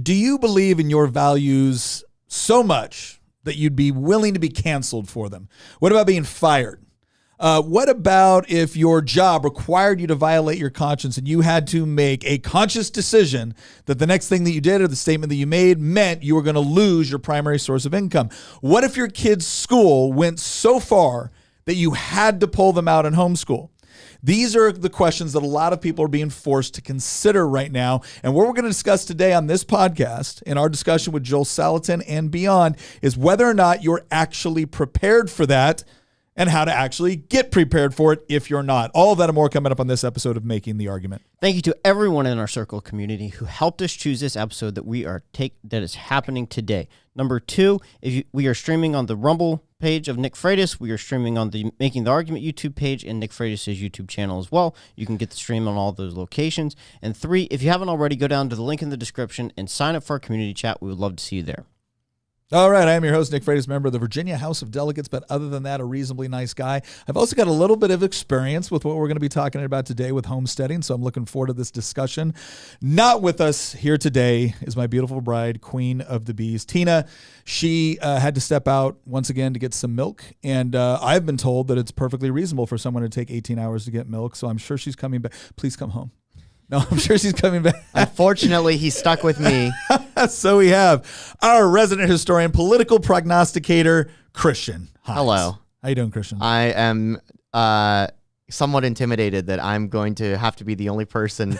Do you believe in your values so much that you'd be willing to be canceled for them? What about being fired? What about if your job required you to violate your conscience and you had to make a conscious decision that the next thing that you did or the statement that you made meant you were going to lose your primary source of income? What if your kid's school went so far that you had to pull them out and homeschool? These are the questions that a lot of people are being forced to consider right now. And what we're going to discuss today on this podcast, in our discussion with Joel Salatin and beyond, is whether or not you're actually prepared for that and how to actually get prepared for it if you're not. All of that and more coming up on this episode of Making the Argument. Thank you to everyone in our circle community who helped us choose this episode that is happening today. Number 2, we are streaming on the Rumble page of Nick Freitas. We are streaming on the Making the Argument YouTube page and Nick Freitas' YouTube channel as well. You can get the stream on all those locations. And 3, if you haven't already, go down to the link in the description and sign up for our community chat. We would love to see you there. All right, I am your host, Nick Freitas, member of the Virginia House of Delegates, but other than that, a reasonably nice guy. I've also got a little bit of experience with what we're going to be talking about today with homesteading, so I'm looking forward to this discussion. Not with us here today is my beautiful bride, Queen of the Bees, Tina. She had to step out once again to get some milk, and I've been told that it's perfectly reasonable for someone to take 18 hours to get milk, so I'm sure she's coming back. Please come home. No, I'm sure she's coming back. Unfortunately, he's stuck with me. So we have our resident historian, political prognosticator, Christian Hines. Hello. How you doing, Christian? I am somewhat intimidated that I'm going to have to be the only person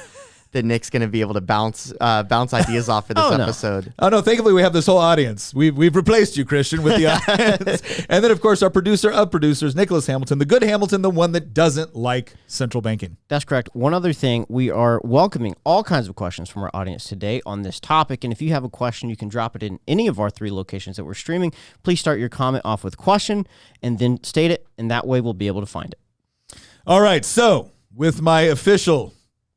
that Nick's going to be able to bounce ideas off for this episode. Oh, no. Thankfully, we have this whole audience. We've replaced you, Christian, with the audience. And then, of course, our producer of producers, Nicholas Hamilton, the good Hamilton, the one that doesn't like central banking. That's correct. One other thing, we are welcoming all kinds of questions from our audience today on this topic. And if you have a question, you can drop it in any of our 3 locations that we're streaming. Please start your comment off with question and then state it. And that way we'll be able to find it. All right. So with my official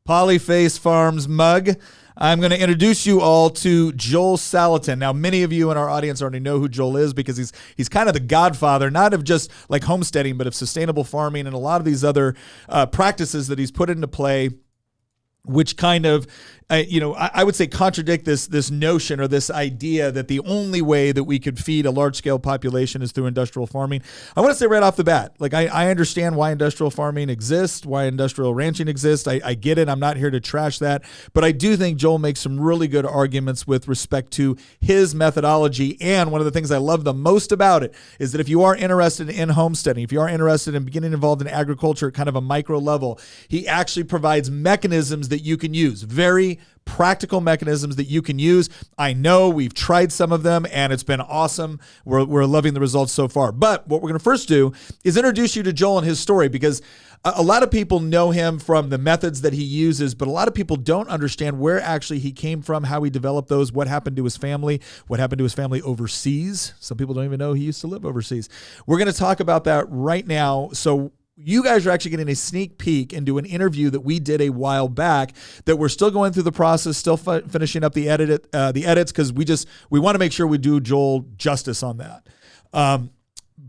Polyface Farms mug, I'm going to introduce you all to Joel Salatin. Now, many of you in our audience already know who Joel is because he's kind of the godfather, not of just like homesteading, but of sustainable farming and a lot of these other practices that he's put into play, which kind of, I would say contradict this notion or this idea that the only way that we could feed a large-scale population is through industrial farming. I want to say right off the bat, like I understand why industrial farming exists, why industrial ranching exists. I get it. I'm not here to trash that. But I do think Joel makes some really good arguments with respect to his methodology. And one of the things I love the most about it is that if you are interested in homesteading, if you are interested in getting involved in agriculture at kind of a micro level, he actually provides mechanisms that you can use. Very practical mechanisms that you can use. I know we've tried some of them and it's been awesome. We're loving the results so far. But what we're going to first do is introduce you to Joel and his story, because a lot of people know him from the methods that he uses, but a lot of people don't understand where actually he came from, how he developed those, what happened to his family, what happened to his family overseas. Some people don't even know he used to live overseas. We're going to talk about that right now. So you guys are actually getting a sneak peek into an interview that we did a while back that we're still going through the process, still finishing up the edits, because we want to make sure we do Joel justice on that.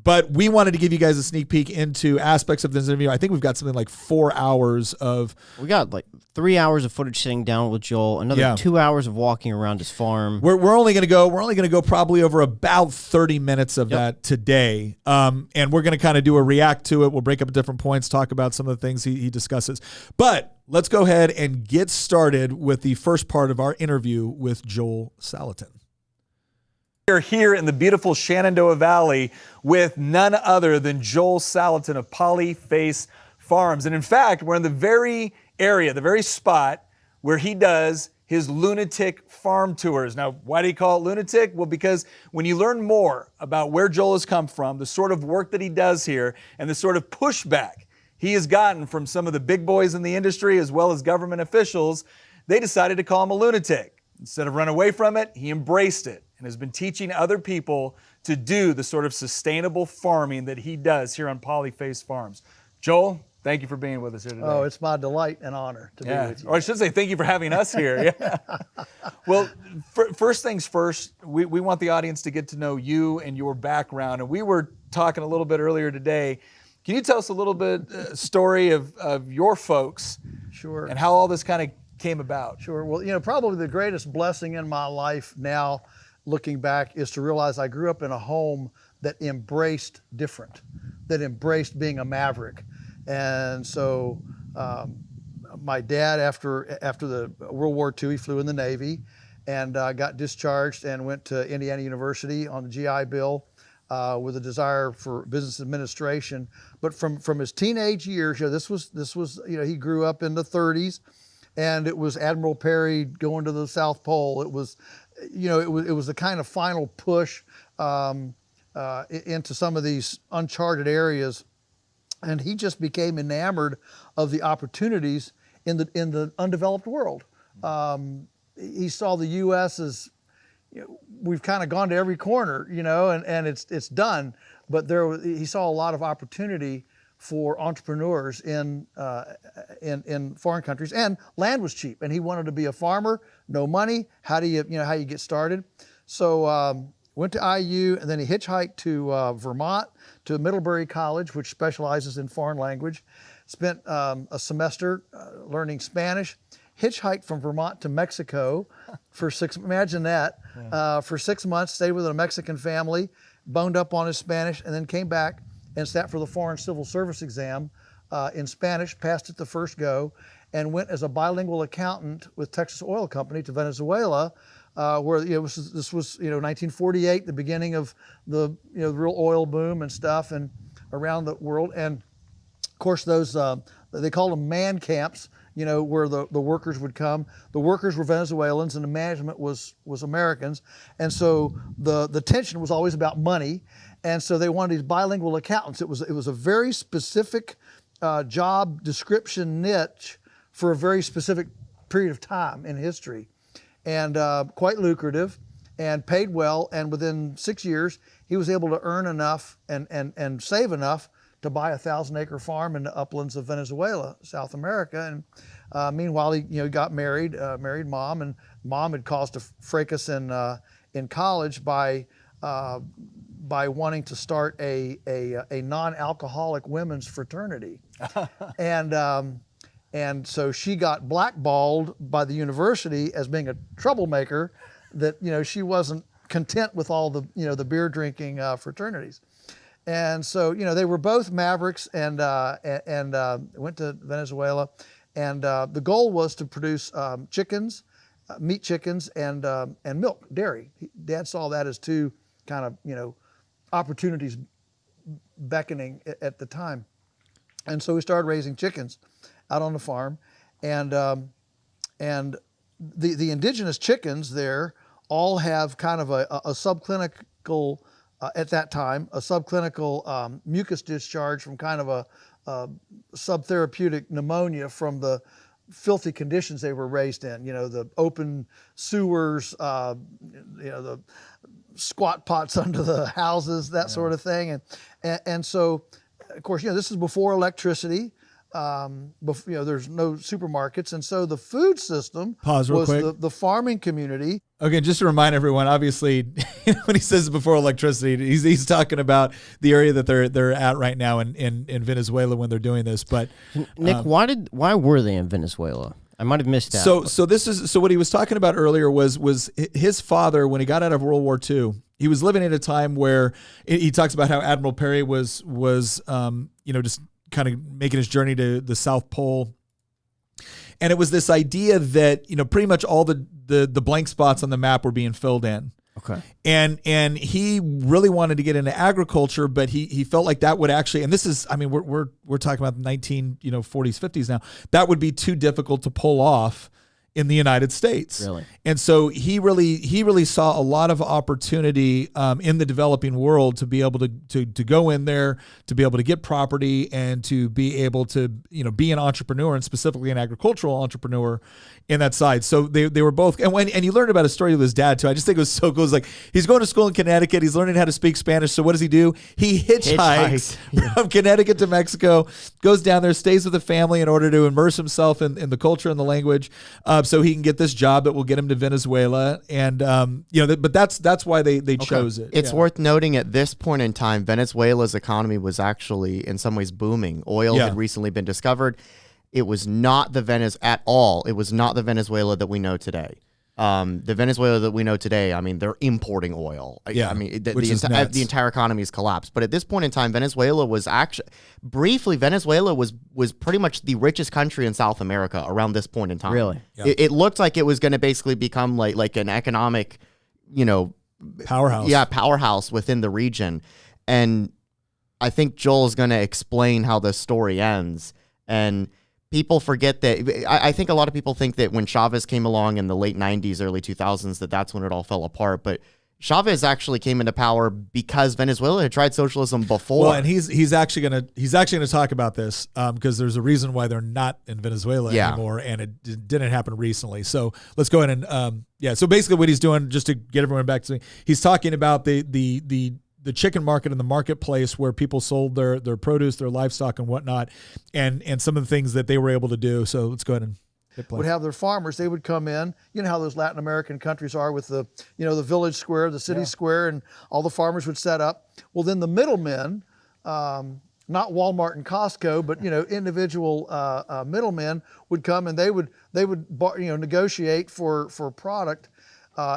But we wanted to give you guys a sneak peek into aspects of this interview. I think we've got something like 4 hours of... We got like 3 hours of footage sitting down with Joel, another 2 hours of walking around his farm. We're only going to go probably over about 30 minutes of that today. And we're going to kind of do a react to it. We'll break up at different points, talk about some of the things he discusses. But let's go ahead and get started with the first part of our interview with Joel Salatin. We're here in the beautiful Shenandoah Valley with none other than Joel Salatin of Polyface Farms. And in fact, we're in the very area, the very spot where he does his lunatic farm tours. Now, why do you call it lunatic? Well, because when you learn more about where Joel has come from, the sort of work that he does here, and the sort of pushback he has gotten from some of the big boys in the industry as well as government officials, they decided to call him a lunatic. Instead of run away from it, he embraced it and has been teaching other people to do the sort of sustainable farming that he does here on Polyface Farms. Joel, thank you for being with us here today. Oh, it's my delight and honor to be with you. Or I should say thank you for having us here. Yeah. Well, first things first, we want the audience to get to know you and your background. And we were talking a little bit earlier today. Can you tell us a little bit story of your folks? Sure. And how all this kind of came about? Sure. Well, probably the greatest blessing in my life now, looking back, is to realize I grew up in a home that embraced different, that embraced being a maverick. And so my dad, after the World War II, he flew in the Navy and got discharged and went to Indiana University on the GI Bill with a desire for business administration. But from his teenage years, this was he grew up in the 30s, and it was Admiral Perry going to the South Pole. It was, it was the kind of final push into some of these uncharted areas, and he just became enamored of the opportunities in the undeveloped world. He saw the U.S. as, we've kind of gone to every corner, and it's done. But he saw a lot of opportunity for entrepreneurs in foreign countries, and land was cheap, and he wanted to be a farmer. No money. How you get started? So went to IU, and then he hitchhiked to Vermont to Middlebury College, which specializes in foreign language. Spent a semester learning Spanish. Hitchhiked from Vermont to Mexico for imagine that, for 6 months, stayed with a Mexican family, boned up on his Spanish, and then came back and sat for the Foreign Civil Service exam in Spanish, passed it the first go, and went as a bilingual accountant with Texas Oil Company to Venezuela, where this was 1948, the beginning of the real oil boom and stuff, and around the world. And of course, those they called them man camps, where the workers would come. The workers were Venezuelans and the management was Americans. And so the tension was always about money. And so they wanted these bilingual accountants. It was a very specific job description niche for a very specific period of time in history, and quite lucrative and paid well. And within 6 years, he was able to earn enough and save enough to buy a 1,000-acre farm in the uplands of Venezuela, South America. And meanwhile, he got married, married mom, and mom had caused a fracas in college by wanting to start a non-alcoholic women's fraternity, and so she got blackballed by the university as being a troublemaker. That she wasn't content with all the the beer drinking fraternities. And so, they were both mavericks, and went to Venezuela, and the goal was to produce chickens, meat chickens, and milk, dairy. Dad saw that as two kind of opportunities beckoning at the time, and so we started raising chickens out on the farm, and the indigenous chickens there all have kind of a subclinical. At that time, a subclinical mucus discharge from kind of a subtherapeutic pneumonia from the filthy conditions they were raised in. The open sewers, the squat pots under the houses, that sort of thing. And so, of course, this is before electricity. There's no supermarkets, and so the food system Pause real was quick. The farming community. Okay, just to remind everyone, obviously, when he says before electricity, he's talking about the area that they're at right now in Venezuela when they're doing this. But Nick, why were they in Venezuela? I might have missed that. So what he was talking about earlier was his father, when he got out of World War II. He was living at a time where he talks about how Admiral Perry was just kind of making his journey to the South Pole. And it was this idea that, pretty much all the blank spots on the map were being filled in. Okay. And he really wanted to get into agriculture, but he felt like that would actually, and this is, we're talking about the 1940s, 50s now, that would be too difficult to pull off in the United States. Really? And so he really saw a lot of opportunity in the developing world to be able to go in there, to be able to get property, and to be able to be an entrepreneur, and specifically an agricultural entrepreneur in that side. So they were both, and you learned about a story with his dad too. I just think it was so cool. It's like he's going to school in Connecticut, he's learning how to speak Spanish. So what does he do? He hitchhikes from Connecticut to Mexico, goes down there, stays with the family in order to immerse himself in the culture and the language, so he can get this job that will get him to Venezuela. And but that's why they chose it. It's worth noting at this point in time, Venezuela's economy was actually in some ways booming. Oil had recently been discovered. it was not the at all. It was not the Venezuela that we know today. The Venezuela that we know today, I mean, they're importing oil. Yeah, I mean, the entire economy's collapsed. But at this point in time, Venezuela was Venezuela was pretty much the richest country in South America around this point in time. Really? Yeah. It looked like it was going to basically become like an economic, Powerhouse. Yeah, powerhouse within the region. And I think Joel is going to explain how the story ends. And people forget that. I think a lot of people think that when Chavez came along in the late 90s, early 2000s, that's when it all fell apart. But Chavez actually came into power because Venezuela had tried socialism before. Well, and he's actually gonna talk about this because there's a reason why they're not in Venezuela anymore, and it didn't happen recently. So let's go ahead and So basically, what he's doing, just to get everyone back to me, he's talking about the chicken market and the marketplace where people sold their produce, their livestock, and whatnot, and some of the things that they were able to do. So let's go ahead and would have their farmers. They would come in. You know how those Latin American countries are with the village square, the city square, and all the farmers would set up. Well, then the middlemen, not Walmart and Costco, but individual middlemen would come, and they would negotiate for product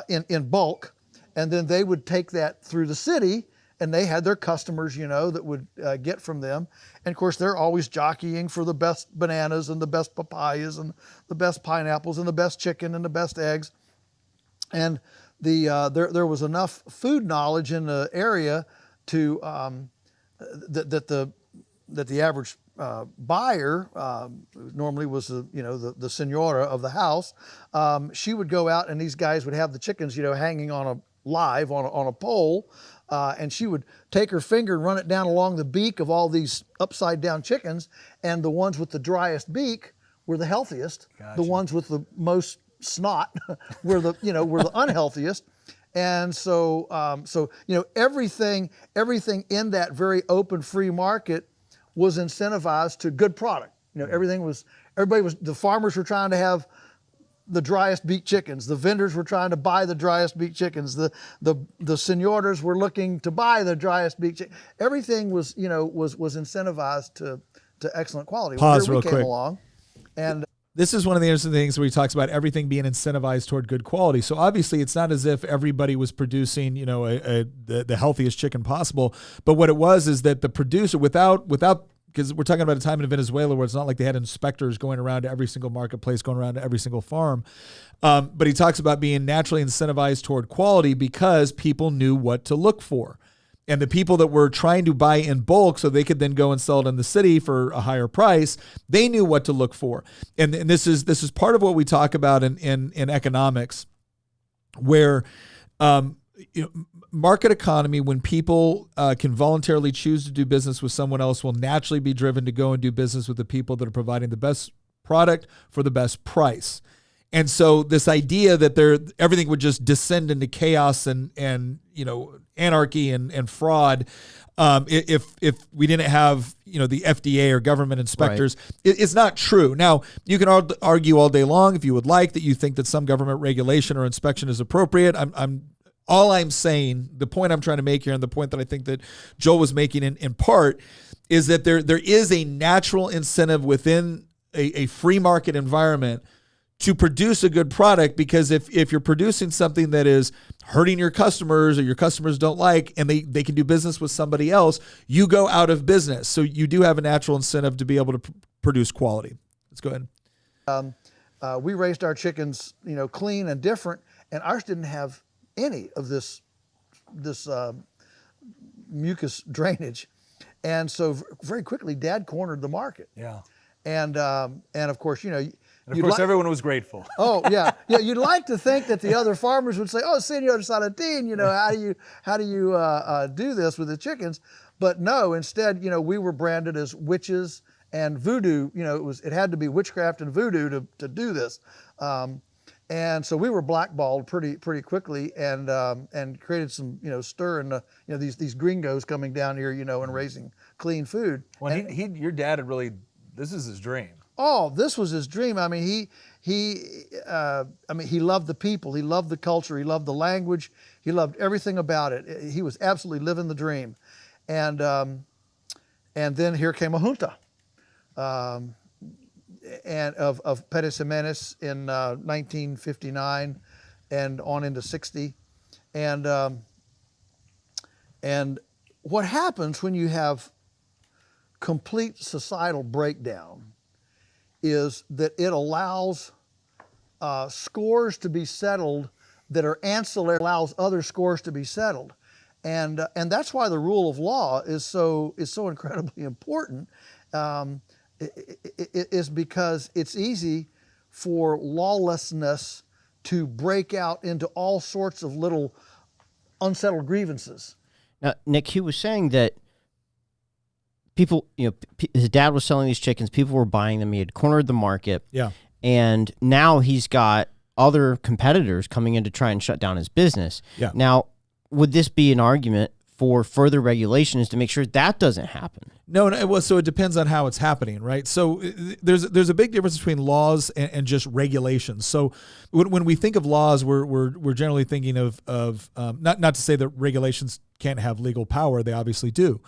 in bulk, and then they would take that through the city. And they had their customers, that would get from them. And of course, they're always jockeying for the best bananas and the best papayas and the best pineapples and the best chicken and the best eggs. And there was enough food knowledge in the area to that the average buyer normally was the senora of the house. She would go out, and these guys would have the chickens, hanging on a pole. And she would take her finger and run it down along the beak of all these upside down chickens, and the ones with the driest beak were the healthiest. Gotcha. The ones with the most snot were the unhealthiest. And so everything in that very open free market was incentivized to good product. The farmers were trying to have the driest beak chickens. The vendors were trying to buy the driest beak chickens. The senoras were looking to buy the driest beak chickens. Everything was incentivized to excellent quality. Pause Here real we came quick. along, and This is one of the interesting things where he talks about everything being incentivized toward good quality. So obviously, it's not as if everybody was producing, the healthiest chicken possible. But what it was is that the producer, without because we're talking about a time in Venezuela where it's not like they had inspectors going around to every single marketplace, going around to every single farm. But he talks about being naturally incentivized toward quality because people knew what to look for. And the people that were trying to buy in bulk so they could then go and sell it in the city for a higher price, they knew what to look for. And this is part of what we talk about in economics, where market economy, when people can voluntarily choose to do business with someone else, will naturally be driven to go and do business with the people that are providing the best product for the best price. And so this idea that everything would just descend into chaos and anarchy and fraud if we didn't have the FDA or government inspectors, it's not true. Now, you can argue all day long if you would like that you think that some government regulation or inspection is appropriate. All I'm saying, the point I'm trying to make here, and the point that I think that Joel was making in part, is that there is a natural incentive within a free market environment to produce a good product, because if you're producing something that is hurting your customers or your customers don't like, and they can do business with somebody else, you go out of business. So you do have a natural incentive to be able to produce quality. Let's go ahead. We raised our chickens, clean and different, and ours didn't have any of this mucus drainage, and so very quickly, Dad cornered the market. Yeah. And of course, And of course, everyone was grateful. Oh yeah, yeah. You'd like to think that the other farmers would say, "Oh, Senor Salatin, how do you do this with the chickens?" But no. Instead, we were branded as witches and voodoo. It had to be witchcraft and voodoo to do this. And so we were blackballed pretty quickly, and created some stir in the these gringos coming down here and raising clean food. Well, your dad had really, this is his dream. Oh, this was his dream. I mean, he loved the people. He loved the culture. He loved the language. He loved everything about it. He was absolutely living the dream. And then here came a junta. and of Pettis Jimenez in 1959 and on into 60. And what happens when you have complete societal breakdown is that it allows scores to be settled that are ancillary, allows other scores to be settled. And that's why the rule of law is so incredibly important, is because it's easy for lawlessness to break out into all sorts of little unsettled grievances. Now, Nick, he was saying that people, his dad was selling these chickens. People were buying them. He had cornered the market. Yeah. And now he's got other competitors coming in to try and shut down his business. Yeah. Now, would this be an argument for further regulations to make sure that doesn't happen? No, well, so it depends on how it's happening, right? So there's a big difference between laws and just regulations. So when we think of laws, we're generally thinking of not to say that regulations can't have legal power; they obviously do.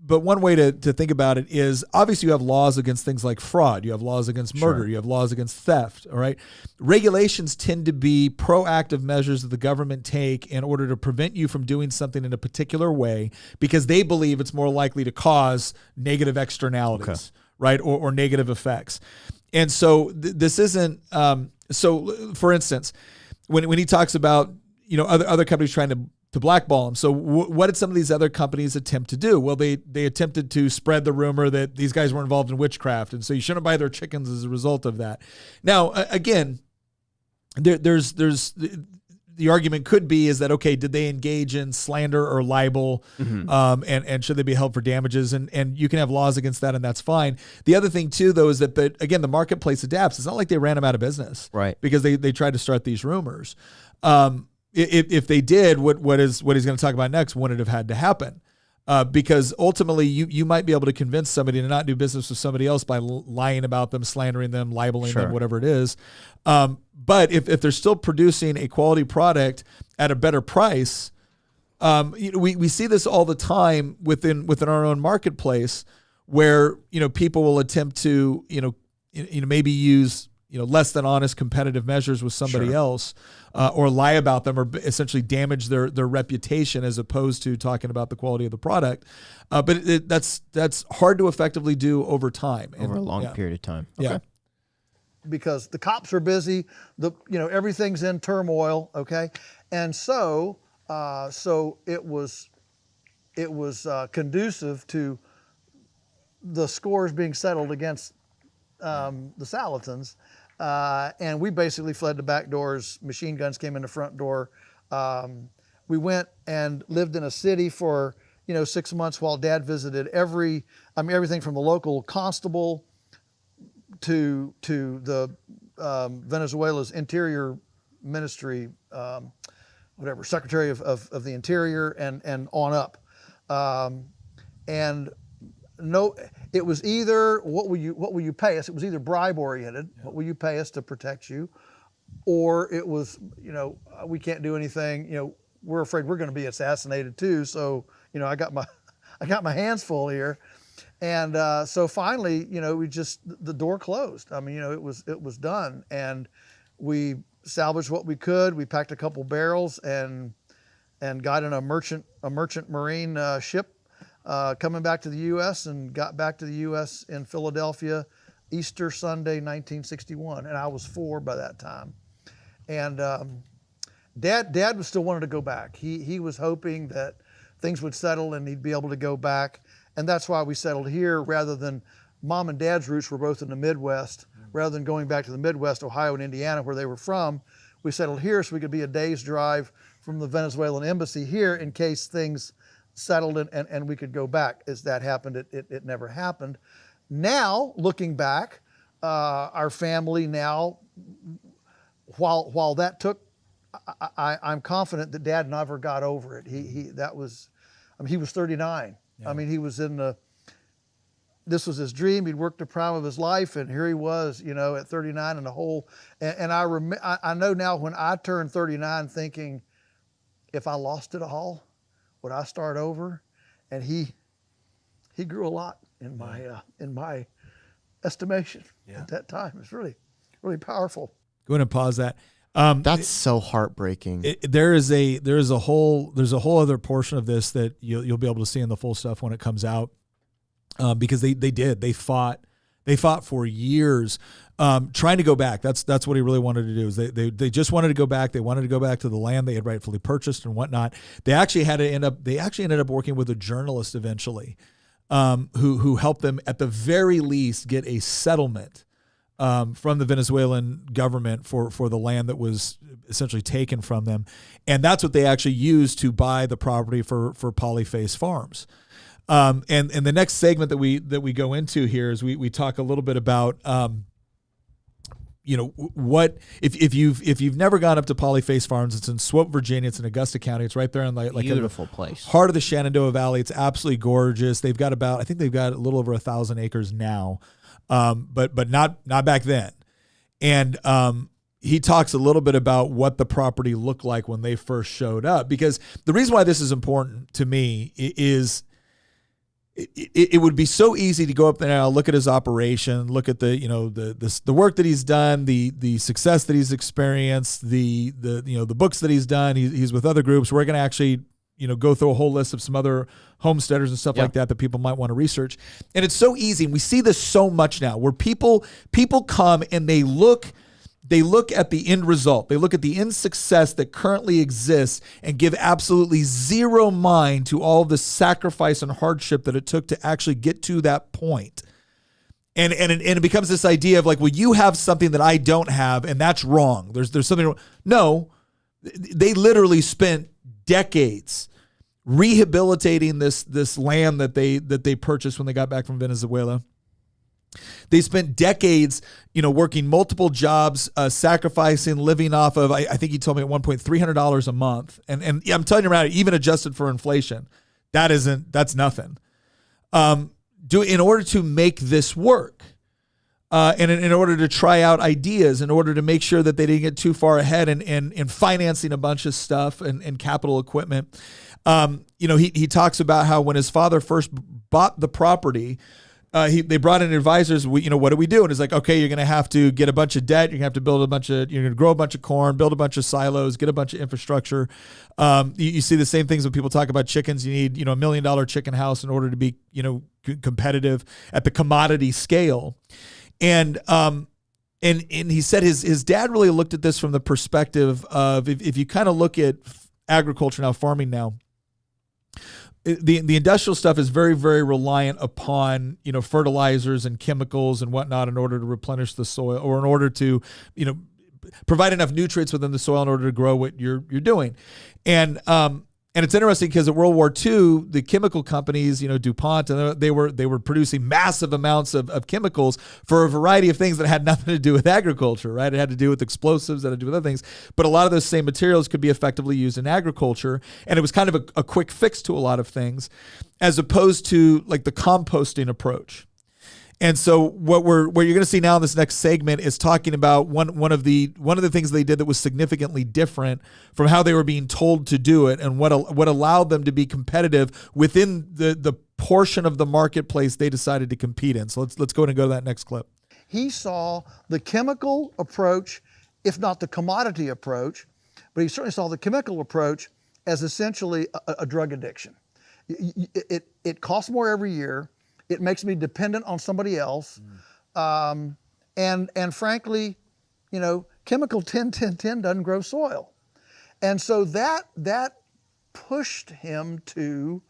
But one way to think about it is obviously you have laws against things like fraud. You have laws against murder. Sure. You have laws against theft. All right. Regulations tend to be proactive measures that the government take in order to prevent you from doing something in a particular way because they believe it's more likely to cause negative externalities, right, or negative effects. And so this isn't. So for instance, when he talks about other companies trying to blackball him. So what did some of these other companies attempt to do? Well, they attempted to spread the rumor that these guys were involved in witchcraft, and so you shouldn't buy their chickens as a result of that. Now, again, there's the argument could be is that, okay, did they engage in slander or libel, and should they be held for damages? And you can have laws against that, and that's fine. The other thing too, though, is that the marketplace adapts. It's not like they ran them out of business, right? Because they tried to start these rumors. If they did, what he's going to talk about next wouldn't have had to happen, because ultimately you might be able to convince somebody to not do business with somebody else by lying about them, slandering them, libeling them, whatever it is. But if they're still producing a quality product at a better price, we see this all the time within our own marketplace, where people will attempt to maybe use less than honest competitive measures with somebody else, or lie about them, or essentially damage their reputation as opposed to talking about the quality of the product. But that's hard to effectively do over time, Over a long period of time. Okay. Yeah. Because the cops are busy, everything's in turmoil, okay, and so it was conducive to the scores being settled against the Salatins, and we basically fled the back doors. Machine guns came in the front door. We went and lived in a city for 6 months while Dad visited everything from the local constable to the Venezuela's Interior Ministry, Secretary of the Interior, and on up. And no, it was either what will you pay us? It was either bribe oriented. Yeah. What will you pay us to protect you? Or it was, we can't do anything. We're afraid we're going to be assassinated too. So, I got my hands full here. And so finally, the door closed. I mean, it was done, and we salvaged what we could. We packed a couple barrels and got in a merchant marine ship coming back to the U.S. and got back to the U.S. in Philadelphia, Easter Sunday, 1961, and I was 4 by that time. And Dad was still wanting to go back. He was hoping that things would settle and he'd be able to go back. And that's why we settled here rather than Mom and Dad's roots were both in the Midwest. Rather than going back to the Midwest, Ohio and Indiana, where they were from, we settled here so we could be a day's drive from the Venezuelan embassy here in case things settled and we could go back. As that happened, it never happened. Now, looking back, our family now, while that took, I'm confident that Dad never got over it. He was 39. Yeah. I mean, he was this was his dream. He'd worked the prime of his life, and here he was, at 39 in the hole. And I know now when I turned 39 thinking, if I lost it all, would I start over? And he grew a lot in my estimation at that time. It's really, really powerful. Go ahead and pause that. That's so heartbreaking. There is a whole other portion of this that you'll be able to see in the full stuff when it comes out, because they fought for years trying to go back. That's what he really wanted to do. Is they just wanted to go back. They wanted to go back to the land they had rightfully purchased and whatnot. They actually ended up working with a journalist eventually, who helped them at the very least get a settlement from the Venezuelan government for the land that was essentially taken from them. And that's what they actually used to buy the property for Polyface Farms. And the next segment that we go into here is we talk a little bit about, what if you've never gone up to Polyface Farms. It's in Swope, Virginia. It's in Augusta County. It's right there in like Beautiful place. Heart of the Shenandoah Valley. It's absolutely gorgeous. I think they've got a little over 1,000 acres now. But not back then. And he talks a little bit about what the property looked like when they first showed up, because the reason why this is important to me is it would be so easy to go up there now, look at his operation, look at the work that he's done, the success that he's experienced, the books that he's done. He's with other groups. We're going to actually go through a whole list of some other homesteaders and stuff like that people might want to research. And it's so easy. And we see this so much now where people come and they look at the end result. They look at the end success that currently exists and give absolutely zero mind to all the sacrifice and hardship that it took to actually get to that point. And it becomes this idea of like, well, you have something that I don't have, and that's wrong. There's something wrong. No, they literally spent decades rehabilitating this land that they purchased when they got back from Venezuela. They spent decades, working multiple jobs, sacrificing, living off of, I think he told me at one point, $300 a month. And I'm telling you right now, even adjusted for inflation, that's nothing. In order to make this work, and in order to try out ideas, in order to make sure that they didn't get too far ahead in financing a bunch of stuff and capital equipment. He talks about how when his father first bought the property, they brought in advisors. What do we do? And it's like, okay, you're going to have to get a bunch of debt. You're going to have to you're going to grow a bunch of corn, build a bunch of silos, get a bunch of infrastructure. You see the same things when people talk about chickens. You need, $1 million chicken house in order to be, competitive at the commodity scale. And he said his dad really looked at this from the perspective of, if you kind of look at agriculture now, farming now, the industrial stuff is very, very reliant upon, fertilizers and chemicals and whatnot in order to replenish the soil, or in order to, provide enough nutrients within the soil in order to grow what you're doing. And it's interesting because at World War II, the chemical companies, DuPont, and they were producing massive amounts of chemicals for a variety of things that had nothing to do with agriculture, right? It had to do with explosives, it had to do with other things. But a lot of those same materials could be effectively used in agriculture. And it was kind of a quick fix to a lot of things, as opposed to like the composting approach. And so what you're going to see now in this next segment is talking about one of the things they did that was significantly different from how they were being told to do it, and what allowed them to be competitive within the portion of the marketplace they decided to compete in. So let's go ahead and go to that next clip. He saw the chemical approach, if not the commodity approach, but he certainly saw the chemical approach as essentially a drug addiction. It costs more every year. It makes me dependent on somebody else. And frankly, chemical 10-10-10 doesn't grow soil. And so that pushed him to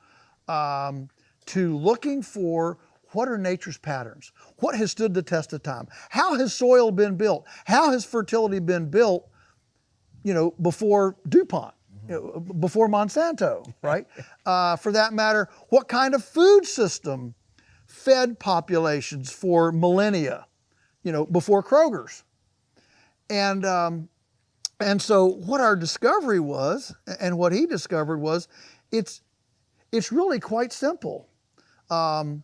looking for what are nature's patterns? What has stood the test of time? How has soil been built? How has fertility been built, before DuPont? Before Monsanto, right? For that matter, what kind of food system fed populations for millennia, before Kroger's. And so what our discovery was, and what he discovered was, it's really quite simple. In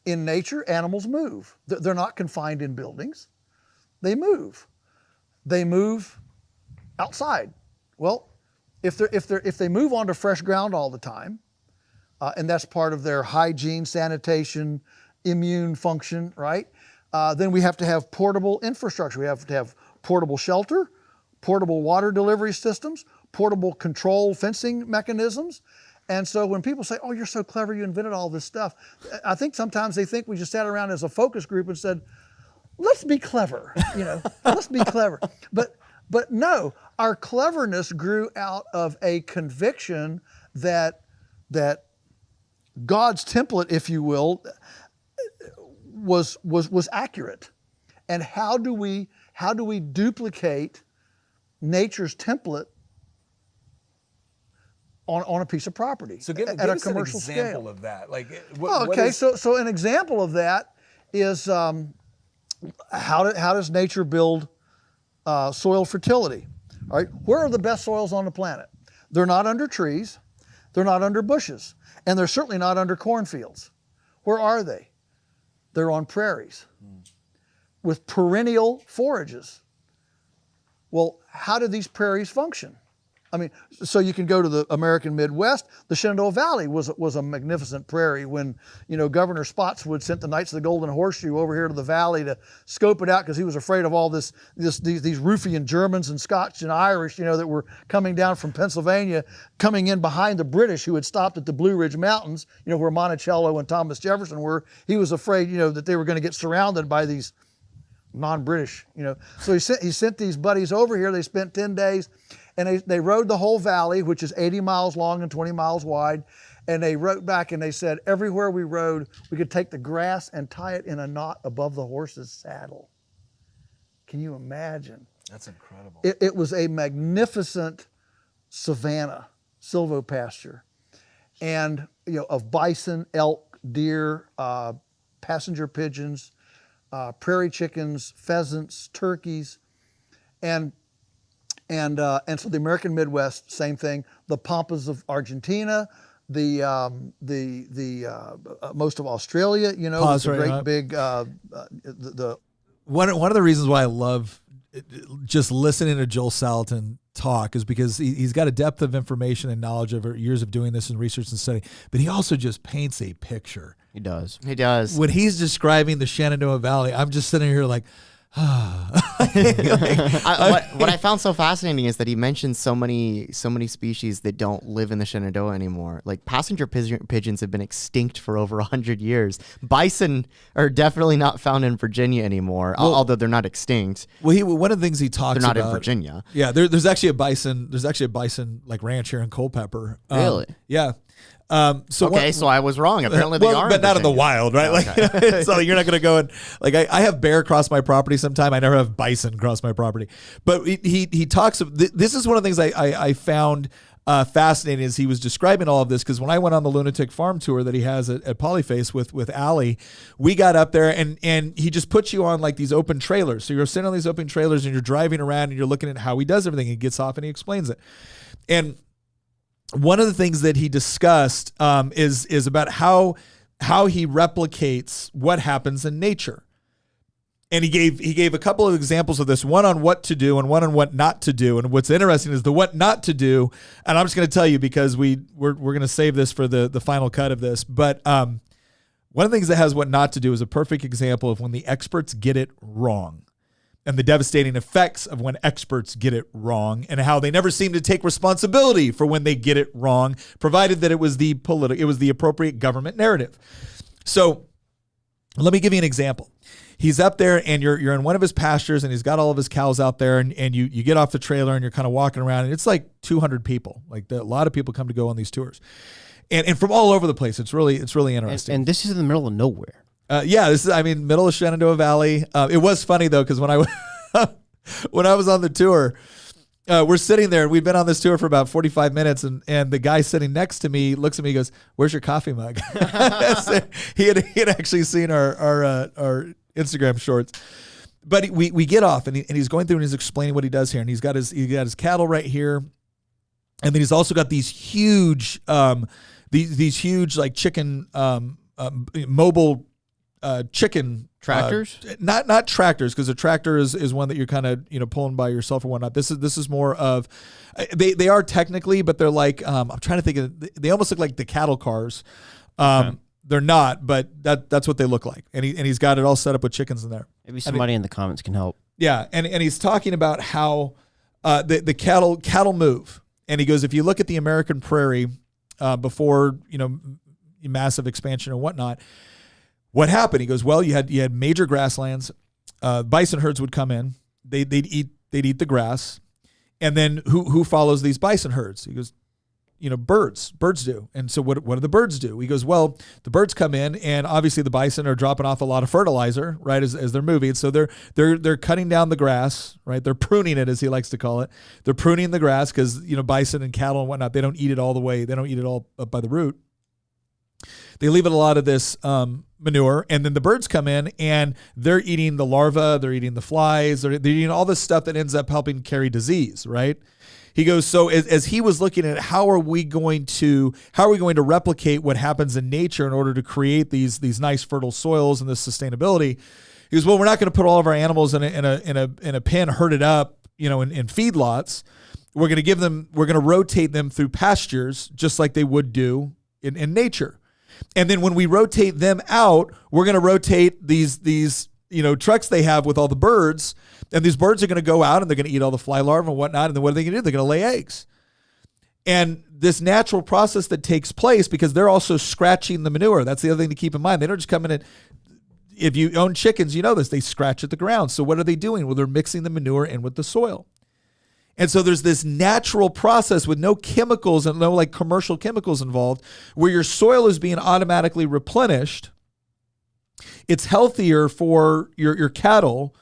nature, animals move. They're not confined in buildings. They move. They move outside. Well, if they move onto fresh ground all the time, and that's part of their hygiene, sanitation, immune function, right? Then we have to have portable infrastructure. We have to have portable shelter, portable water delivery systems, portable control fencing mechanisms. And so when people say, oh, you're so clever, you invented all this stuff, I think sometimes they think we just sat around as a focus group and said, let's be clever, let's be clever. But no, our cleverness grew out of a conviction that God's template, if you will, was accurate. And how do we duplicate nature's template on a piece of property So give at a us commercial an example scale? of that. Like, So an example of that is how does nature build soil fertility? All right, where are the best soils on the planet? They're not under trees, they're not under bushes, and they're certainly not under cornfields. Where are they? They're on prairies with perennial forages. Well, how do these prairies function? I mean, so you can go to the American Midwest. The Shenandoah Valley was a magnificent prairie when, Governor Spotswood sent the Knights of the Golden Horseshoe over here to the valley to scope it out because he was afraid of all these ruffian Germans and Scotch and Irish, that were coming down from Pennsylvania, coming in behind the British who had stopped at the Blue Ridge Mountains, where Monticello and Thomas Jefferson were. He was afraid, that they were going to get surrounded by these non-British, So he sent these buddies over here. They spent 10 days. And they rode the whole valley, which is 80 miles long and 20 miles wide. And they rode back and they said, everywhere we rode, we could take the grass and tie it in a knot above the horse's saddle. Can you imagine? That's incredible. It was a magnificent savanna, silvopasture. And, of bison, elk, deer, passenger pigeons, prairie chickens, pheasants, turkeys. And so the American Midwest, same thing. The pampas of Argentina, the most of Australia, Pause the right great now. big One of the reasons why I love just listening to Joel Salatin talk is because he's got a depth of information and knowledge over years of doing this and research and study, but he also just paints a picture. He does. He does. When he's describing the Shenandoah Valley, I'm just sitting here like, What I found so fascinating is that he mentioned so many species that don't live in the Shenandoah anymore. Like passenger pigeons have been extinct for over 100 years. Bison are definitely not found in Virginia anymore, although they're not extinct. well, one of the things he talks They're not about, in Virginia. Yeah, there's actually a bison. There's actually a bison like ranch here in Culpeper. Really? Yeah. So I was wrong. Apparently they are, but not in the Virginia. wild, right? Like, so you're not going to go and like I have bear cross my property sometime. I never have bison cross my property. But he talks. This is one of the things I found fascinating as he was describing all of this, because when I went on the lunatic farm tour that he has at Polyface with Allie, we got up there and he just puts you on like these open trailers. So you're sitting on these open trailers and you're driving around and you're looking at how he does everything. He gets off and he explains it. And one of the things that he discussed is about how he replicates what happens in nature. And he gave a couple of examples of this, one on what to do and one on what not to do. And what's interesting is the what not to do. And I'm just going to tell you because we're going to save this for the final cut of this. But one of the things that has what not to do is a perfect example of when the experts get it wrong, and the devastating effects of when experts get it wrong, and how they never seem to take responsibility for when they get it wrong, provided that it was the appropriate government narrative. So let me give you an example. He's up there and you're in one of his pastures and he's got all of his cows out there and you get off the trailer and you're kind of walking around and it's like 200 people. Like a lot of people come to go on these tours. And from all over the place. It's really interesting. And this is in the middle of nowhere. This is, middle of Shenandoah Valley. It was funny though, because when I was on the tour, we're sitting there and we've been on this tour for about 45 minutes and the guy sitting next to me looks at me and goes, "Where's your coffee mug?" So he had actually seen our Instagram shorts. But we get off and he's going through and he's explaining what he does here, and he got his cattle right here, and then he's also got these huge these huge like chicken mobile chicken Tractors? Not tractors, because a tractor is one that you're kind of pulling by yourself or whatnot. This is more of they are technically, but they're like I'm trying to think of, they almost look like the cattle cars. they're not, but that's what they look like. And he's got it all set up with chickens in there. Maybe somebody in the comments can help. Yeah, and he's talking about how the cattle move. And he goes, if you look at the American prairie before, massive expansion and whatnot, what happened? He goes, well, you had major grasslands. Bison herds would come in. They'd eat the grass. And then who follows these bison herds? He goes, birds do. And so what do the birds do? He goes, well, the birds come in, and obviously the bison are dropping off a lot of fertilizer, right, as they're moving. So they're cutting down the grass, right? They're pruning it, as he likes to call it. They're pruning the grass because, bison and cattle and whatnot, they don't eat it all the way. They don't eat it all up by the root. They leave it a lot of this manure, and then the birds come in, and they're eating the larvae, they're eating the flies, they're eating all this stuff that ends up helping carry disease, right? He goes, so as he was looking at how are we going to replicate what happens in nature in order to create these nice fertile soils and this sustainability, he goes, well, we're not going to put all of our animals in a pen herded up, in feedlots. We're going to rotate them through pastures just like they would do in nature. And then when we rotate them out, we're going to rotate these trucks they have with all the birds, and these birds are going to go out and they're going to eat all the fly larvae and whatnot. And then what are they going to do? They're going to lay eggs. And this natural process that takes place, because they're also scratching the manure. That's the other thing to keep in mind. They don't just come in and, if you own chickens, you know this, they scratch at the ground. So what are they doing? Well, they're mixing the manure in with the soil. And so there's this natural process with no chemicals and no commercial chemicals involved, where your soil is being automatically replenished. It's healthier for your cattle.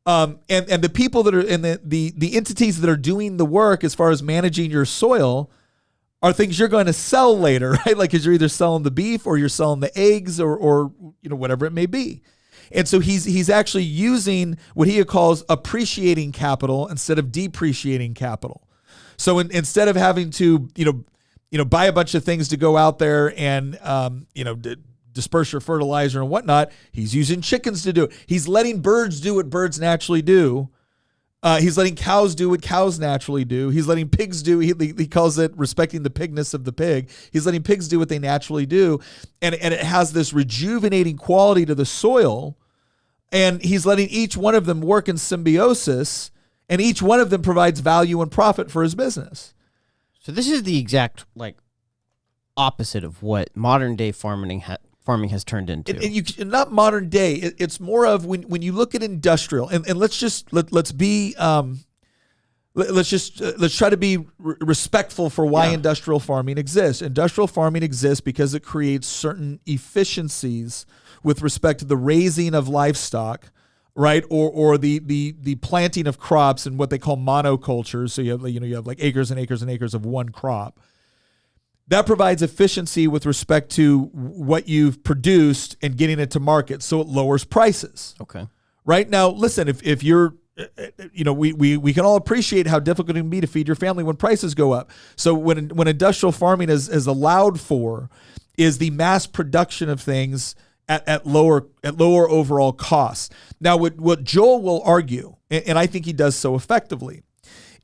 And the people that are in the entities that are doing the work as far as managing your soil are things you're going to sell later, right? Because you're either selling the beef or you're selling the eggs or whatever it may be. And so he's actually using what he calls appreciating capital instead of depreciating capital. So instead of having to buy a bunch of things to go out there and disperse your fertilizer and whatnot, he's using chickens to do it. He's letting birds do what birds naturally do. He's letting cows do what cows naturally do. He's letting pigs do, he calls it respecting the pigness of the pig. He's letting pigs do what they naturally do. And it has this rejuvenating quality to the soil. And he's letting each one of them work in symbiosis. And each one of them provides value and profit for his business. So this is the exact opposite of what modern day farming has turned into. And not modern day. It's more of when you look at industrial, and let's try to be respectful for why industrial farming exists. Industrial farming exists because it creates certain efficiencies with respect to the raising of livestock, right? Or the planting of crops and what they call monocultures. So you have acres and acres and acres of one crop. That provides efficiency with respect to what you've produced and getting it to market, so it lowers prices. Okay. Right now, listen, if you're, we can all appreciate how difficult it can be to feed your family when prices go up. So when industrial farming is allowed for, is the mass production of things at lower overall costs. Now, what Joel will argue, and I think he does so effectively,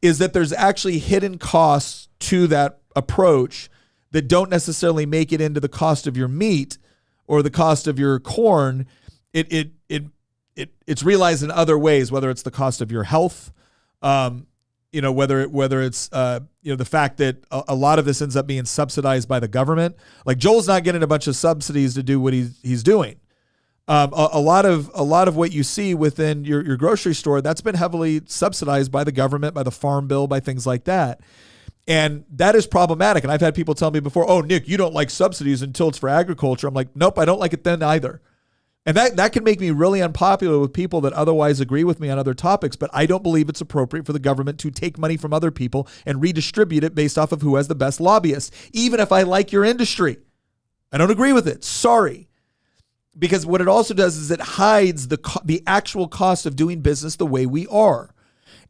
is that there's actually hidden costs to that approach that don't necessarily make it into the cost of your meat or the cost of your corn. It's realized in other ways, whether it's the cost of your health, whether it's the fact that a lot of this ends up being subsidized by the government. Like Joel's not getting a bunch of subsidies to do what he's doing. A lot of what you see within your grocery store, that's been heavily subsidized by the government, by the farm bill, by things like that. And that is problematic. And I've had people tell me before, oh, Nick, you don't like subsidies until it's for agriculture. I'm like, nope, I don't like it then either. And that can make me really unpopular with people that otherwise agree with me on other topics, but I don't believe it's appropriate for the government to take money from other people and redistribute it based off of who has the best lobbyists, even if I like your industry. I don't agree with it. Sorry. Because what it also does is it hides the actual cost of doing business the way we are.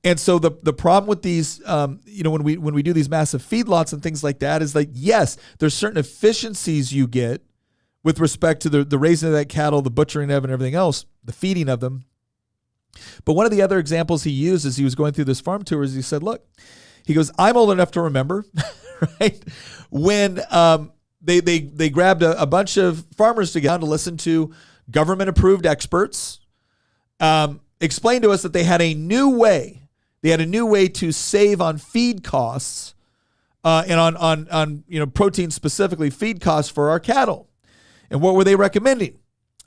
And so the problem with these, when we do these massive feedlots and things like that is yes, there's certain efficiencies you get with respect to the raising of that cattle, the butchering of it and everything else, the feeding of them. But one of the other examples he used as he was going through this farm tour is he said, look, he goes, I'm old enough to remember, right, when they grabbed a bunch of farmers together to listen to government-approved experts explain to us that they had a new way. They had a new way to save on feed costs and on protein, specifically feed costs for our cattle. And what were they recommending?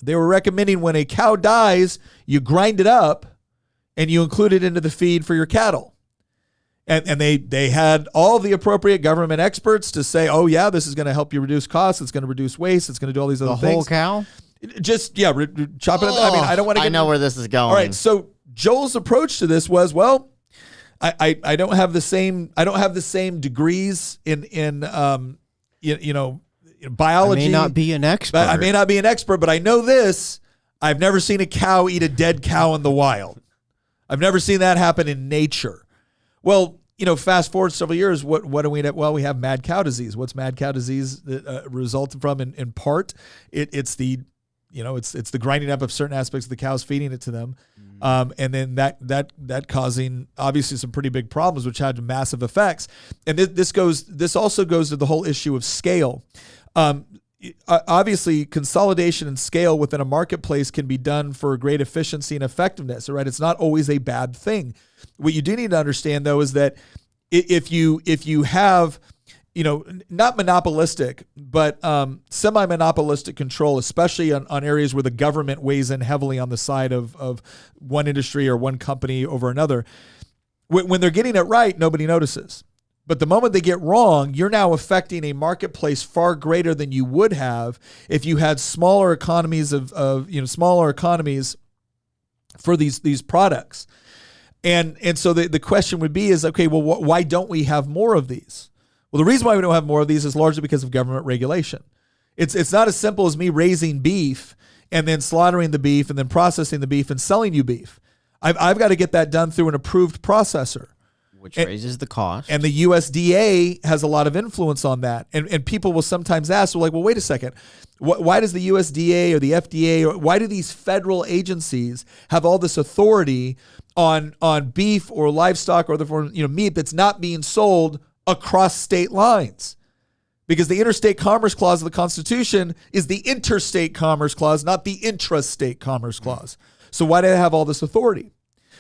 They were recommending when a cow dies, you grind it up and you include it into the feed for your cattle. And they had all the appropriate government experts to say, oh yeah, this is going to help you reduce costs. It's going to reduce waste. It's going to do all these other things. The whole cow? Just, chop it up. I mean, I don't want to I know where this is going. All right, so Joel's approach to this was, well, I don't have the same degrees in biology. I may not be an expert. I may not be an expert, but I know this. I've never seen a cow eat a dead cow in the wild. I've never seen that happen in nature. Well, fast forward several years, what do we have? Well, we have mad cow disease. What's mad cow disease resulted from? In part, it's the grinding up of certain aspects of the cows, feeding it to them, and then that causing obviously some pretty big problems, which had massive effects. And this also goes to the whole issue of scale. Obviously, consolidation and scale within a marketplace can be done for great efficiency and effectiveness, right? It's not always a bad thing. What you do need to understand, though, is that if you have, not monopolistic, but semi-monopolistic control, especially on areas where the government weighs in heavily on the side of one industry or one company over another, when they're getting it right, nobody notices. But the moment they get wrong, you're now affecting a marketplace far greater than you would have if you had smaller economies for these products. And so the question would be is, okay, well, why don't we have more of these? Well, the reason why we don't have more of these is largely because of government regulation. It's not as simple as me raising beef and then slaughtering the beef and then processing the beef and selling you beef. I've got to get that done through an approved processor. Which raises the cost. And the USDA has a lot of influence on that. And people will sometimes ask, well, wait a second. Why does the USDA or the FDA, or why do these federal agencies have all this authority on beef or livestock or other form, meat that's not being sold across state lines? Because the Interstate Commerce Clause of the Constitution is the Interstate Commerce Clause, not the Intrastate Commerce Clause. So why do they have all this authority?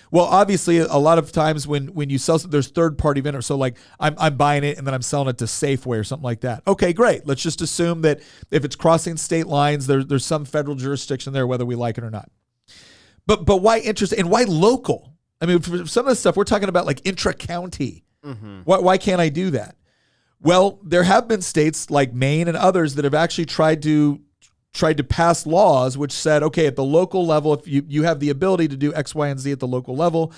Well, obviously, a lot of times when you sell, there's third-party vendors. So, like, I'm buying it and then I'm selling it to Safeway or something like that. Okay, great. Let's just assume that if it's crossing state lines, there's some federal jurisdiction there, whether we like it or not. But why interstate and why local? I mean, for some of the stuff we're talking about, like intra-county. Mm-hmm. Why can't I do that? Well, there have been states like Maine and others that have actually tried to pass laws which said, okay, at the local level, if you have the ability to do X, Y, and Z at the local level,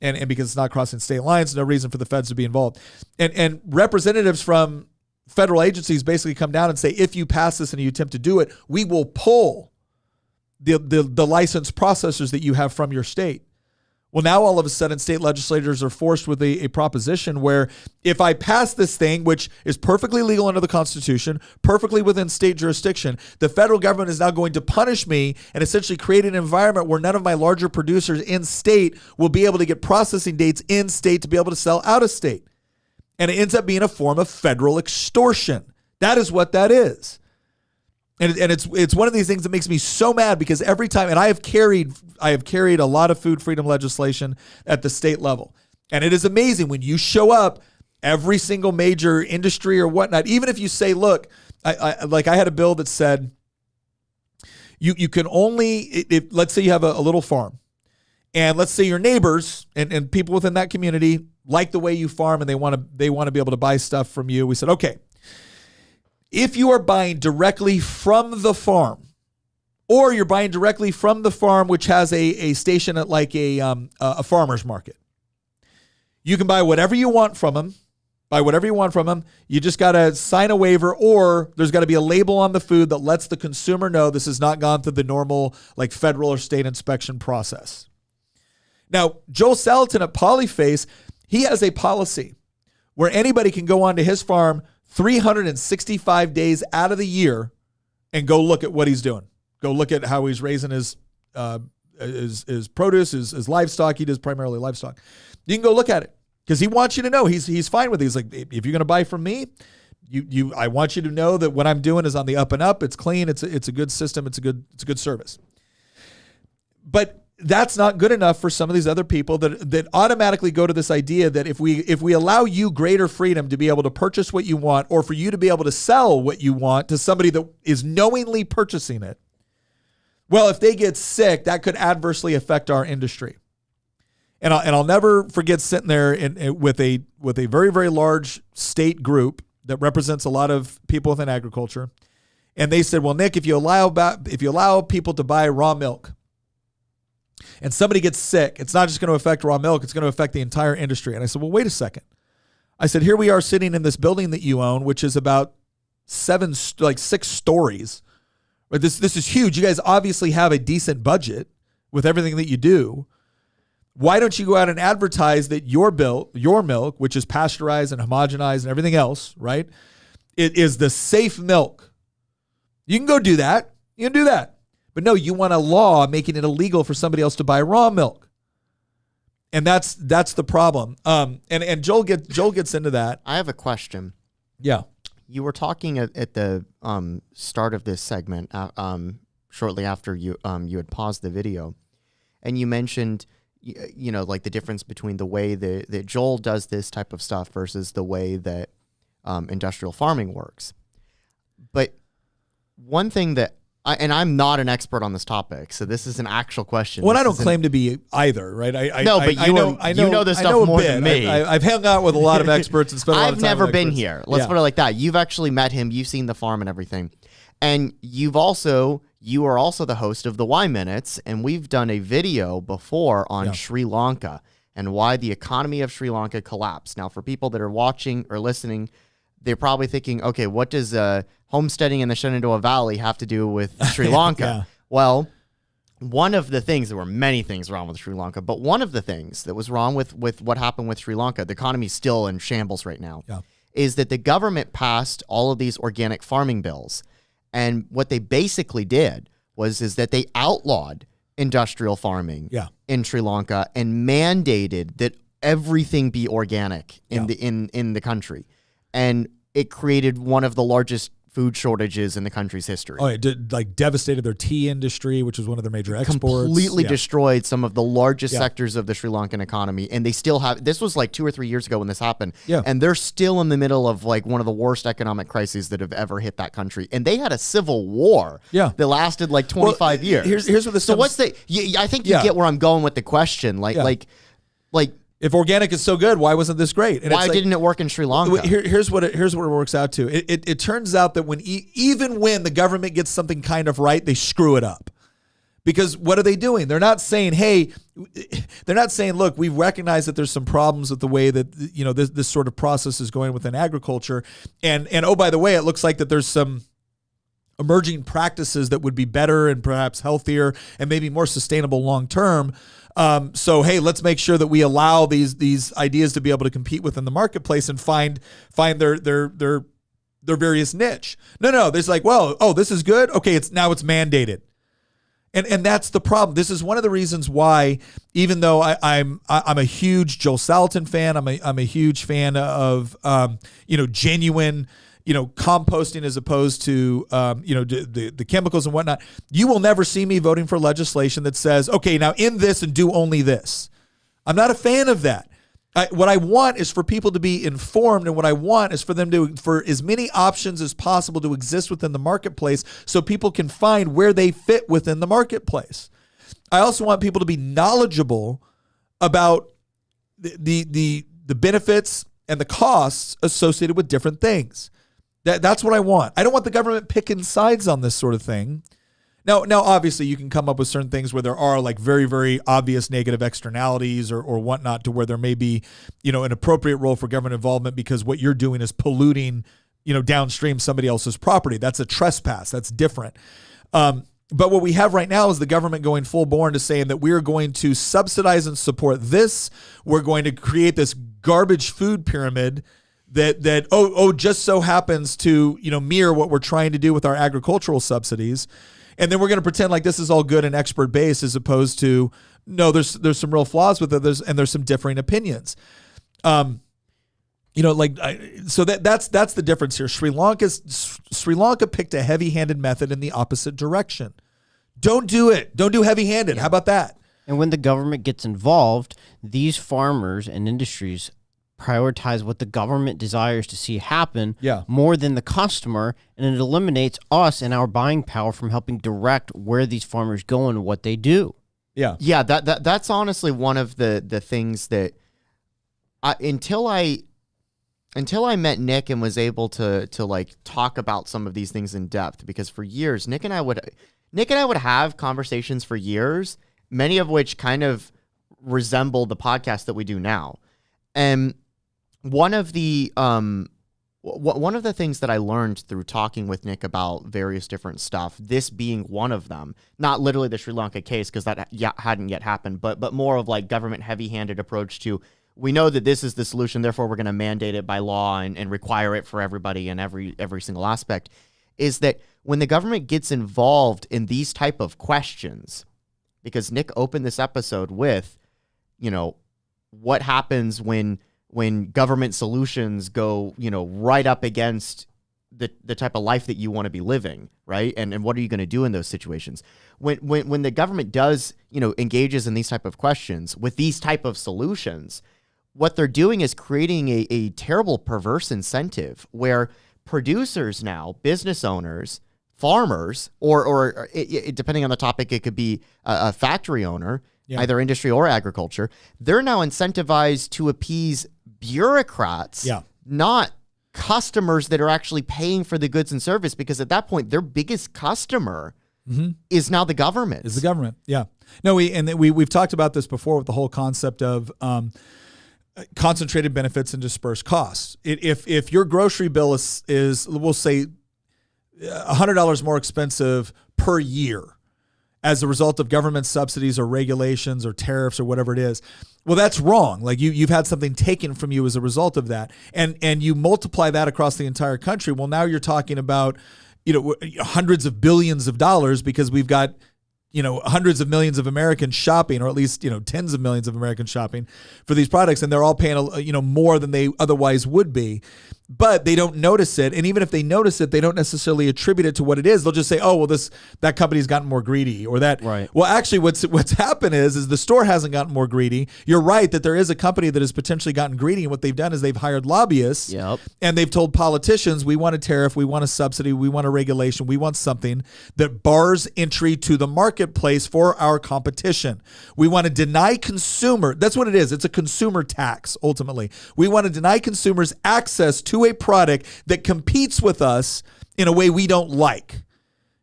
and because it's not crossing state lines, no reason for the feds to be involved. And representatives from federal agencies basically come down and say, if you pass this and you attempt to do it, we will pull the license processors that you have from your state. Well, now all of a sudden, state legislators are forced with a proposition where if I pass this thing, which is perfectly legal under the Constitution, perfectly within state jurisdiction, the federal government is now going to punish me and essentially create an environment where none of my larger producers in state will be able to get processing dates in state to be able to sell out of state. And it ends up being a form of federal extortion. That is what that is. And it's one of these things that makes me so mad because every time, and I have carried a lot of food freedom legislation at the state level. And it is amazing when you show up, every single major industry or whatnot, even if you say, look, I had a bill that said you can only, let's say you have a little farm, and let's say your neighbors and people within that community like the way you farm and they want to be able to buy stuff from you. We said, okay, if you are buying directly from the farm, or you're buying directly from the farm, which has a station at like a farmer's market, you can buy whatever you want from them. You just got to sign a waiver, or there's got to be a label on the food that lets the consumer know this has not gone through the normal like federal or state inspection process. Now, Joel Salatin at Polyface, he has a policy where anybody can go onto his farm 365 days out of the year and go look at what he's doing. Go look at how he's raising his produce, his livestock. He does primarily livestock. You can go look at it because he wants you to know he's fine with it. He's like, if you're going to buy from me, I want you to know that what I'm doing is on the up and up. It's clean. It's a good system. It's a good service. But that's not good enough for some of these other people that automatically go to this idea that if we allow you greater freedom to be able to purchase what you want, or for you to be able to sell what you want to somebody that is knowingly purchasing it, well, if they get sick, that could adversely affect our industry. And I'll never forget sitting there with a very, very large state group that represents a lot of people within agriculture, and they said, "Well, Nick, if you allow people to buy raw milk, and somebody gets sick, it's not just going to affect raw milk; it's going to affect the entire industry." And I said, "Well, wait a second." I said, "Here we are sitting in this building that you own, which is about 6 stories. But this is huge. You guys obviously have a decent budget with everything that you do. Why don't you go out and advertise that your milk, which is pasteurized and homogenized and everything else, right? It is the safe milk. You can go do that. You can do that. But no, you want a law making it illegal for somebody else to buy raw milk. And that's the problem. And Joel gets into that. I have a question. Yeah. You were talking at the start of this segment, shortly after you had paused the video, and you mentioned, like the difference between the way that Joel does this type of stuff versus the way that industrial farming works. But one thing that I'm not an expert on this topic, so this is an actual question. Well, I don't claim to be either, right? I know this stuff more than me. I've hung out with a lot of experts and spent a lot of time I've never with been experts. here. Let's put it like that. You've actually met him. You've seen the farm and everything. And you are also the host of the Y Minutes, and we've done a video before on Sri Lanka and why the economy of Sri Lanka collapsed. Now, for people that are watching or listening, they're probably thinking, okay, what does homesteading in the Shenandoah Valley have to do with Sri Lanka? Yeah. Well, one of the things, there were many things wrong with Sri Lanka, but one of the things that was wrong with what happened with Sri Lanka, the economy's still in shambles right now, is that the government passed all of these organic farming bills. And what they basically did is that they outlawed industrial farming in Sri Lanka and mandated that everything be organic in the country. And it created one of the largest food shortages in the country's history. Oh, it devastated their tea industry, which was one of their major exports. Completely destroyed some of the largest sectors of the Sri Lankan economy. And they still have, this was like 2 or 3 years ago when this happened. Yeah. And they're still in the middle of like one of the worst economic crises that have ever hit that country. And they had a civil war that lasted like 25 years. Here's what this. So what's I think you get where I'm going with the question. Like, if organic is so good, why wasn't this great? And why didn't it work in Sri Lanka? Here's what it works out to. It turns out that even when the government gets something kind of right, they screw it up. Because what are they doing? They're not saying, look, we recognize that there's some problems with the way that this sort of process is going within agriculture, and oh, by the way, it looks like that there's some emerging practices that would be better and perhaps healthier and maybe more sustainable long term. So, hey, let's make sure that we allow these ideas to be able to compete within the marketplace and find their various niche. No, there's like, well, oh, this is good. Okay, it's mandated. And that's the problem. This is one of the reasons why, even though I'm a huge Joel Salatin fan, I'm a huge fan of genuine composting as opposed to, the chemicals and whatnot. You will never see me voting for legislation that says, okay, now in this and do only this. I'm not a fan of that. What I want is for people to be informed, and what I want is for as many options as possible to exist within the marketplace so people can find where they fit within the marketplace. I also want people to be knowledgeable about the benefits and the costs associated with different things. That's what I want. I don't want the government picking sides on this sort of thing. Now, obviously, you can come up with certain things where there are like very, very obvious negative externalities or whatnot, to where there may be, an appropriate role for government involvement because what you're doing is polluting, downstream somebody else's property. That's a trespass. That's different. But what we have right now is the government going full bore into saying that we're going to subsidize and support this. We're going to create this garbage food pyramid that just so happens to mirror what we're trying to do with our agricultural subsidies, and then we're going to pretend like this is all good and expert based, as opposed to no, there's some real flaws with it. There's some differing opinions. So that's the difference here. Sri Lanka picked a heavy-handed method in the opposite direction. Don't do it. Don't do heavy-handed. How about that? And when the government gets involved, these farmers and industries prioritize what the government desires to see happen more than the customer, and it eliminates us and our buying power from helping direct where these farmers go and what they do. Yeah, that's honestly one of the things that until I met Nick and was able to like talk about some of these things in depth, because for years Nick and I would have conversations for years, many of which kind of resemble the podcast that we do now. And one of the things that I learned through talking with Nick about various different stuff, this being one of them, not literally the Sri Lanka case because that hadn't yet happened, but more of like government heavy-handed approach to, we know that this is the solution, therefore we're going to mandate it by law and require it for everybody in every single aspect, is that when the government gets involved in these type of questions, because Nick opened this episode with, what happens when government solutions go, right up against the type of life that you want to be living, right? And what are you going to do in those situations? When the government does, engages in these type of questions with these type of solutions, what they're doing is creating a terrible perverse incentive where producers now, business owners, farmers, or depending on the topic, it could be a factory owner, either industry or agriculture, they're now incentivized to appease bureaucrats, not customers that are actually paying for the goods and service, because at that point, their biggest customer is now the government. Is the government, yeah. No, we've talked about this before with the whole concept of concentrated benefits and dispersed costs. If your grocery bill is we'll say $100 more expensive per year as a result of government subsidies or regulations or tariffs or whatever it is, well, that's wrong. Like you've had something taken from you as a result of that, and you multiply that across the entire country. Well, now you're talking about hundreds of billions of dollars, because we've got hundreds of millions of Americans shopping, or at least, tens of millions of Americans shopping for these products. And they're all paying, more than they otherwise would be, but they don't notice it. And even if they notice it, they don't necessarily attribute it to what it is. They'll just say, oh, well, that company's gotten more greedy, or that. Right. Well, actually what's happened is the store hasn't gotten more greedy. You're right that there is a company that has potentially gotten greedy. And what they've done is they've hired lobbyists, and they've told politicians, we want a tariff, we want a subsidy, we want a regulation, we want something that bars entry to the marketplace for our competition. We want to deny consumer. That's what it is. It's a consumer tax, ultimately. We want to deny consumers access to a product that competes with us in a way we don't like.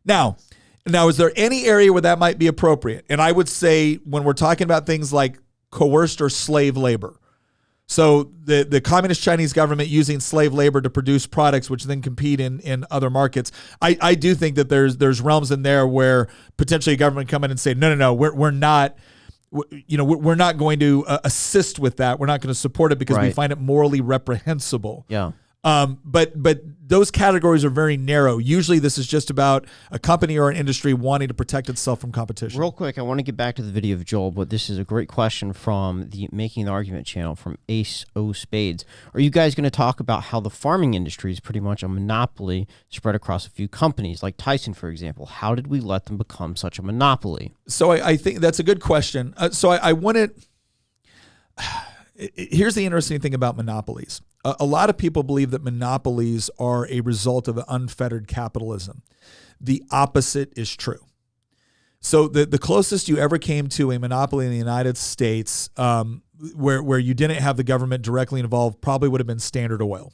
Now, is there any area where that might be appropriate? And I would say when we're talking about things like coerced or slave labor. So the communist Chinese government using slave labor to produce products which then compete in other markets. I do think that there's realms in there where potentially a government come in and say, no, we're not. We're not going to assist with that. We're not going to support it because we find it morally reprehensible. Yeah. But those categories are very narrow. Usually this is just about a company or an industry wanting to protect itself from competition. Real quick, I want to get back to the video of Joel, but this is a great question from the Making the Argument channel from Ace O Spades. Are you guys going to talk about how the farming industry is pretty much a monopoly spread across a few companies, like Tyson, for example? How did we let them become such a monopoly? So I think that's a good question. I wanted... Here's the interesting thing about monopolies. A lot of people believe that monopolies are a result of unfettered capitalism. The opposite is true. So the closest you ever came to a monopoly in the United States, where you didn't have the government directly involved, probably would have been Standard Oil.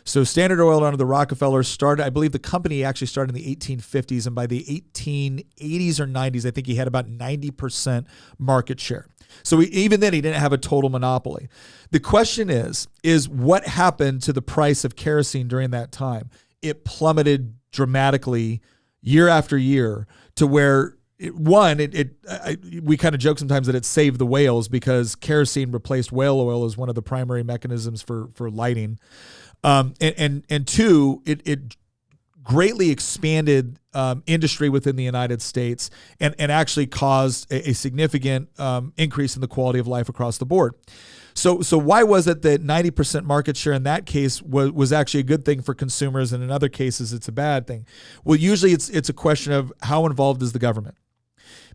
So Standard Oil under the Rockefellers started, I believe the company actually started in the 1850s, and by the 1880s or 90s, I think he had about 90% market share. So even then, he didn't have a total monopoly. The question is what happened to the price of kerosene during that time? It plummeted dramatically year after year to where, we kind of joke sometimes that it saved the whales, because kerosene replaced whale oil as one of the primary mechanisms for lighting. And two, it greatly expanded industry within the United States and actually caused a significant increase in the quality of life across the board. So why was it that 90% market share in that case was actually a good thing for consumers, and in other cases it's a bad thing? Well, usually it's a question of how involved is the government.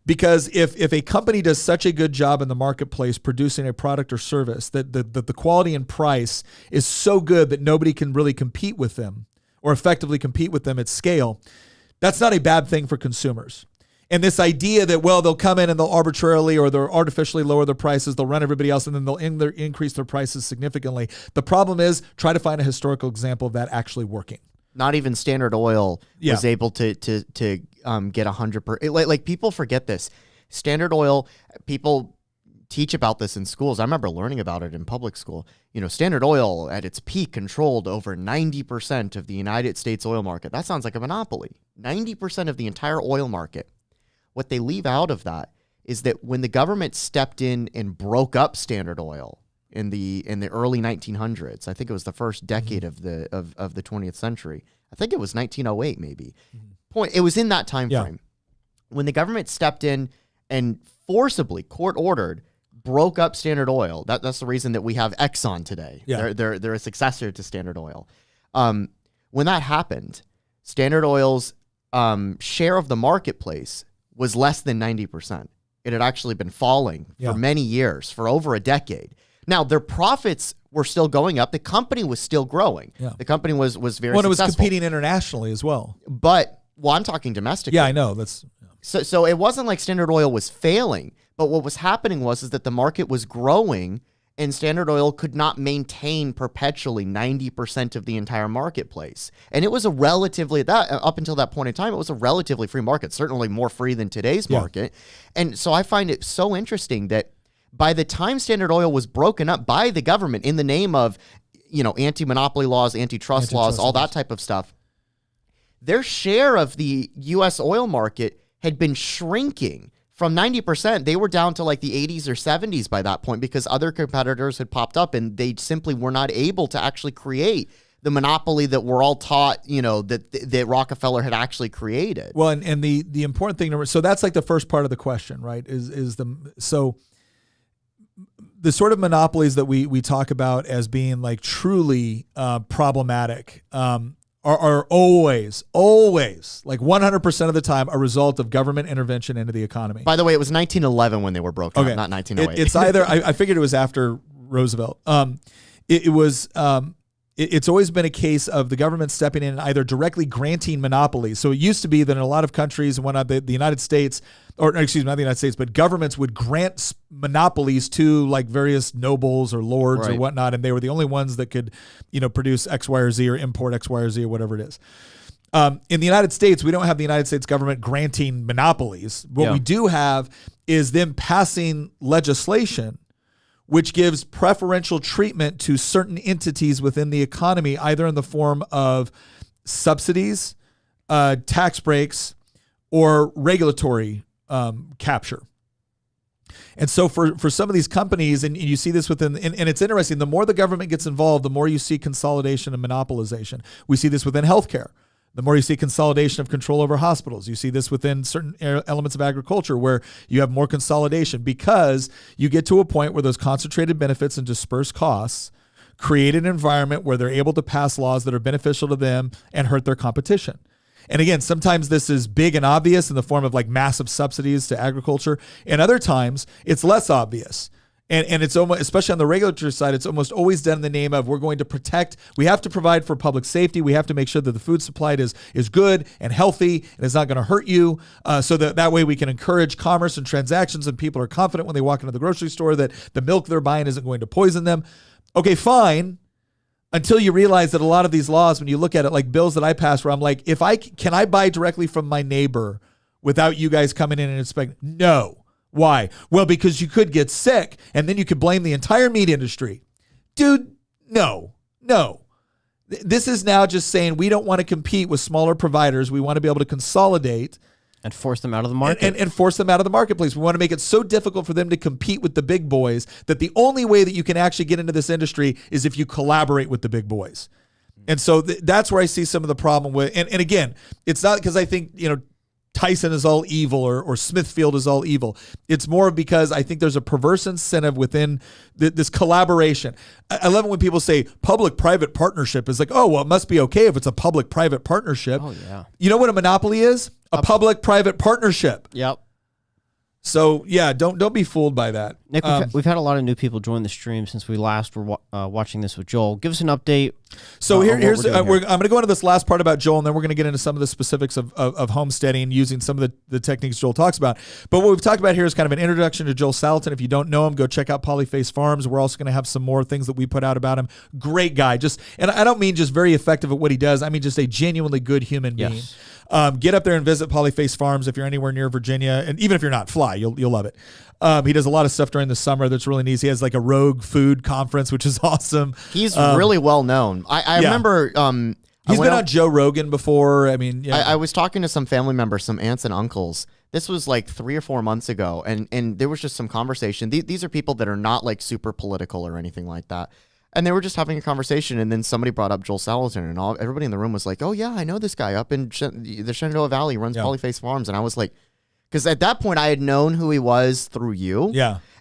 Because if a company does such a good job in the marketplace producing a product or service that the quality and price is so good that nobody can really compete with them or effectively compete with them at scale, that's not a bad thing for consumers. And this idea that, well, they'll come in and they'll arbitrarily or they'll artificially lower their prices, they'll run everybody else, and then they'll increase their prices significantly. The problem is, try to find a historical example of that actually working. Not even Standard Oil was able to get 100%. Like people forget this. Standard Oil, people teach about this in schools. I remember learning about it in public school. You know, Standard Oil at its peak controlled over 90% of the United States oil market. That sounds like a monopoly. 90% of the entire oil market. What they leave out of that is that when the government stepped in and broke up Standard Oil in the early 1900s, I think it was the first decade of the 20th century. I think it was 1908 maybe. It was in that time frame. When the government stepped in and forcibly court ordered broke up Standard Oil. That's the reason that we have Exxon today. Yeah. They're a successor to Standard Oil. When that happened, Standard Oil's share of the marketplace was less than 90%. It had actually been falling for many years, for over a decade. Now, their profits were still going up. The company was still growing. Yeah. The company was very successful. It was competing internationally as well. But, I'm talking domestically. Yeah, I know. So it wasn't like Standard Oil was failing, but what was happening was that the market was growing and Standard Oil could not maintain perpetually 90% of the entire marketplace. And it was a relatively, up until that point in time, it was a relatively free market, certainly more free than today's market. And so I find it so interesting that by the time Standard Oil was broken up by the government in the name of, anti-monopoly laws, antitrust laws, all that type of stuff, their share of the U.S. oil market had been shrinking. From 90%, they were down to like the 80s or 70s by that point because other competitors had popped up and they simply were not able to actually create the monopoly that we're all taught, that Rockefeller had actually created. Well, and the important thing, so that's like the first part of the question, right? So the sort of monopolies that we talk about as being like truly problematic are always, like 100% of the time, a result of government intervention into the economy. By the way, it was 1911 when they were broken up, not 1908. It's either, I figured it was after Roosevelt. It's always been a case of the government stepping in and either directly granting monopolies. So it used to be that in a lot of countries and whatnot, the United States, or excuse me, not the United States, but governments would grant monopolies to like various nobles or lords or whatnot, and they were the only ones that could, produce X, Y, or Z or import X, Y, or Z or whatever it is. In the United States, we don't have the United States government granting monopolies. What we do have is them passing legislation which gives preferential treatment to certain entities within the economy, either in the form of subsidies, tax breaks, or regulatory capture. And so for some of these companies, and you see this within, and it's interesting, the more the government gets involved, the more you see consolidation and monopolization. We see this within healthcare. The more you see consolidation of control over hospitals. You see this within certain elements of agriculture where you have more consolidation because you get to a point where those concentrated benefits and dispersed costs create an environment where they're able to pass laws that are beneficial to them and hurt their competition. And again, sometimes this is big and obvious in the form of like massive subsidies to agriculture. And other times it's less obvious. And it's almost, especially on the regulatory side, it's almost always done in the name of we're going to protect, we have to provide for public safety. We have to make sure that the food supplied is good and healthy and it's not going to hurt you. So that way we can encourage commerce and transactions and people are confident when they walk into the grocery store that the milk they're buying isn't going to poison them. Okay, fine. Until you realize that a lot of these laws, when you look at it, like bills that I pass where I'm like, can I buy directly from my neighbor without you guys coming in and inspecting? No. Why? Well, because you could get sick and then you could blame the entire meat industry. Dude, no. This is now just saying we don't want to compete with smaller providers. We want to be able to consolidate. And force them out of the market. And force them out of the marketplace. We want to make it so difficult for them to compete with the big boys that the only way that you can actually get into this industry is if you collaborate with the big boys. And so that's where I see some of the problem with, and again, it's not because I think, Tyson is all evil or Smithfield is all evil. It's more because I think there's a perverse incentive within this collaboration. I love it when people say public-private partnership is like, oh, well, it must be okay if it's a public-private partnership. Oh, yeah. You know what a monopoly is? A public-private partnership. Yep. So yeah, don't be fooled by that. Nick, we've had a lot of new people join the stream since we last were watching this with Joel. Give us an update. So on what here's we're doing here. I'm going to go into this last part about Joel, and then we're going to get into some of the specifics of homesteading using some of the techniques Joel talks about. But what we've talked about here is kind of an introduction to Joel Salatin. If you don't know him, go check out Polyface Farms. We're also going to have some more things that we put out about him. Great guy, and I don't mean just very effective at what he does. I mean just a genuinely good human being. Yes. Get up there and visit Polyface Farms if you're anywhere near Virginia, and even if you're not, fly. You'll love it. He does a lot of stuff during the summer that's really neat. He has like a rogue food conference, which is awesome. He's really well known. I remember. He's been on Joe Rogan before. I mean, yeah. I was talking to some family members, some aunts and uncles. This was like 3 or 4 months ago, and there was just some conversation. These are people that are not like super political or anything like that. And they were just having a conversation, and then somebody brought up Joel Salatin, and everybody in the room was like, "Oh yeah, I know this guy up in the Shenandoah Valley, runs Polyface Farms." And I was like, because at that point I had known who he was through you,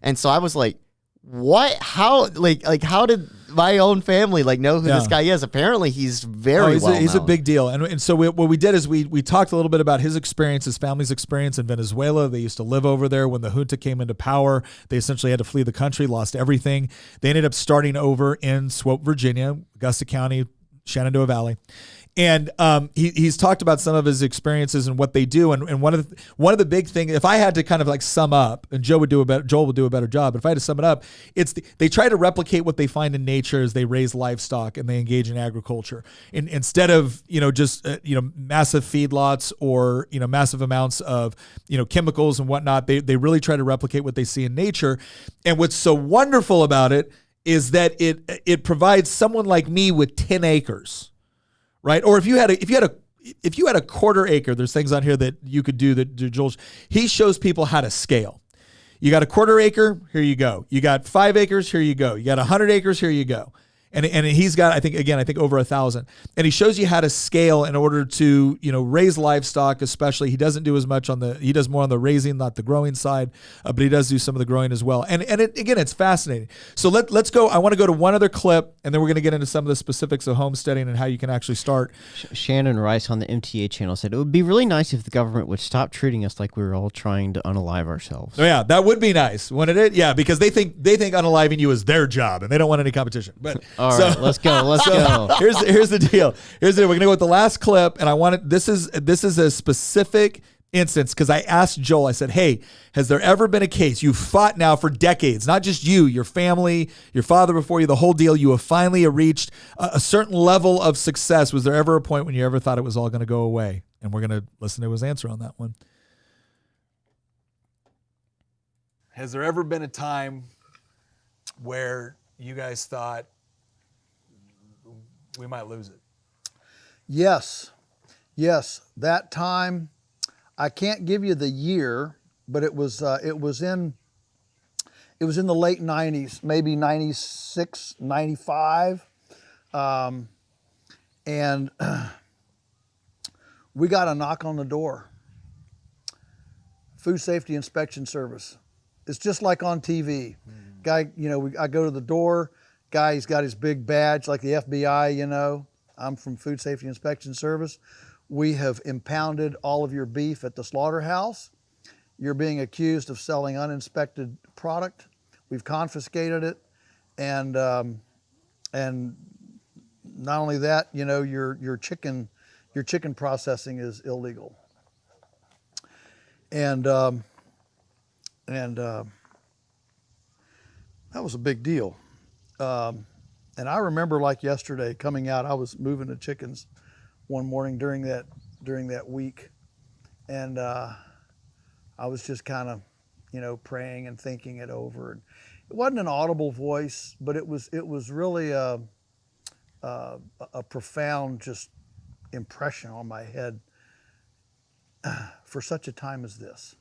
and so I was like, "What? How? Like how did my own family know who this guy is?" Apparently, he's very well known. He's a big deal, and so what we did is we talked a little bit about his experience, his family's experience in Venezuela. They used to live over there when the junta came into power. They essentially had to flee the country, lost everything. They ended up starting over in Swope, Virginia, Augusta County, Shenandoah Valley. And he's talked about some of his experiences and what they do. And one of the big things, if I had to kind of sum up, and Joel would do a better job, but if I had to sum it up, they try to replicate what they find in nature as they raise livestock and they engage in agriculture. Instead of just massive feedlots or massive amounts of chemicals and whatnot, they really try to replicate what they see in nature. And what's so wonderful about it is that it provides someone like me with 10 acres. Right? Or if you had a quarter acre, there's things on here that you could do that Joel, he shows people how to scale. You got a quarter acre, here you go. You got 5 acres, here you go. You got 100 acres, here you go. And he's got, I think over 1,000. And he shows you how to scale in order to, raise livestock, especially. He doesn't do as much he does more on the raising, not the growing side, but he does do some of the growing as well. And it's fascinating. So let's go. I want to go to one other clip, and then we're going to get into some of the specifics of homesteading and how you can actually start. Shannon Rice on the MTA channel said, it would be really nice if the government would stop treating us like we were all trying to unalive ourselves. Oh, yeah, that would be nice, wouldn't it? Yeah, because they think unaliving you is their job, and they don't want any competition. But all right, let's go. Let's go. Here's the deal. We're gonna go with the last clip, and this is a specific instance because I asked Joel. I said, "Hey, has there ever been a case you've fought now for decades? Not just you, your family, your father before you, the whole deal. You have finally reached a certain level of success. Was there ever a point when you ever thought it was all going to go away?" And we're gonna listen to his answer on that one. Has there ever been a time where you guys thought we might lose it? Yes. That time, I can't give you the year, but it was in the late 90s, maybe 96, 95. And we got a knock on the door. Food Safety Inspection Service. It's just like on TV. Guy, I go to the door. Guy, he's got his big badge like the FBI, I'm from Food Safety Inspection Service. We have impounded all of your beef at the slaughterhouse. You're being accused of selling uninspected product. We've confiscated it. And not only that, your chicken processing is illegal. And that was a big deal. And I remember like yesterday coming out, I was moving the chickens one morning during that week. And I was just kind of, praying and thinking it over. And it wasn't an audible voice, but it was really a profound just impression on my head for such a time as this.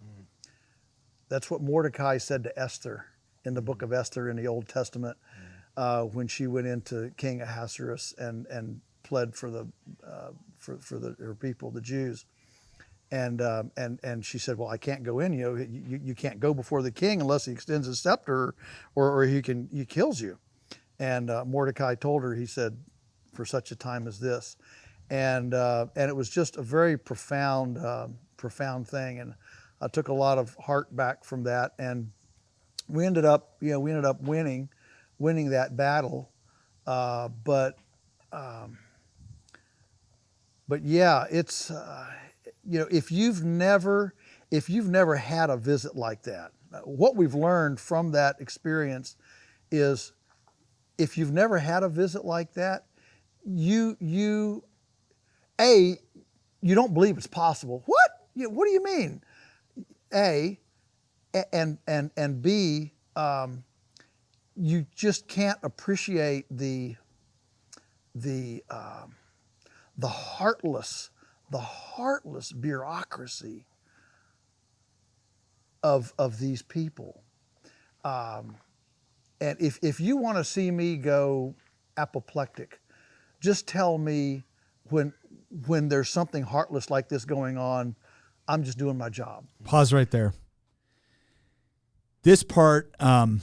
That's what Mordecai said to Esther in the book of Esther in the Old Testament. When she went into King Ahasuerus and pled for her people, the Jews, And she said, well, I can't go in. You can't go before the king unless he extends his scepter, or he kills you. And Mordecai told her, he said, for such a time as this. And it was just a very profound thing. And I took a lot of heart back from that. And we ended up winning that battle. But yeah, it's, if you've never had a visit like that, what we've learned from that experience is, if you've never had a visit like that, you don't believe it's possible. What? What do you mean? A, and B, you just can't appreciate the heartless bureaucracy of these people. And if you want to see me go apoplectic, just tell me when there's something heartless like this going on. I'm just doing my job. Pause right there. This part, again,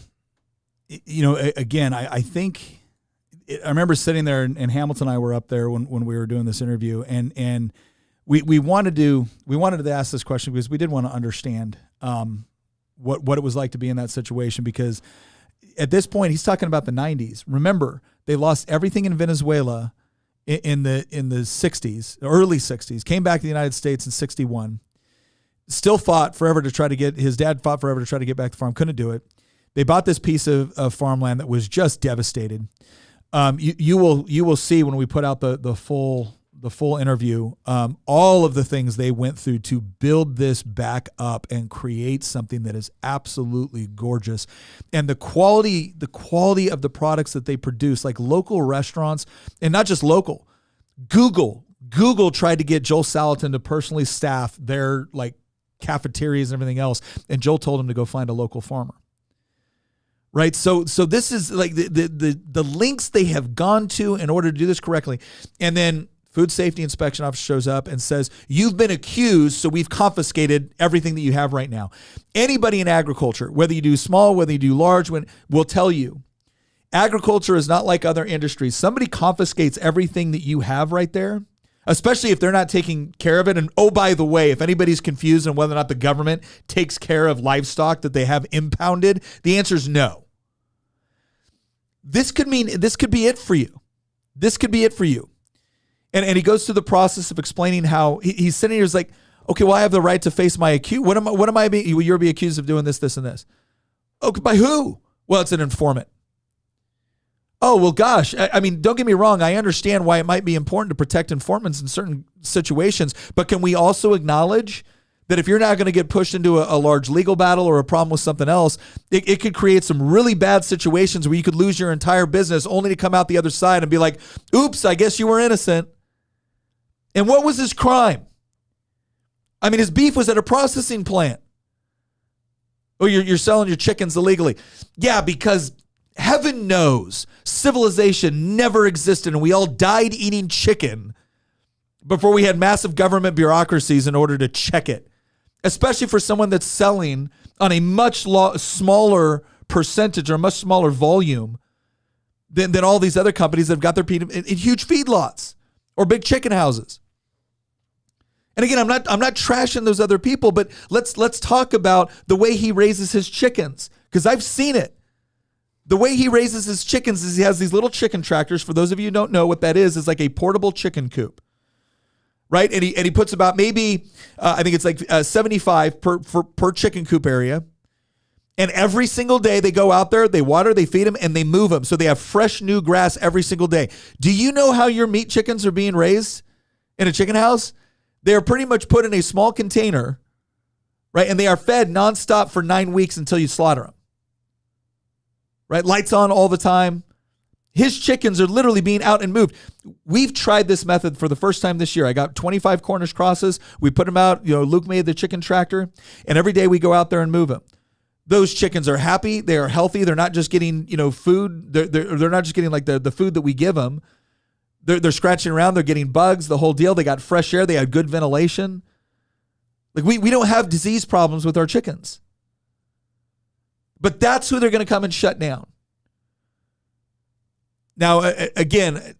I think I remember sitting there, and Hamilton and I were up there when we were doing this interview, and we wanted to ask this question because we did want to understand what it was like to be in that situation, because at this point he's talking about the 90s. Remember, they lost everything in Venezuela in the 60s, early 60s, came back to the United States in 61. Still fought forever to try to get, his dad fought forever to try to get back the farm, couldn't do it. They bought this piece of farmland that was just devastated. You will see when we put out the full interview, all of the things they went through to build this back up and create something that is absolutely gorgeous. And the quality of the products that they produce, like local restaurants, and not just local, Google tried to get Joel Salatin to personally staff their like cafeterias and everything else. And Joel told him to go find a local farmer. Right. So this is like the links they have gone to in order to do this correctly. And then Food Safety Inspection Officer shows up and says, you've been accused, so we've confiscated everything that you have right now. Anybody in agriculture, whether you do small, whether you do large, will tell you, agriculture is not like other industries. Somebody confiscates everything that you have right there, especially if they're not taking care of it. And oh, by the way, if anybody's confused on whether or not the government takes care of livestock that they have impounded, the answer is no. This could be it for you. This could be it for you. And he goes through the process of explaining how he's sitting here. He's like, okay, well, I have the right to face my accuse. What am I being? You're being accused of doing this, this, and this. Okay, by who? Well, it's an informant. Oh, well, gosh. I mean, don't get me wrong. I understand why it might be important to protect informants in certain situations, but can we also acknowledge that if you're not going to get pushed into a large legal battle or a problem with something else, it could create some really bad situations where you could lose your entire business only to come out the other side and be like, oops, I guess you were innocent. And what was his crime? I mean, his beef was at a processing plant. Oh, you're selling your chickens illegally. Yeah, because heaven knows civilization never existed and we all died eating chicken before we had massive government bureaucracies in order to check it. Especially for someone that's selling on a much smaller percentage or a much smaller volume than all these other companies that have got their feet in huge feedlots or big chicken houses. And again, I'm not trashing those other people, but let's talk about the way he raises his chickens, because I've seen it. The way he raises his chickens is he has these little chicken tractors. For those of you who don't know what that is like a portable chicken coop. Right, and he puts about maybe I think it's like 75 per chicken coop area, and every single day they go out there, they water, they feed them, and they move them, so they have fresh new grass every single day. Do you know how your meat chickens are being raised in a chicken house? They are pretty much put in a small container, right, and they are fed nonstop for 9 weeks until you slaughter them. Right, lights on all the time. His chickens are literally being out and moved. We've tried this method for the first time this year. I got 25 Cornish crosses. We put them out. Luke made the chicken tractor, and every day we go out there and move them. Those chickens are happy. They are healthy. They're not just getting, food. They're not just getting like the food that we give them. They're scratching around. They're getting bugs, the whole deal. They got fresh air. They had good ventilation. Like we don't have disease problems with our chickens. But that's who they're going to come and shut down. Now, again,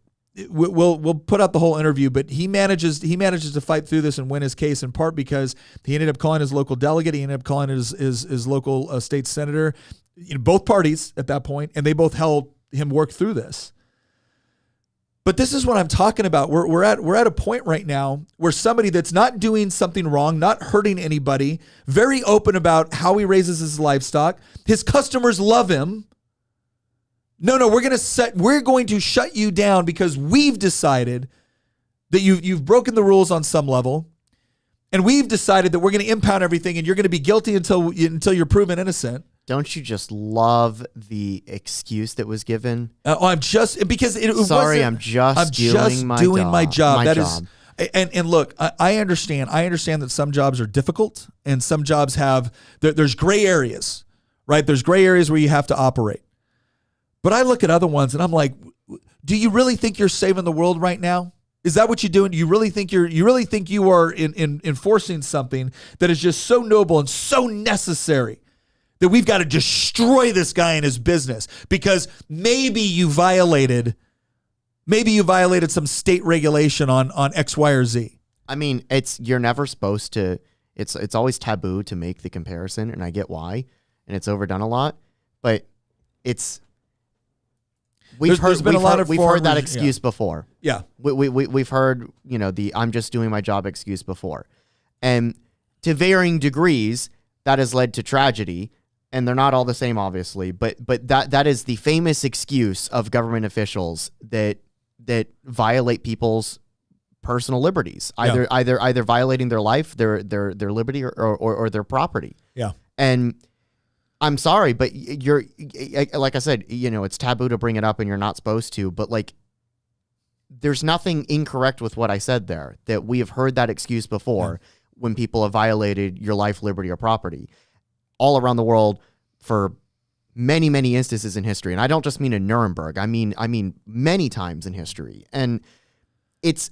we'll put out the whole interview, but he manages to fight through this and win his case in part because he ended up calling his local delegate, he ended up calling his local state senator, both parties at that point, and they both helped him work through this. But this is what I'm talking about. We're at a point right now where somebody that's not doing something wrong, not hurting anybody, very open about how he raises his livestock. His customers love him. No, we're going to shut you down because we've decided that you've broken the rules on some level, and we've decided that we're going to impound everything, and you're going to be guilty until you're proven innocent. Don't you just love the excuse that was given? I'm just because it sorry, wasn't, I'm just doing my job. And look, I understand. I understand that some jobs are difficult, and some jobs have there's gray areas, right? There's gray areas where you have to operate. But I look at other ones, and I'm like, do you really think you're saving the world right now? Is that what you're doing? Do you really think you are enforcing something that is just so noble and so necessary that we've got to destroy this guy and his business because maybe you violated some state regulation on X, Y, or Z? I mean, you're never supposed to. It's always taboo to make the comparison, and I get why, and it's overdone a lot, but it's. We've heard that excuse before. Yeah. We've heard, the I'm just doing my job excuse before. And to varying degrees, that has led to tragedy. And they're not all the same, obviously. But that is the famous excuse of government officials that violate people's personal liberties, either violating their life, their liberty, or their property. Yeah. And I'm sorry, but you're, like I said, it's taboo to bring it up and you're not supposed to, but like, there's nothing incorrect with what I said there, that we have heard that excuse before when people have violated your life, liberty, or property all around the world for many, many instances in history. And I don't just mean in Nuremberg. I mean many times in history. And it's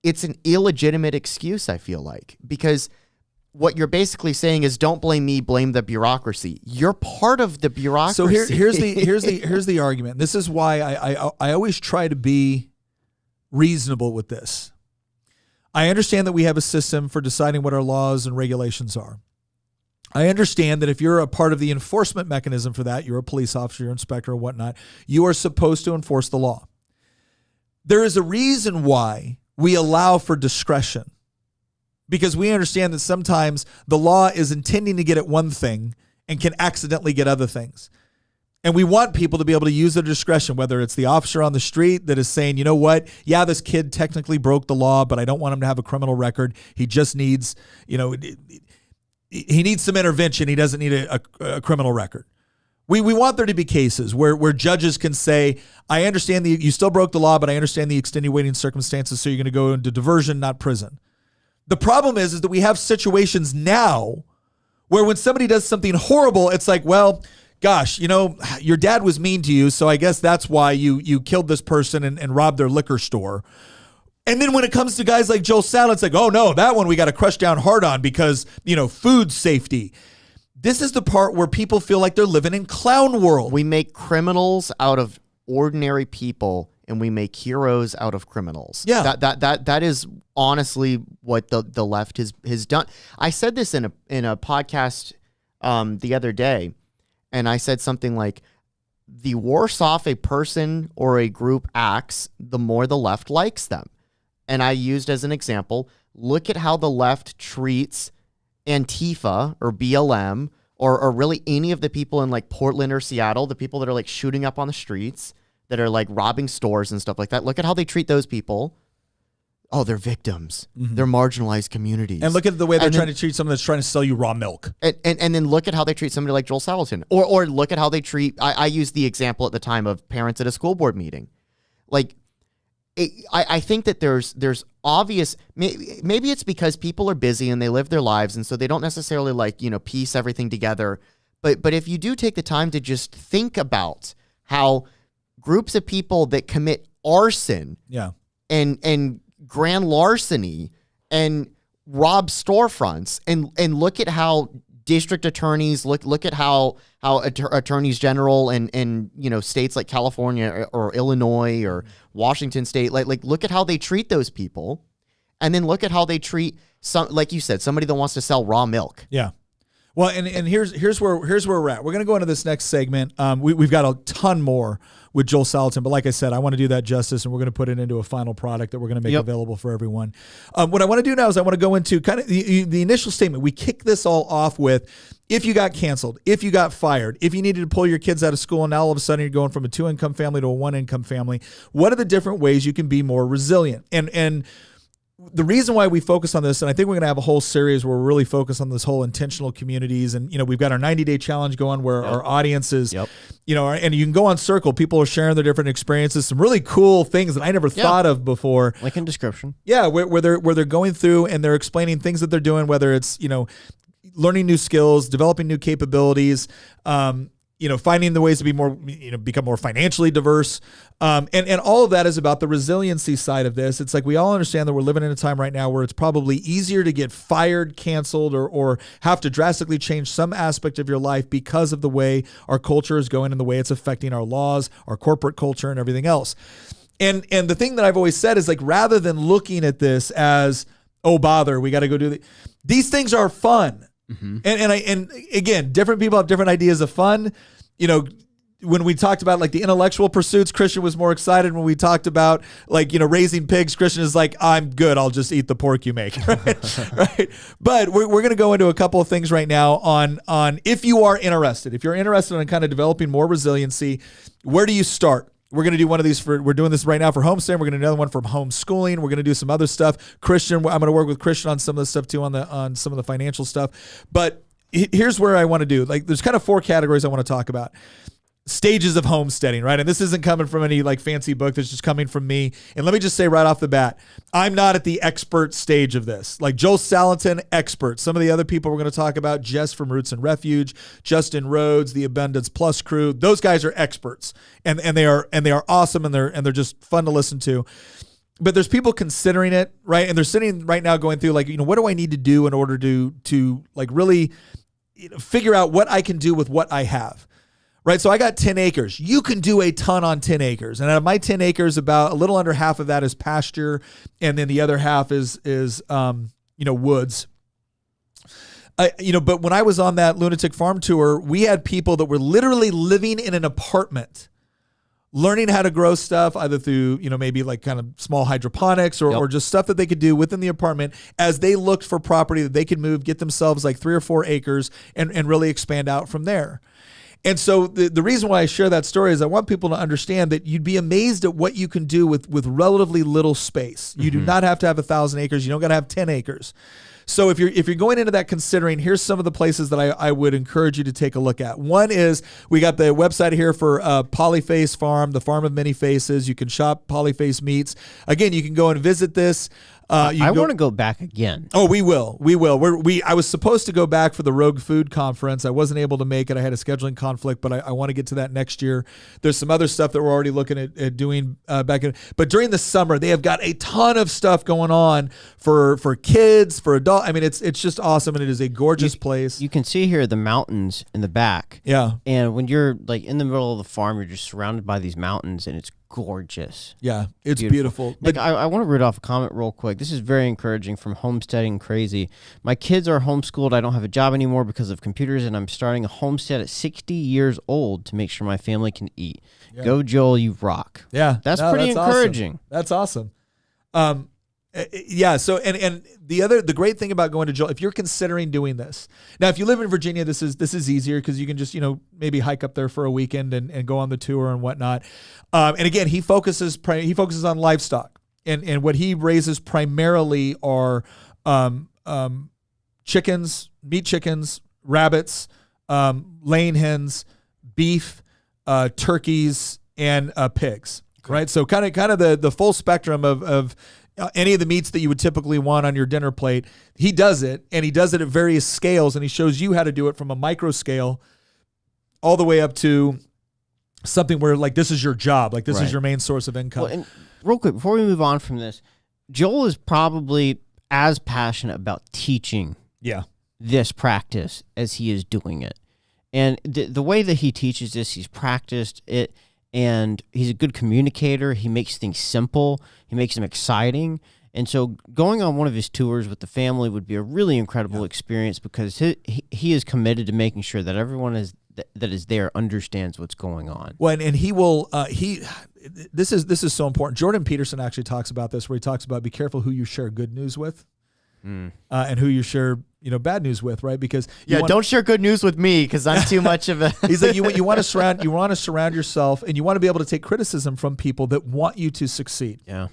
an illegitimate excuse, I feel like, because what you're basically saying is don't blame me, blame the bureaucracy. You're part of the bureaucracy. So here's the argument. This is why I always try to be reasonable with this. I understand that we have a system for deciding what our laws and regulations are. I understand that if you're a part of the enforcement mechanism for that, you're a police officer, you're an inspector, or whatnot, you are supposed to enforce the law. There is a reason why we allow for discretion, because we understand that sometimes the law is intending to get at one thing and can accidentally get other things. And we want people to be able to use their discretion, whether it's the officer on the street that is saying, you know what, yeah, this kid technically broke the law, but I don't want him to have a criminal record. He just needs, he needs some intervention. He doesn't need a criminal record. We want there to be cases where judges can say, I understand you still broke the law, but I understand the extenuating circumstances, so you're going to go into diversion, not prison. The problem is that we have situations now where when somebody does something horrible, it's like, well, gosh, your dad was mean to you, so I guess that's why you killed this person and robbed their liquor store. And then when it comes to guys like Joel Salatin, it's like, oh no, that one we got to crush down hard on because, food safety. This is the part where people feel like they're living in clown world. We make criminals out of ordinary people, and we make heroes out of criminals. Yeah. That is honestly what the left has done. I said this in a podcast the other day, and I said something like, the worse off a person or a group acts, the more the left likes them. And I used as an example, look at how the left treats Antifa or BLM or really any of the people in like Portland or Seattle, the people that are like shooting up on the streets, that are like robbing stores and stuff like that. Look at how they treat those people. Oh, they're victims. Mm-hmm. They're marginalized communities. And look at the way they're trying to treat someone that's trying to sell you raw milk. And then look at how they treat somebody like Joel Salatin. Or look at how they treat, I used the example at the time of parents at a school board meeting. Like, I think that there's obvious, maybe it's because people are busy and they live their lives, and so they don't necessarily piece everything together. But if you do take the time to just think about how groups of people that commit arson and grand larceny and rob storefronts, and look at how district attorneys look at how attorneys general in states like California or Illinois or Washington State, like look at how they treat those people, and then look at how they treat some, like you said, somebody that wants to sell raw milk. Yeah. Well, and here's where we're at. We're going to go into this next segment. We've got a ton more with Joel Salatin, but like I said, I want to do that justice, and we're going to put it into a final product that we're going to make available for everyone. What I want to do now is I want to go into kind of the initial statement. We kick this all off with, if you got canceled, if you got fired, if you needed to pull your kids out of school, and now all of a sudden you're going from a 2-income family to a 1-income family, what are the different ways you can be more resilient? And the reason why we focus on this, and I think we're going to have a whole series where we're really focused on this whole intentional communities, and we've got our 90-day challenge going where our audience is, and you can go on Circle. People are sharing their different experiences, some really cool things that I never thought of before. Link in description. Yeah, where they're going through and they're explaining things that they're doing, whether it's learning new skills, developing new capabilities, finding the ways to be more, become more financially diverse. And all of that is about the resiliency side of this. It's like we all understand that we're living in a time right now where it's probably easier to get fired, canceled, or have to drastically change some aspect of your life because of the way our culture is going and the way it's affecting our laws, our corporate culture, and everything else. And the thing that I've always said is, like, rather than looking at this as, oh, bother, we got to go do these things are fun. Mm-hmm. And again, different people have different ideas of fun. When we talked about like the intellectual pursuits, Christian was more excited. When we talked about raising pigs, Christian is like, I'm good. I'll just eat the pork you make. Right. But we're going to go into a couple of things right now on if you are interested, if you're interested in kind of developing more resiliency, where do you start? We're going to do one of these we're doing this right now for Homesteading. We're going to do another one for homeschooling. We're going to do some other stuff. Christian, I'm going to work with Christian on some of the stuff too, on some of the financial stuff. But here's where I want to do, like, there's kind of 4 categories I want to talk about. Stages of homesteading, right? And this isn't coming from any like fancy book. That's just coming from me. And let me just say right off the bat, I'm not at the expert stage of this. Like Joel Salatin, expert. Some of the other people we're going to talk about, Jess from Roots and Refuge, Justin Rhodes, the Abundance Plus crew. Those guys are experts, and they are awesome, and they're just fun to listen to. But there's people considering it, right? And they're sitting right now going through like, what do I need to do in order to like really figure out what I can do with what I have. Right, so I got 10 acres. You can do a ton on 10 acres. And out of my 10 acres, about a little under half of that is pasture, and then the other half is woods. But when I was on that lunatic farm tour, we had people that were literally living in an apartment, learning how to grow stuff, either through, maybe like kind of small hydroponics or just stuff that they could do within the apartment as they looked for property that they could move, get themselves like 3 or 4 acres and really expand out from there. And so the reason why I share that story is I want people to understand that you'd be amazed at what you can do with relatively little space. You do not have to have 1,000 acres. You don't got to have 10 acres. So if you're going into that considering, here's some of the places that I would encourage you to take a look at. One is we got the website here for Polyface Farm, the Farm of Many Faces. You can shop Polyface meats. Again, you can go and visit this. I want to go back again. Oh, we will. I was supposed to go back for the Rogue Food Conference. I wasn't able to make it. I had a scheduling conflict, but I want to get to that next year. There's some other stuff that we're already looking at doing back in. But during the summer, they have got a ton of stuff going on for kids, for adults. I mean, it's just awesome, and it is a gorgeous place. You can see here the mountains in the back. Yeah. And when you're like in the middle of the farm, you're just surrounded by these mountains, and it's gorgeous. Yeah, it's beautiful. But I want to read off a comment real quick. This is very encouraging from Homesteading Crazy. My kids are homeschooled. I don't have a job anymore because of computers, and I'm starting a homestead at 60 years old to make sure my family can eat. Yeah. Go, Joel, you rock. Yeah. That's pretty encouraging. Awesome. That's awesome. Yeah. So, and the great thing about going to Joel, if you're considering doing this now, if you live in Virginia, this is easier because you can just, maybe hike up there for a weekend and go on the tour and whatnot. And again, he focuses on livestock, and what he raises primarily are, chickens, meat chickens, rabbits, laying hens, beef, turkeys, and pigs. Okay. Right. So kind of the full spectrum of any of the meats that you would typically want on your dinner plate. He does it, and he does it at various scales, and he shows you how to do it from a micro scale all the way up to something where like this is your job, like this is your main source of income. Well, and real quick, before we move on from this, Joel is probably as passionate about teaching Yeah. this practice as he is doing it. And the way that he teaches this, he's practiced it, and he's a good communicator. He makes things simple. He makes them exciting. And so going on one of his tours with the family would be a really incredible experience, because he is committed to making sure that everyone that is there understands what's going on. Well, and he will. This is so important. Jordan Peterson actually talks about this, where he talks about be careful who you share good news with, and who you share bad news with, right? Because don't share good news with me, because I'm too much of a. He's like, you want to surround yourself, and you want to be able to take criticism from people that want you to succeed. Yeah.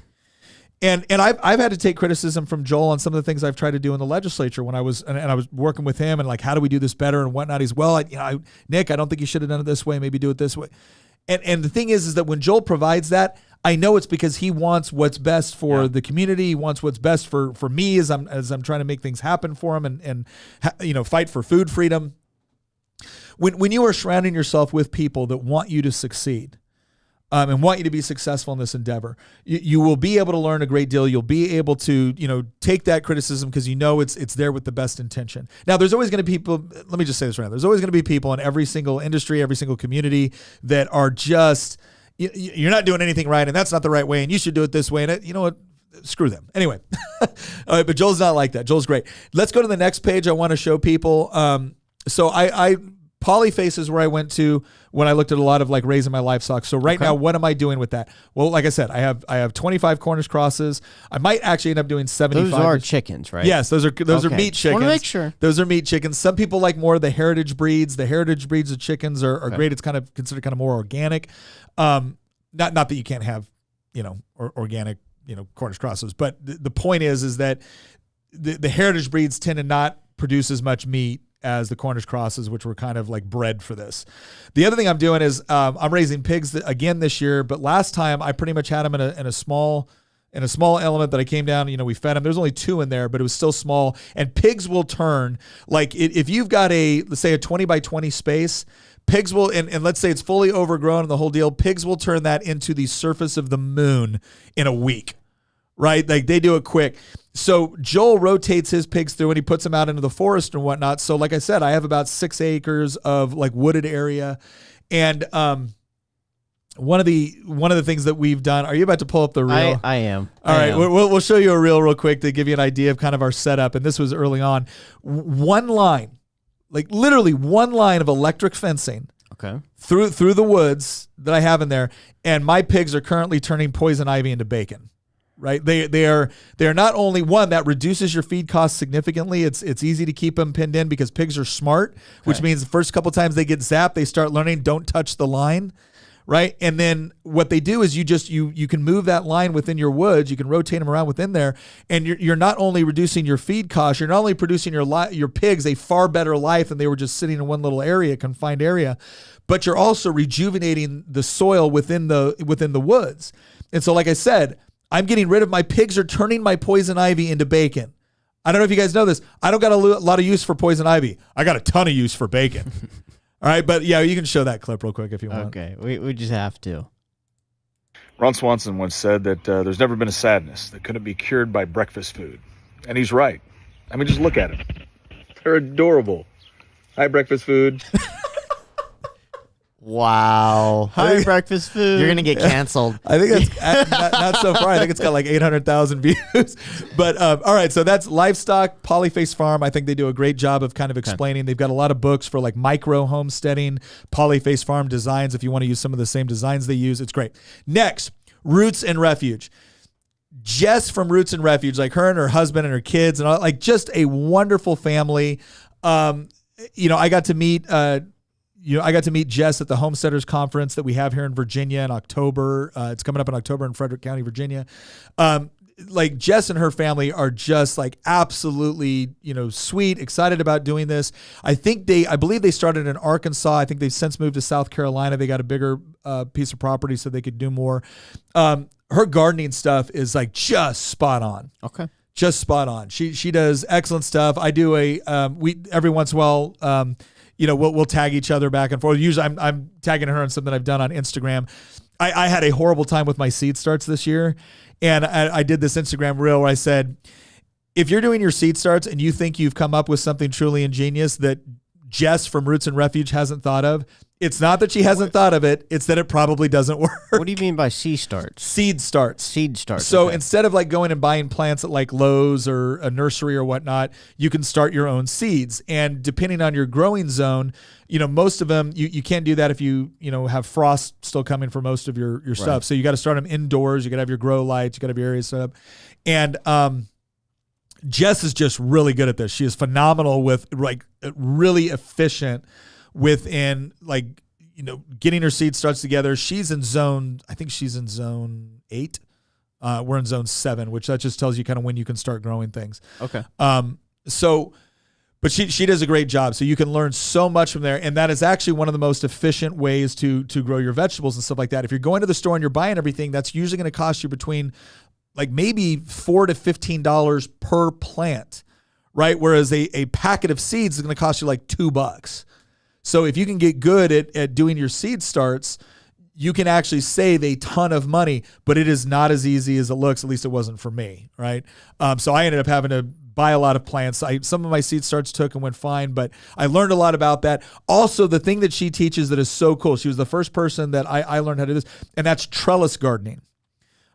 And I've had to take criticism from Joel on some of the things I've tried to do in the legislature when I was working with him, and like, how do we do this better and whatnot. He's Nick, I don't think you should have done it this way. Maybe do it this way. And the thing is that when Joel provides that, I know it's because he wants what's best for the community. He wants what's best for me as I'm trying to make things happen for him and fight for food freedom. When you are surrounding yourself with people that want you to succeed, and want you to be successful in this endeavor, you will be able to learn a great deal. You'll be able to, take that criticism because it's there with the best intention. Now, there's always going to be people, let me just say this right now. There's always going to be people in every single industry, every single community that are just, you're not doing anything right, and that's not the right way, and you should do it this way. And you know what? Screw them. Anyway, all right, but Joel's not like that. Joel's great. Let's go to the next page. I want to show people. So I Polyface is where I went to when I looked at a lot of like raising my livestock. So right now, what am I doing with that? Well, like I said, I have 25 Cornish crosses. I might actually end up doing 75. Those are chickens, right? Yes, those are meat chickens. Want to make sure. Those are meat chickens. Some people like more of the heritage breeds. The heritage breeds of chickens are great. It's kind of considered kind of more organic. Not that you can't have, organic, Cornish crosses, but the point is that the heritage breeds tend to not produce as much meat as the Cornish crosses, which were kind of like bred for this. The other thing I'm doing is I'm raising pigs again this year, but last time I pretty much had them in a small element that I came down, we fed them. There's only 2 in there, but it was still small. And pigs will turn, like if you've got let's say a 20 by 20 space, pigs will, and let's say it's fully overgrown and the whole deal, pigs will turn that into the surface of the moon in a week, right? Like they do it quick. So Joel rotates his pigs through and he puts them out into the forest and whatnot. So like I said, I have about 6 acres of like wooded area. And one of the things that we've done, are you about to pull up the reel? I am. All right. We'll show you a reel real quick to give you an idea of kind of our setup. And this was early on. One line, like literally one line of electric fencing. Okay. Through the woods that I have in there. And my pigs are currently turning poison ivy into bacon. Right, they are not only one that reduces your feed costs significantly. It's easy to keep them pinned in because pigs are smart, which means the first couple times they get zapped, they start learning don't touch the line, right? And then what they do is you can move that line within your woods, you can rotate them around within there, and you're not only reducing your feed costs, you're not only producing your pigs a far better life than they were just sitting in one little area, confined area, but you're also rejuvenating the soil within the woods. And so, like I said, I'm getting rid of my pigs are turning my poison ivy into bacon. I don't know if you guys know this. I don't got a lot of use for poison ivy. I got a ton of use for bacon. All right, but yeah, you can show that clip real quick if you want. Okay, we just have to. Ron Swanson once said that there's never been a sadness that couldn't be cured by breakfast food. And he's right. I mean, just look at them. They're adorable. Hi, breakfast food. Wow. Hi, breakfast food. You're going to get canceled. I think that's not so far. I think it's got like 800,000 views. But all right, so that's Livestock Polyface Farm. I think they do a great job of kind of explaining. They've got a lot of books for like micro homesteading, Polyface Farm designs. If you want to use some of the same designs they use, it's great. Next, Roots and Refuge. Jess from Roots and Refuge, like her and her husband and her kids, and all, like just a wonderful family. I got to meet. I got to meet Jess at the Homesteaders Conference that we have here in Virginia in October. It's coming up in October in Frederick County, Virginia. Like Jess and her family are just like absolutely, sweet, excited about doing this. I believe they started in Arkansas. I think they've since moved to South Carolina. They got a bigger piece of property so they could do more. Her gardening stuff is like just spot on. Okay. Just spot on. She does excellent stuff. I do every once in a while, we'll tag each other back and forth. Usually I'm tagging her on something I've done on Instagram. I had a horrible time with my seed starts this year. And I did this Instagram reel where I said, if you're doing your seed starts and you think you've come up with something truly ingenious that Jess from Roots and Refuge hasn't thought of, it's not that she hasn't thought of it. It's that it probably doesn't work. What do you mean by seed starts? Seed starts. Seed starts. So okay. instead of like going and buying plants at like Lowe's or a nursery or whatnot, you can start your own seeds. And depending on your growing zone, most of them, you can't do that if you have frost still coming for most of your stuff. Right. So you got to start them indoors. You got to have your grow lights. You got to have your area set up. And Jess is just really good at this. She is phenomenal with like really efficient within like, getting her seed starts together. She's in zone 8. We're in zone 7, which that just tells you kind of when you can start growing things. Okay. But she does a great job. So you can learn so much from there. And that is actually one of the most efficient ways to grow your vegetables and stuff like that. If you're going to the store and you're buying everything, that's usually going to cost you between like maybe $4 to $15 per plant, right? Whereas a packet of seeds is going to cost you like $2. So if you can get good at doing your seed starts, you can actually save a ton of money, but it is not as easy as it looks. At least it wasn't for me, right? So I ended up having to buy a lot of plants. Some of my seed starts took and went fine, but I learned a lot about that. Also, the thing that she teaches that is so cool, she was the first person that I learned how to do this, and that's trellis gardening.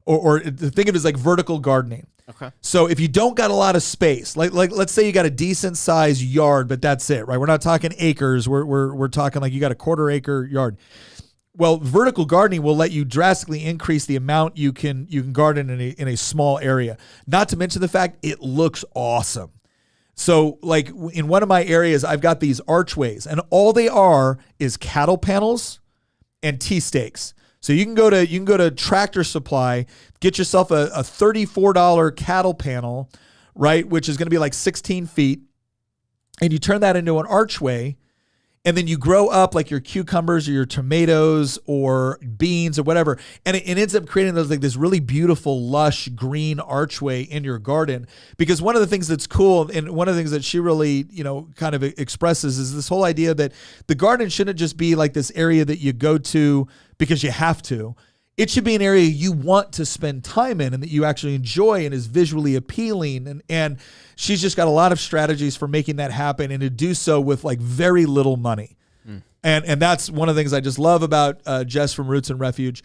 Or think of it as like vertical gardening. Okay. So if you don't got a lot of space, like let's say you got a decent sized yard, but that's it, right? We're not talking acres. We're talking like you got a 1/4 acre yard. Well, vertical gardening will let you drastically increase the amount you can garden in a small area. Not to mention the fact it looks awesome. So like in one of my areas, I've got these archways, and all they are is cattle panels and tea stakes. So you can go to Tractor Supply, get yourself a $34 cattle panel, right, which is going to be like 16 feet, and you turn that into an archway, and then you grow up like your cucumbers or your tomatoes or beans or whatever, and it ends up creating those like this really beautiful, lush green archway in your garden. Because one of the things that's cool, and one of the things that she really kind of expresses, is this whole idea that the garden shouldn't just be like this area that you go to because you have to. It should be an area you want to spend time in and that you actually enjoy and is visually appealing. And she's just got a lot of strategies for making that happen, and to do so with like very little money. And that's one of the things I just love about Jess from Roots and Refuge.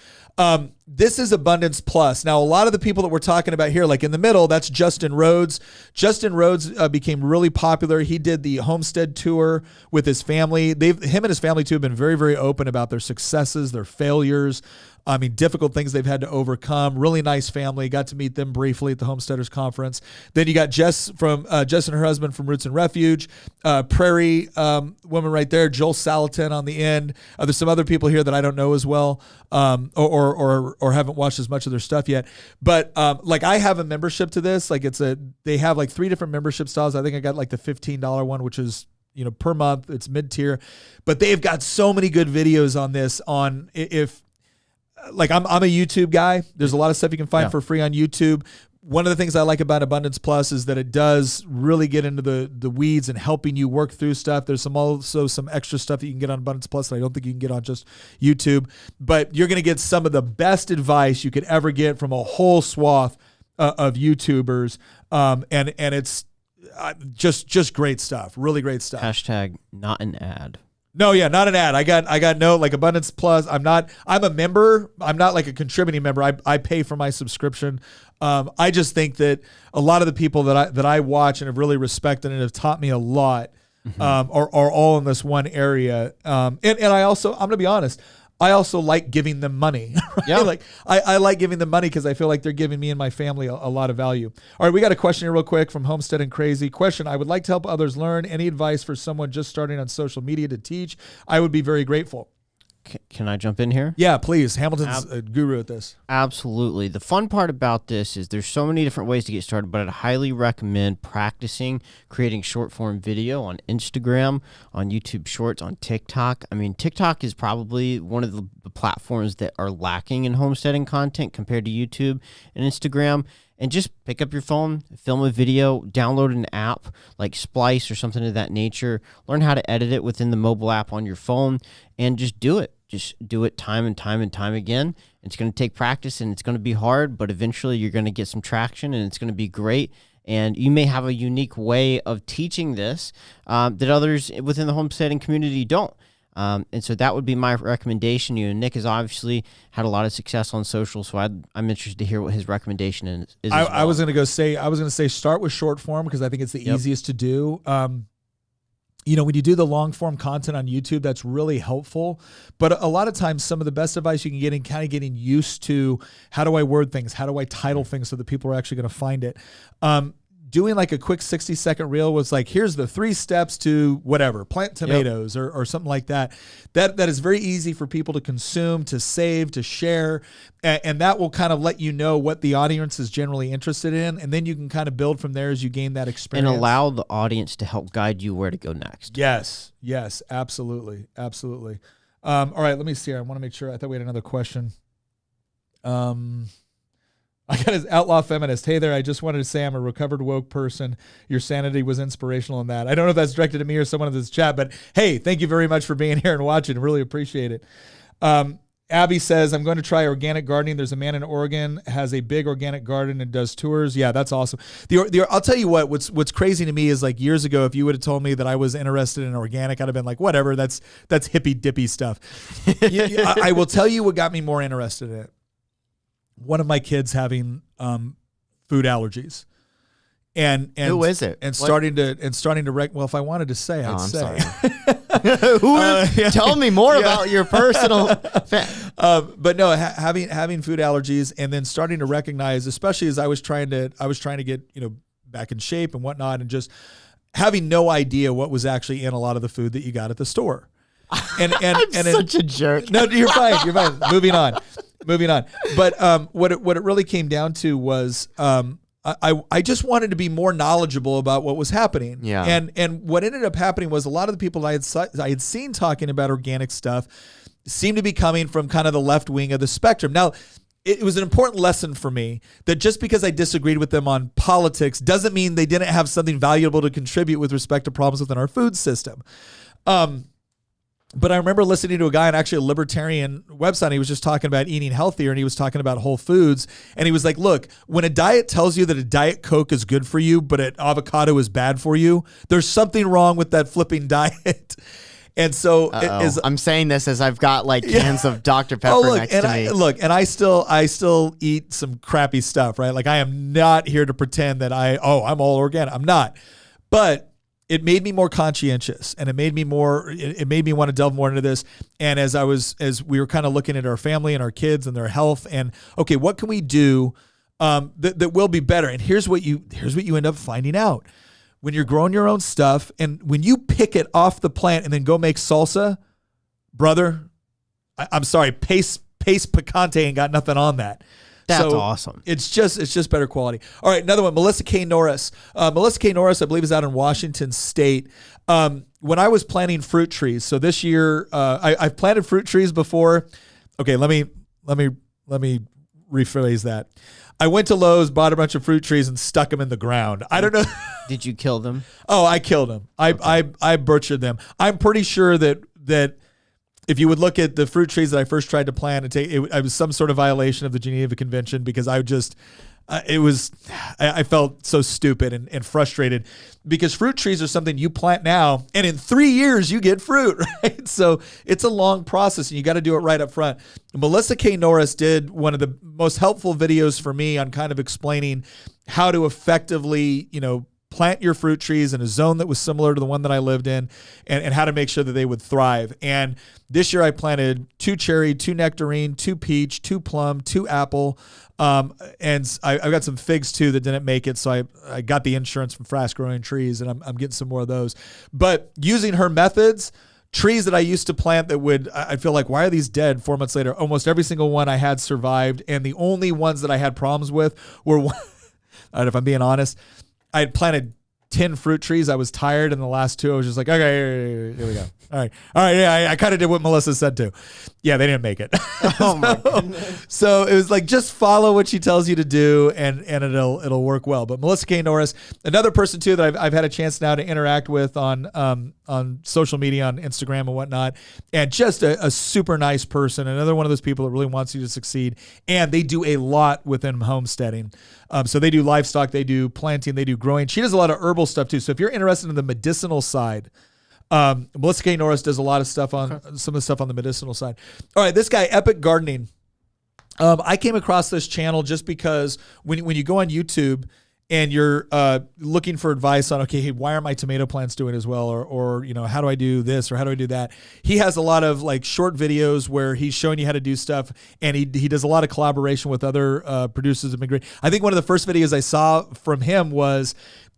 This is Abundance Plus. Now, a lot of the people that we're talking about here, like in the middle, that's Justin Rhodes. Justin Rhodes became really popular. He did the Homestead tour with his family. Him and his family, too, have been very, very open about their successes, their failures. I mean, difficult things they've had to overcome. Really nice family. Got to meet them briefly at the Homesteaders Conference. Then you got Jess and her husband from Roots and Refuge. Prairie woman right there, Joel Salatin on the end. There's some other people here that I don't know as well, or haven't watched as much of their stuff yet. But like I have a membership to this. Like they have like 3 different membership styles. I think I got like the $15 one, which is per month. It's mid-tier, but they've got so many good videos on this. Like I'm a YouTube guy. There's a lot of stuff you can find for free on YouTube. One of the things I like about Abundance Plus is that it does really get into the weeds and helping you work through stuff. There's also some extra stuff that you can get on Abundance Plus that I don't think you can get on just YouTube. But you're going to get some of the best advice you could ever get from a whole swath of YouTubers. And it's just great stuff. Really great stuff. Hashtag not an ad. No, yeah, not an ad. I got no like Abundance Plus. I'm a member. I'm not like a contributing member. I pay for my subscription. I just think that a lot of the people that I watch and have really respected and have taught me a lot are all in this one area. And I also, I'm gonna be honest, I also like giving them money. Right? Yeah. Like I like giving them money because I feel like they're giving me and my family a lot of value. All right, we got a question here real quick from Homesteading Crazy. Question: I would like to help others learn. Any advice for someone just starting on social media to teach? I would be very grateful. Can I jump in here? Yeah, please. Hamilton's a guru at this. Absolutely. The fun part about this is there's so many different ways to get started, but I'd highly recommend practicing creating short form video on Instagram, on YouTube Shorts, on TikTok. I mean, TikTok is probably one of the platforms that are lacking in homesteading content compared to YouTube and Instagram. And just pick up your phone, film a video, download an app like Splice or something of that nature. Learn how to edit it within the mobile app on your phone, and just do it. Just do it time and time and time again. It's going to take practice, and it's going to be hard, but eventually you're going to get some traction, and it's going to be great. And you may have a unique way of teaching this that others within the homesteading community don't. And so that would be my recommendation. Nick has obviously had a lot of success on social, so I'm interested to hear what his recommendation is. I was going to say start with short form because I think it's the easiest to do. When you do the long form content on YouTube, that's really helpful. But a lot of times, some of the best advice you can get in kind of getting used to how do I word things? How do I title things so that people are actually going to find it? Doing like a quick 60-second reel was like, here's the 3 steps to whatever, plant tomatoes or something like that. That is very easy for people to consume, to save, to share. And that will kind of let you know what the audience is generally interested in. And then you can kind of build from there as you gain that experience. And allow the audience to help guide you where to go next. Yes, absolutely. All right, let me see here. I want to make sure. I thought we had another question. I got his outlaw feminist. Hey there, I just wanted to say I'm a recovered woke person. Your sanity was inspirational in that. I don't know if that's directed to me or someone in this chat, but hey, thank you very much for being here and watching. Really appreciate it. Abby says, I'm going to try organic gardening. There's a man in Oregon, has a big organic garden and does tours. Yeah, that's awesome. I'll tell you what's crazy to me is like years ago, if you would have told me that I was interested in organic, I'd have been like, whatever, that's hippy dippy stuff. I will tell you what got me more interested in it. One of my kids having food allergies, and who is it? And starting to well, if I wanted to say, I'd say. Sorry. Tell me more about your personal. But no, having food allergies, and then starting to recognize, especially as I was trying to get back in shape and whatnot, and just having no idea what was actually in a lot of the food that you got at the store. And I'm such a jerk. No, you're fine. You're fine. Moving on. But what it really came down to was I just wanted to be more knowledgeable about what was happening. Yeah. And what ended up happening was a lot of the people I had seen talking about organic stuff seemed to be coming from kind of the left wing of the spectrum. Now, it was an important lesson for me that just because I disagreed with them on politics doesn't mean they didn't have something valuable to contribute with respect to problems within our food system. But I remember listening to a guy on actually a libertarian website. And he was just talking about eating healthier, and he was talking about whole foods. And he was like, look, when a diet tells you that a Diet Coke is good for you, but an avocado is bad for you, there's something wrong with that flipping diet. And so I'm saying this as I've got like cans of Dr. Pepper next to me. I still eat some crappy stuff, right? Like I am not here to pretend that I'm all organic. I'm not. But it made me more conscientious, and it made me want to delve more into this. And as we were kind of looking at our family and our kids and their health, and okay, what can we do that will be better? And here's what you end up finding out when you're growing your own stuff, and when you pick it off the plant and then go make salsa, brother. I'm sorry, paste picante ain't got nothing on that. That's awesome. It's just better quality. All right, another one, Melissa K. Norris. Melissa K. Norris, I believe, is out in Washington State. When I was planting fruit trees, so this year I've planted fruit trees before. Okay, let me rephrase that. I went to Lowe's, bought a bunch of fruit trees, and stuck them in the ground. I don't know. Did you kill them? Oh, I killed them. I butchered them. I'm pretty sure that if you would look at the fruit trees that I first tried to plant, it was some sort of violation of the Geneva Convention, because I felt so stupid and frustrated, because fruit trees are something you plant now, and in 3 years you get fruit, right? So it's a long process, and you got to do it right up front. Melissa K. Norris did one of the most helpful videos for me on kind of explaining how to effectively, plant your fruit trees in a zone that was similar to the one that I lived in, and how to make sure that they would thrive. And this year I planted 2 cherry, 2 nectarine, 2 peach, 2 plum, 2 apple. And I've got some figs too that didn't make it. So I got the insurance from Fast Growing Trees, and I'm getting some more of those. But using her methods, trees that I used to plant that I feel like, why are these dead 4 months later? Almost every single one I had survived. And the only ones that I had problems with were, if I'm being honest, I had planted 10 fruit trees. I was tired, and the last 2, I was just like, okay, here we go. All right. Yeah, I kind of did what Melissa said too. Yeah, they didn't make it. Oh my goodness. So it was like, just follow what she tells you to do, and it'll work well. But Melissa K. Norris, another person too that I've had a chance now to interact with on on social media, on Instagram and whatnot, and just a super nice person. Another one of those people that really wants you to succeed. And they do a lot within homesteading. So they do livestock, they do planting, they do growing. She does a lot of herbal stuff too. So if you're interested in the medicinal side, Melissa K. Norris does a lot of stuff on some of the stuff on the medicinal side. All right, this guy, Epic Gardening. I came across this channel just because when you go on YouTube and you're looking for advice on, okay, hey, why aren't my tomato plants doing as well? Or how do I do this or how do I do that? He has a lot of like short videos where he's showing you how to do stuff, and he does a lot of collaboration with other producers of great. I think one of the first videos I saw from him was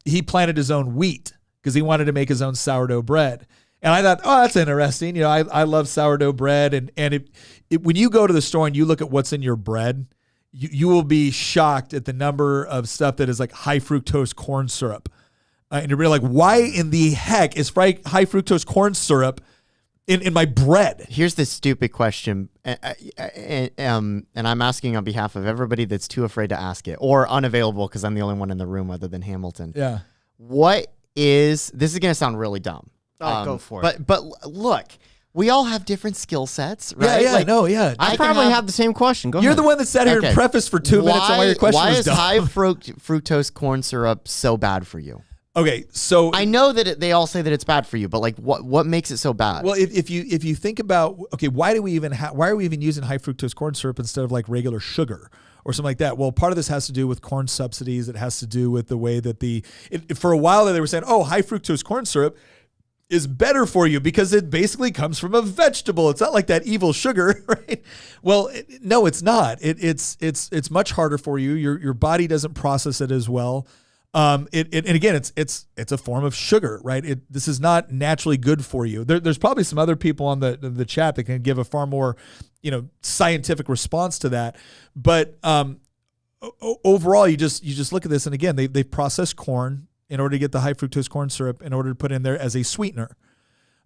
he planted his own wheat because he wanted to make his own sourdough bread. And I thought, oh, that's interesting. I love sourdough bread. And when you go to the store and you look at what's in your bread, you will be shocked at the number of stuff that is like high fructose corn syrup. And you're really like, why in the heck is high fructose corn syrup in my bread? Here's the stupid question, and I'm asking on behalf of everybody that's too afraid to ask it or unavailable because I'm the only one in the room other than Hamilton. Yeah. This is going to sound really dumb. Go for it. But look, we all have different skill sets, right? Yeah. I probably have the same question. Go You're ahead. the one that sat here and prefaced for 2 minutes on why your question why was is dumb. high fructose corn syrup so bad for you? Okay, so I know that they all say that it's bad for you, but like, what makes it so bad? well, if you think about, okay, why are we even using high fructose corn syrup instead of like regular sugar or something like that? Well, part of this has to do with corn subsidies. It has to do with the way that for a while there they were saying, oh, high fructose corn syrup is better for you because it basically comes from a vegetable. It's not like that evil sugar, right? Well, no, it's not. It's much harder for you. Your body doesn't process it as well. And again, it's a form of sugar, right? This is not naturally good for you. There's probably some other people on the chat that can give a far more, scientific response to that. But overall, you just look at this, and again, they process corn in order to get the high fructose corn syrup in order to put in there as a sweetener.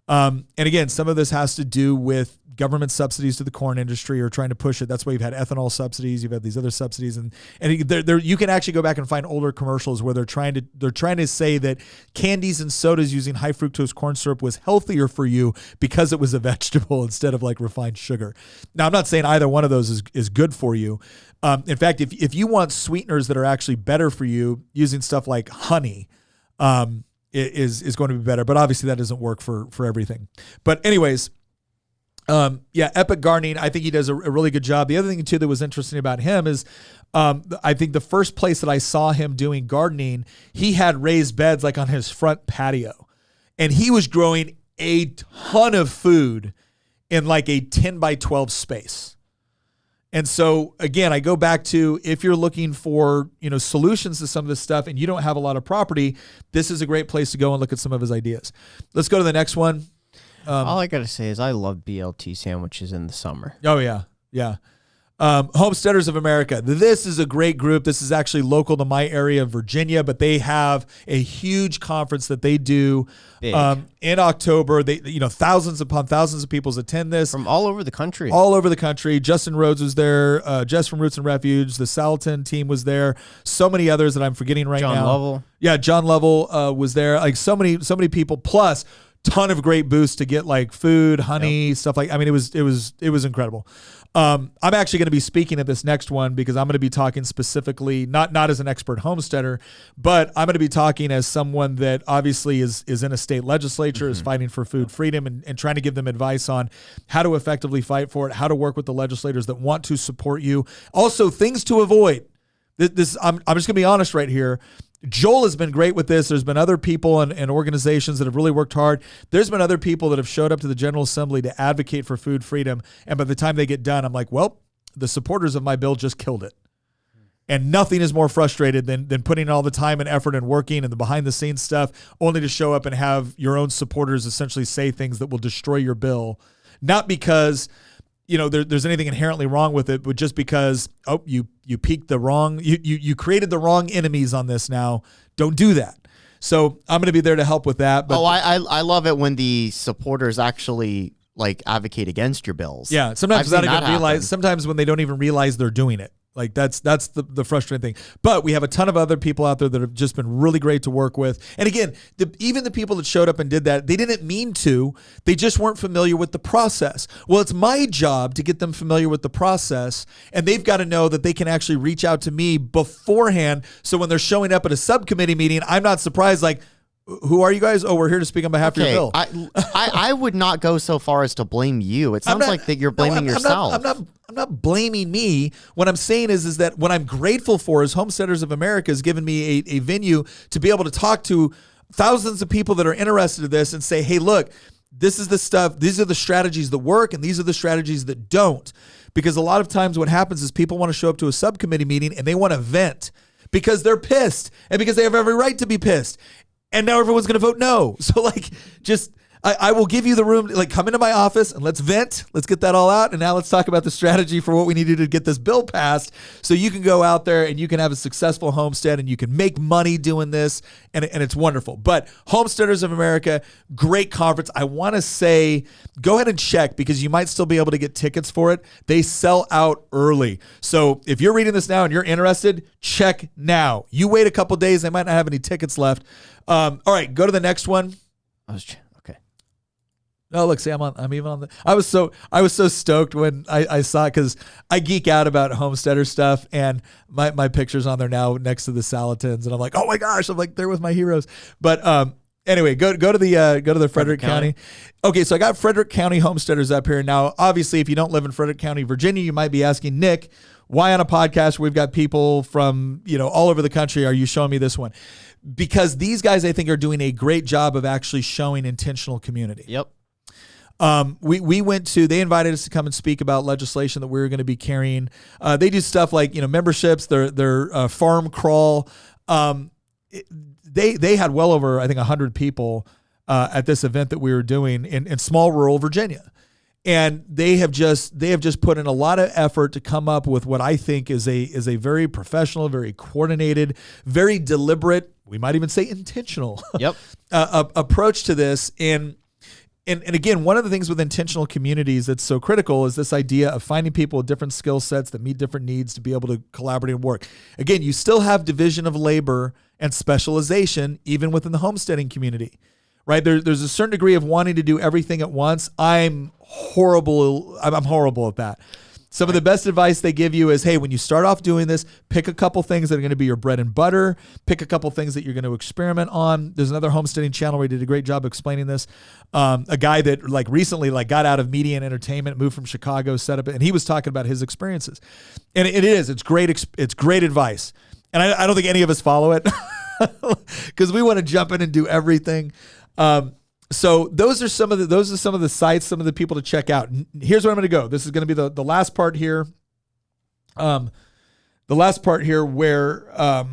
And again, some of this has to do with government subsidies to the corn industry or trying to push it. That's why you've had ethanol subsidies, you've had these other subsidies, and you can actually go back and find older commercials where they're trying to say that candies and sodas using high fructose corn syrup was healthier for you because it was a vegetable instead of like refined sugar. Now, I'm not saying either one of those is good for you. In fact, if you want sweeteners that are actually better for you, using stuff like honey, is going to be better, but obviously that doesn't work for everything. But anyways, Epic Gardening, I think he does a really good job. The other thing too that was interesting about him is, I think the first place that I saw him doing gardening, he had raised beds like on his front patio, and he was growing a ton of food in like a 10 by 12 space. And so again, I go back to, if you're looking for, solutions to some of this stuff and you don't have a lot of property, this is a great place to go and look at some of his ideas. Let's go to the next one. All I got to say is I love BLT sandwiches in the summer. Oh yeah. Yeah. Homesteaders of America. This is a great group. This is actually local to my area of Virginia, but they have a huge conference that they do in October. They, thousands upon thousands of people attend this from all over the country. All over the country. Justin Rhodes was there. Jess from Roots and Refuge. The Salatin team was there. So many others that I'm forgetting right now. John Lovell. Yeah, John Lovell was there. Like so many people. Plus, ton of great booths to get like food, honey, stuff like. I mean, it was incredible. I'm actually going to be speaking at this next one because I'm going to be talking specifically, not as an expert homesteader, but I'm going to be talking as someone that obviously is in a state legislature, is fighting for food freedom and trying to give them advice on how to effectively fight for it, how to work with the legislators that want to support you. Also, things to avoid. I'm just going to be honest right here. Joel has been great with this. There's been other people and organizations that have really worked hard. There's been other people that have showed up to the General Assembly to advocate for food freedom. And by the time they get done, I'm like, well, the supporters of my bill just killed it. And nothing is more frustrated than putting in all the time and effort and working and the behind the scenes stuff only to show up and have your own supporters essentially say things that will destroy your bill. Not because there's anything inherently wrong with it, but just because, you piqued the wrong, you created the wrong enemies on this now. Don't do that. So I'm going to be there to help with that. But I love it when the supporters actually like advocate against your bills. Yeah. Sometimes I've seen without even that happen. sometimes when they don't even realize they're doing it. Like that's the frustrating thing. But we have a ton of other people out there that have just been really great to work with. And again, even the people that showed up and did that, they didn't mean to. They just weren't familiar with the process. Well, it's my job to get them familiar with the process, and they've got to know that they can actually reach out to me beforehand. So when they're showing up at a subcommittee meeting, I'm not surprised. Like, who are you guys? Oh, we're here to speak on behalf of your bill. I would not go so far as to blame you. It sounds like that you're blaming yourself. I'm not blaming me. What I'm saying is that what I'm grateful for is Homesteaders of America has given me a venue to be able to talk to thousands of people that are interested in this and say, hey, look, this is the stuff. These are the strategies that work, and these are the strategies that don't. Because a lot of times what happens is people want to show up to a subcommittee meeting and they want to vent because they're pissed and because they have every right to be pissed. And now everyone's going to vote no. So like, I will give you the room, like come into my office and let's vent. Let's get that all out. And now let's talk about the strategy for what we need to do to get this bill passed. So you can go out there and you can have a successful homestead and you can make money doing this. And it's wonderful. But Homesteaders of America, great conference. I want to say, go ahead and check because you might still be able to get tickets for it. They sell out early. So if you're reading this now and you're interested, check now. You wait a couple days, they might not have any tickets left. All right, go to the next one. Okay. Oh, look, see, I'm even on the. I was so stoked when I saw it because I geek out about homesteader stuff, and my picture's on there now next to the Salatins, and I'm like, oh my gosh, I'm like they're with my heroes. But anyway, go to the Frederick County. Okay, so I got Frederick County homesteaders up here now. Obviously, if you don't live in Frederick County, Virginia, you might be asking, Nick, why on a podcast where we've got people from all over the country are you showing me this one? Because these guys, I think, are doing a great job of actually showing intentional community. Yep. We went to, they invited us to come and speak about legislation that we were going to be carrying. They do stuff like, memberships, their farm crawl. They had well over, I think, 100 people at this event that we were doing in small rural Virginia. And they have just put in a lot of effort to come up with what I think is a very professional, very coordinated, very deliberate, we might even say intentional approach to this. And again, one of the things with intentional communities that's so critical is this idea of finding people with different skill sets that meet different needs to be able to collaborate and work. Again, you still have division of labor and specialization even within the homesteading community, right? There's a certain degree of wanting to do everything at once. I'm horrible at that. Some of the best advice they give you is, hey, when you start off doing this, pick a couple things that are going to be your bread and butter. Pick a couple things that you're going to experiment on. There's another homesteading channel where he did a great job explaining this. A guy that recently got out of media and entertainment, moved from Chicago, set up, and he was talking about his experiences. And it's great advice. And I don't think any of us follow it because we want to jump in and do everything. So those are some of the sites, some of the people to check out. Here's where I'm going to go. This is going to be the last part here. The last part here where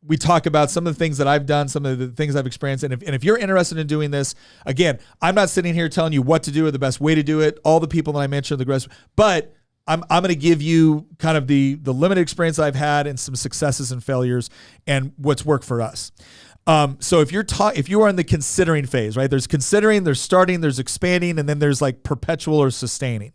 we talk about some of the things that I've done, some of the things I've experienced. And if you're interested in doing this, again, I'm not sitting here telling you what to do or the best way to do it. All the people that I mentioned, but I'm going to give you kind of the limited experience I've had and some successes and failures and what's worked for us. So if you are in the considering phase, right? There's considering, there's starting, there's expanding, and then there's perpetual or sustaining.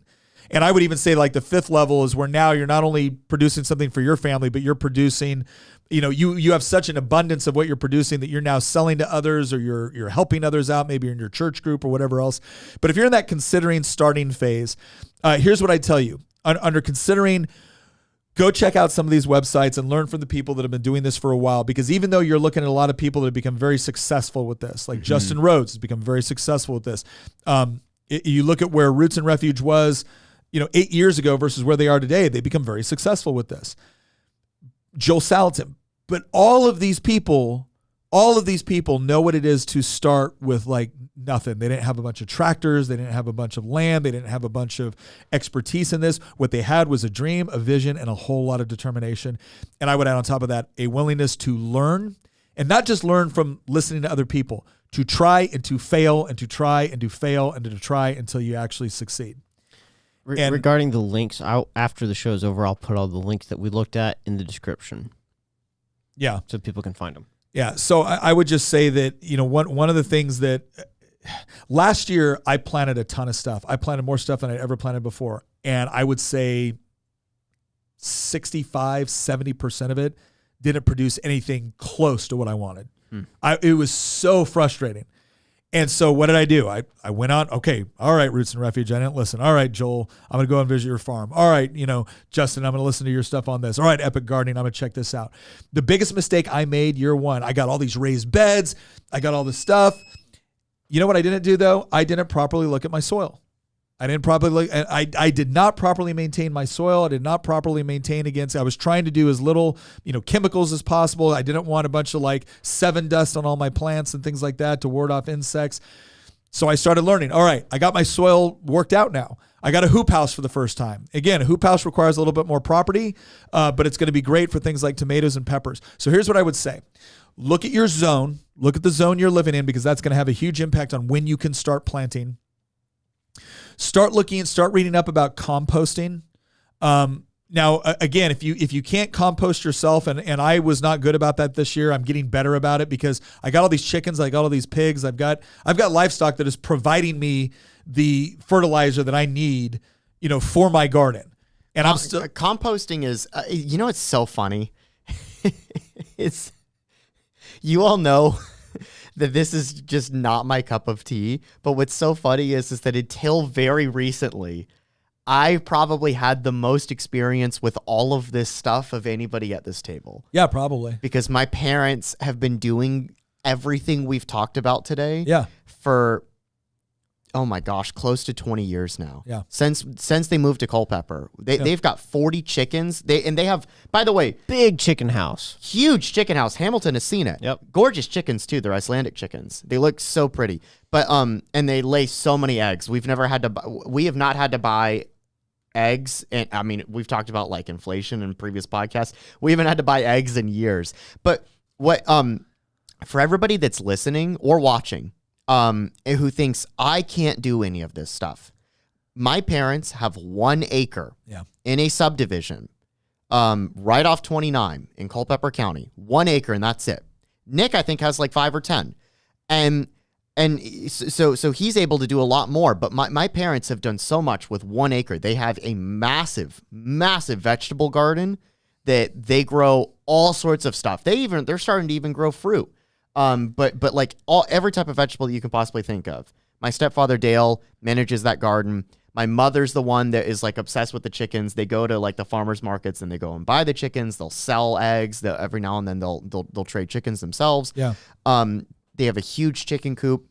And I would even say the fifth level is where now you're not only producing something for your family, but you're producing, you have such an abundance of what you're producing that you're now selling to others or you're helping others out, maybe in your church group or whatever else. But if you're in that considering starting phase, here's what I tell you. Under considering, go check out some of these websites and learn from the people that have been doing this for a while, because even though you're looking at a lot of people that have become very successful with this, like Justin Rhodes has become very successful with this. You look at where Roots and Refuge was, 8 years ago versus where they are today, they become very successful with this. Joel Salatin. But all of these people know what it is to start with nothing. They didn't have a bunch of tractors. They didn't have a bunch of land. They didn't have a bunch of expertise in this. What they had was a dream, a vision, and a whole lot of determination. And I would add on top of that a willingness to learn, and not just learn from listening to other people, to try and to fail and to try and to fail and to try until you actually succeed. Regarding the links, after the show is over, I'll put all the links that we looked at in the description. Yeah. So people can find them. Yeah. So I would just say that, one of the things that last year I planted a ton of stuff. I planted more stuff than I'd ever planted before. And I would say 65, 70% of it didn't produce anything close to what I wanted. It was so frustrating. And so what did I do? I went on, okay, all right, Roots and Refuge, I didn't listen. All right, Joel, I'm going to go and visit your farm. All right, Justin, I'm going to listen to your stuff on this. All right, Epic Gardening, I'm going to check this out. The biggest mistake I made year one, I got all these raised beds. I got all this stuff. You know what I didn't do, though? I didn't properly look at my soil. I didn't properly look. I did not properly maintain my soil. I did not properly maintain I was trying to do as little, chemicals as possible. I didn't want a bunch of 7 dust on all my plants and things like that to ward off insects. So I started learning. All right, I got my soil worked out now. I got a hoop house for the first time. Again, a hoop house requires a little bit more property, but it's going to be great for things like tomatoes and peppers. So here's what I would say. Look at your zone. Look at the zone you're living in, because that's going to have a huge impact on when you can start planting. Start reading up about composting. Now, again, if you can't compost yourself, and I was not good about that this year, I'm getting better about it because I got all these chickens, I got all these pigs, I've got livestock that is providing me the fertilizer that I need, for my garden. And I'm still composting is, it's so funny. You all know that this is just not my cup of tea. But what's so funny is that until very recently, I probably had the most experience with all of this stuff of anybody at this table. Yeah, probably. Because my parents have been doing everything we've talked about today for, oh my gosh, close to 20 years now. Yeah. Since they moved to Culpeper. They've got 40 chickens. They have, by the way, Big chicken house. huge chicken house. Hamilton has seen it. Yep. Gorgeous chickens too. They're Icelandic chickens. They look so pretty. But and they lay so many eggs. We have not had to buy eggs, and I mean, we've talked about inflation in previous podcasts. We haven't had to buy eggs in years. But what for everybody that's listening or watching, who thinks I can't do any of this stuff, my parents have 1 acre in a subdivision right off 29 in Culpeper County. 1 acre, and that's it. Nick, I think, has 5 or 10. And so he's able to do a lot more, but my parents have done so much with 1 acre. They have a massive, massive vegetable garden that they grow all sorts of stuff. They're starting to even grow fruit. But every type of vegetable that you can possibly think of. My stepfather Dale manages that garden. My mother's the one that is obsessed with the chickens. They go to the farmers markets and they go and buy the chickens. They'll sell eggs. Every now and then they'll trade chickens themselves. Yeah. They have a huge chicken coop.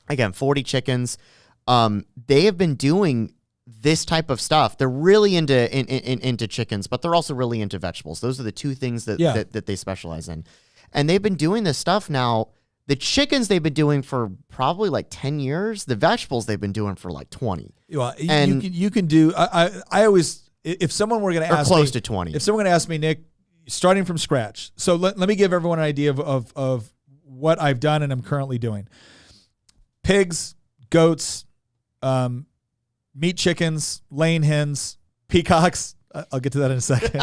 Again, 40 chickens. They have been doing this type of stuff. They're really into chickens, but they're also really into vegetables. Those are the 2 things that they specialize in. And they've been doing this stuff now. The chickens they've been doing for probably 10 years. The vegetables they've been doing for 20. Well, you can do. I always, if someone were going to ask close me, to 20. If someone were going to ask me, Nick, starting from scratch. So let me give everyone an idea of what I've done and I'm currently doing. Pigs, goats, meat chickens, laying hens, peacocks. I'll get to that in a second.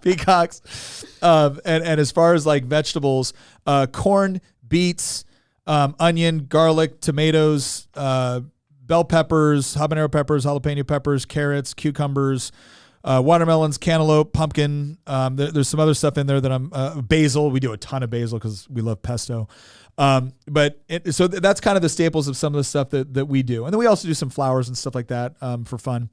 Peacocks. And as far as vegetables, corn, beets, onion, garlic, tomatoes, bell peppers, habanero peppers, jalapeno peppers, carrots, cucumbers, watermelons, cantaloupe, pumpkin. There's some other stuff in there that I'm basil. We do a ton of basil because we love pesto. So that's kind of the staples of some of the stuff that we do. And then we also do some flowers and stuff like that for fun.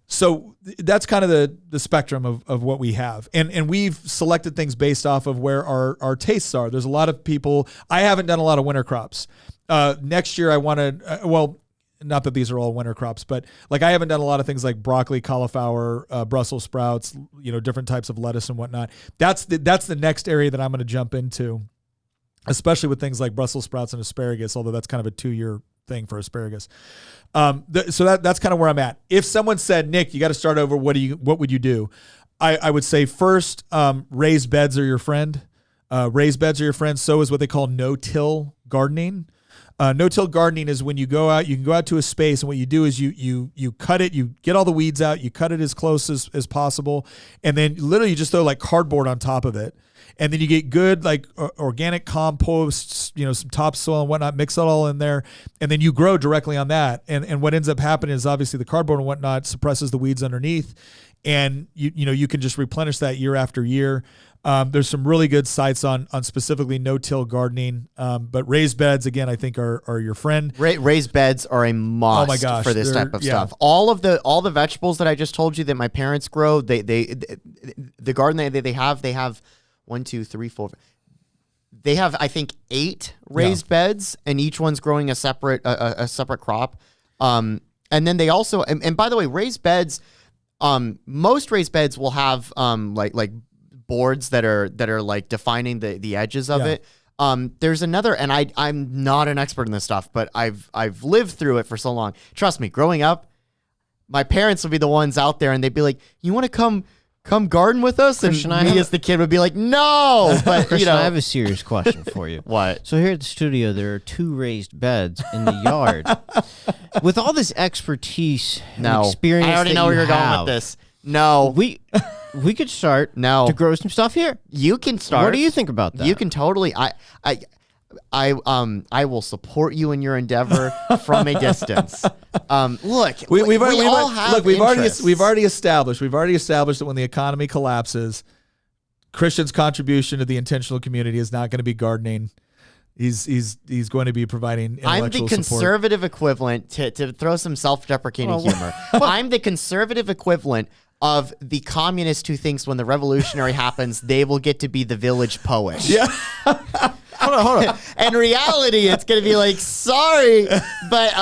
So that's kind of the spectrum of what we have. And we've selected things based off of where our tastes are. There's a lot of people, I haven't done a lot of winter crops. Next year I wanted, not that these are all winter crops, but I haven't done a lot of things like broccoli, cauliflower, Brussels sprouts, different types of lettuce and whatnot. That's the next area that I'm going to jump into, especially with things like Brussels sprouts and asparagus, although that's kind of a 2-year thing for asparagus. So that's kind of where I'm at. If someone said, Nick, you got to start over, what would you do? I would say first, raised beds are your friend. Raised beds are your friend. So is what they call no-till gardening. No-till gardening is when you can go out to a space, and what you do is you cut it, you get all the weeds out, you cut it as close as possible, and then literally you just throw cardboard on top of it. And then you get good organic compost, some topsoil and whatnot, mix it all in there. And then you grow directly on that. And what ends up happening is obviously the cardboard and whatnot suppresses the weeds underneath. and you can just replenish that year after year. There's some really good sites on specifically no-till gardening, but raised beds again I think are your friend. Raised beds are a must Oh my gosh, for this type of stuff. All the vegetables that I just told you that my parents grow, the garden they have 1, 2, 3, 4. They have I think 8 raised beds, and each one's growing a separate crop. And then they also and by the way, raised beds, most raised beds will have like boards that are like defining the edges of it. There's another, and I'm not an expert in this stuff, but I've lived through it for so long. Trust me, growing up, my parents would be the ones out there, and they'd be like, "You want to come garden with us?" Christian, and me as the kid would be like, "No." But Christian, I have a serious question for you. What? So here at the studio, there are 2 raised beds in the yard. With all this expertise and experience, I already know where you're going with this. No, we could start No. to grow some stuff here. you can start. What do you think about that? You can totally. I will support you in your endeavor from a distance. Look, we've already established that when the economy collapses, Christian's contribution to the intentional community is not going to be gardening. He's going to be providing intellectual I'm the support. conservative equivalent to throw some self-deprecating humor. I'm the conservative equivalent of the communist who thinks when the revolutionary happens, they will get to be the village poet. Yeah. Hold on. In reality, it's going to be like, sorry, but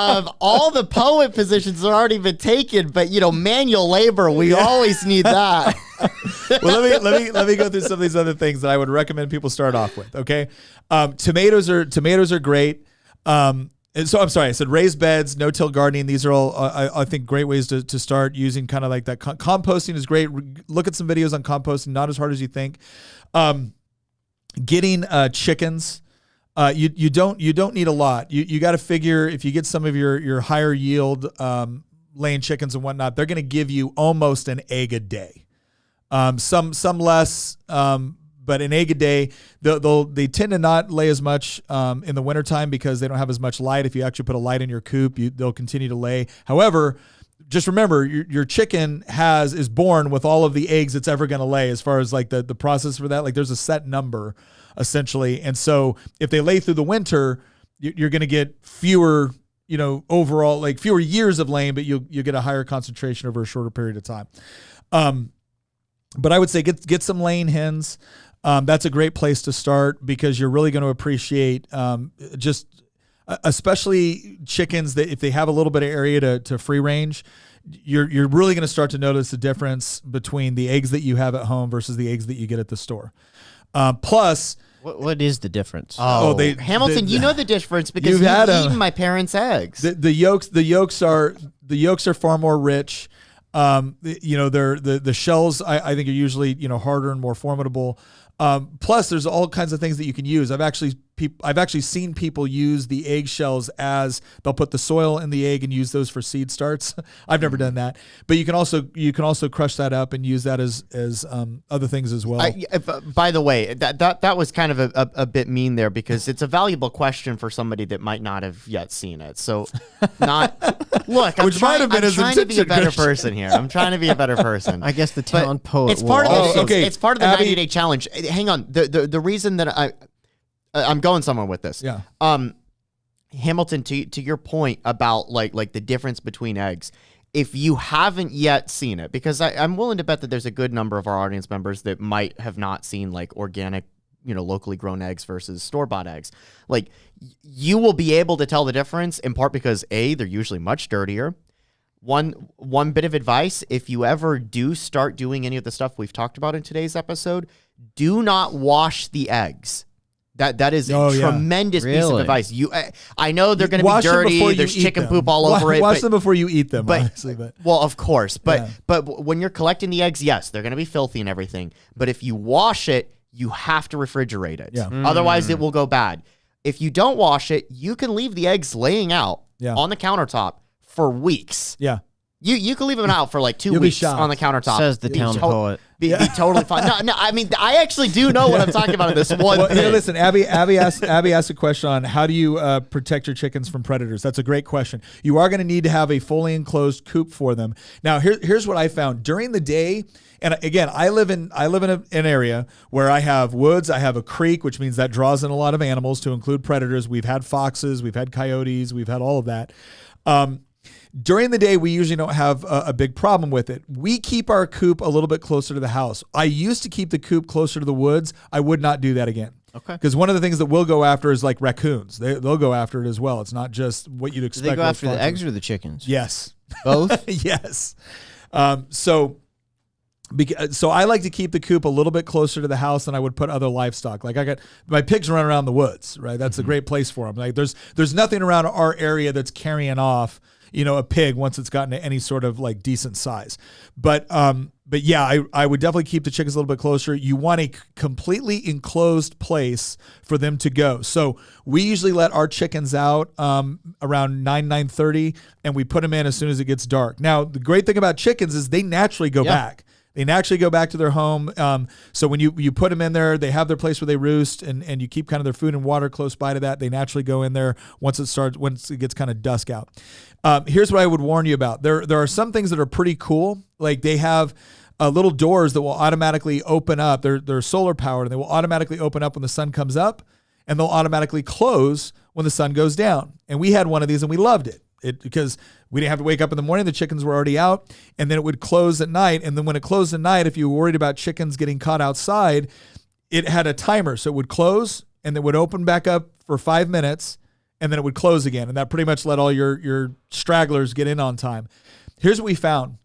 all the poet positions have already been taken. But manual labor, we always need that. Well, let me go through some of these other things that I would recommend people start off with. Okay, tomatoes are great. So I'm sorry, I said raised beds, no-till gardening. These are all I think great ways to start using kind of like that. Composting is great. Look at some videos on composting. Not as hard as you think. Getting chickens. You don't need a lot. You got to figure if you get some of your higher yield laying chickens and whatnot, they're going to give you almost an egg a day. Some less, but an egg a day. They tend to not lay as much in the wintertime because they don't have as much light. If you actually put a light in your coop, they'll continue to lay. However, just remember your chicken is born with all of the eggs it's ever going to lay. As far as like the process for that, like there's a set number essentially, and so if they lay through the winter, you're going to get fewer, overall like fewer years of laying, but you get a higher concentration over a shorter period of time. But I would say get some laying hens. That's a great place to start because you're really going to appreciate especially chickens that if they have a little bit of area to free range, you're really going to start to notice the difference between the eggs that you have at home versus the eggs that you get at the store. Plus, what is the difference? Hamilton, you know the difference because you've eaten my parents' eggs. The yolks are far more rich. The shells I think are usually harder and more formidable. Plus, there's all kinds of things that you can use. I've actually seen people use the egg shells as they'll put the soil in the egg and use those for seed starts. I've never done that, but you can also crush that up and use that as other things as well. By the way, that was kind of a bit mean there because it's a valuable question for somebody that might not have yet seen it. So, look, I'm trying to be a better person here. I'm trying to be a better person. I guess the town poet. It's part of the okay. It's part of the 90-day challenge. Hang on. The reason that I'm going somewhere with this. Yeah. Hamilton, to your point about like the difference between eggs, if you haven't yet seen it, because I'm willing to bet that there's a good number of our audience members that might have not seen like organic, locally grown eggs versus store-bought eggs. Like you will be able to tell the difference in part because they're usually much dirtier. One bit of advice, if you ever do start doing any of the stuff we've talked about in today's episode, do not wash the eggs. That is a tremendous piece of advice. I know they're going to be dirty. There's chicken poop all over it. Wash them before you eat them. Honestly, well, of course. But when you're collecting the eggs, yes, they're going to be filthy and everything. But if you wash it, you have to refrigerate it. Yeah. Otherwise, it will go bad. If you don't wash it, you can leave the eggs laying out on the countertop for weeks. Yeah. You can leave them out for like 2 You'll be weeks shocked. on the countertop. Says the town poet. Be totally fine. No, I mean, I actually do know what I'm talking about in this one Well, thing. listen, Abby asked a question on how do you protect your chickens from predators. That's a great question. You are going to need to have a fully enclosed coop for them. Now, here's what I found during the day. And again, I live in an area where I have woods. I have a creek, which means that draws in a lot of animals, to include predators. We've had foxes, we've had coyotes, we've had all of that. During the day, we usually don't have a big problem with it. We keep our coop a little bit closer to the house. I used to keep the coop closer to the woods. I would not do that again. Okay. Because one of the things that we'll go after is like raccoons. They'll go after it as well. It's not just what you'd Do expect. they go with after the foxes. eggs or the chickens? Yes. Both? Yes. So I like to keep the coop a little bit closer to the house than I would put other livestock. Like I got my pigs run around the woods, right? That's a great place for them. Like there's nothing around our area that's carrying off, a pig once it's gotten to any sort of like decent size. But yeah, I would definitely keep the chickens a little bit closer. You want a completely enclosed place for them to go. So we usually let our chickens out around 9:30, and we put them in as soon as it gets dark. Now, the great thing about chickens is they naturally go back. They naturally go back to their home. So when you put them in there, they have their place where they roost, and you keep kind of their food and water close by to that. They naturally go in there once it gets kind of dusk out. Here's what I would warn you about. There are some things that are pretty cool. Like they have little doors that will automatically open up. They're solar powered, and they will automatically open up when the sun comes up, and they'll automatically close when the sun goes down. And we had one of these, and we loved it. Because we didn't have to wake up in the morning. The chickens were already out, and then it would close at night. And then when it closed at night, if you were worried about chickens getting caught outside, it had a timer. So it would close, and it would open back up for 5 minutes, and then it would close again. And that pretty much let all your stragglers get in on time. Here's what we found.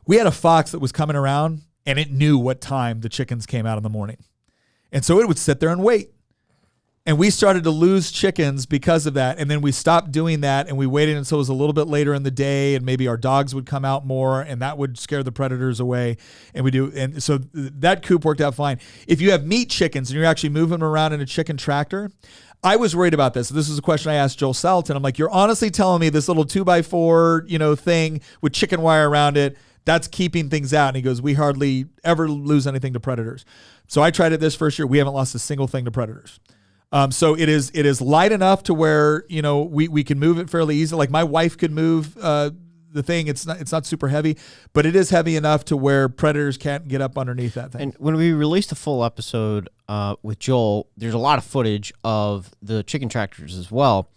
We had a fox that was coming around, and it knew what time the chickens came out in the morning. And so it would sit there and wait. And we started to lose chickens because of that. And then we stopped doing that, and we waited until it was a little bit later in the day, and maybe our dogs would come out more, and that would scare the predators away. And so that coop worked out fine. If you have meat chickens and you're actually moving them around in a chicken tractor, I was worried about this. This is a question I asked Joel Salatin. I'm like, you're honestly telling me this little 2x4, thing with chicken wire around it, that's keeping things out? And he goes, we hardly ever lose anything to predators. So I tried it this first year. We haven't lost a single thing to predators. So it is light enough to where, we can move it fairly easily. Like my wife could move the thing. It's not super heavy, but it is heavy enough to where predators can't get up underneath that thing. And when we released the full episode with Joel, there's a lot of footage of the chicken tractors as well.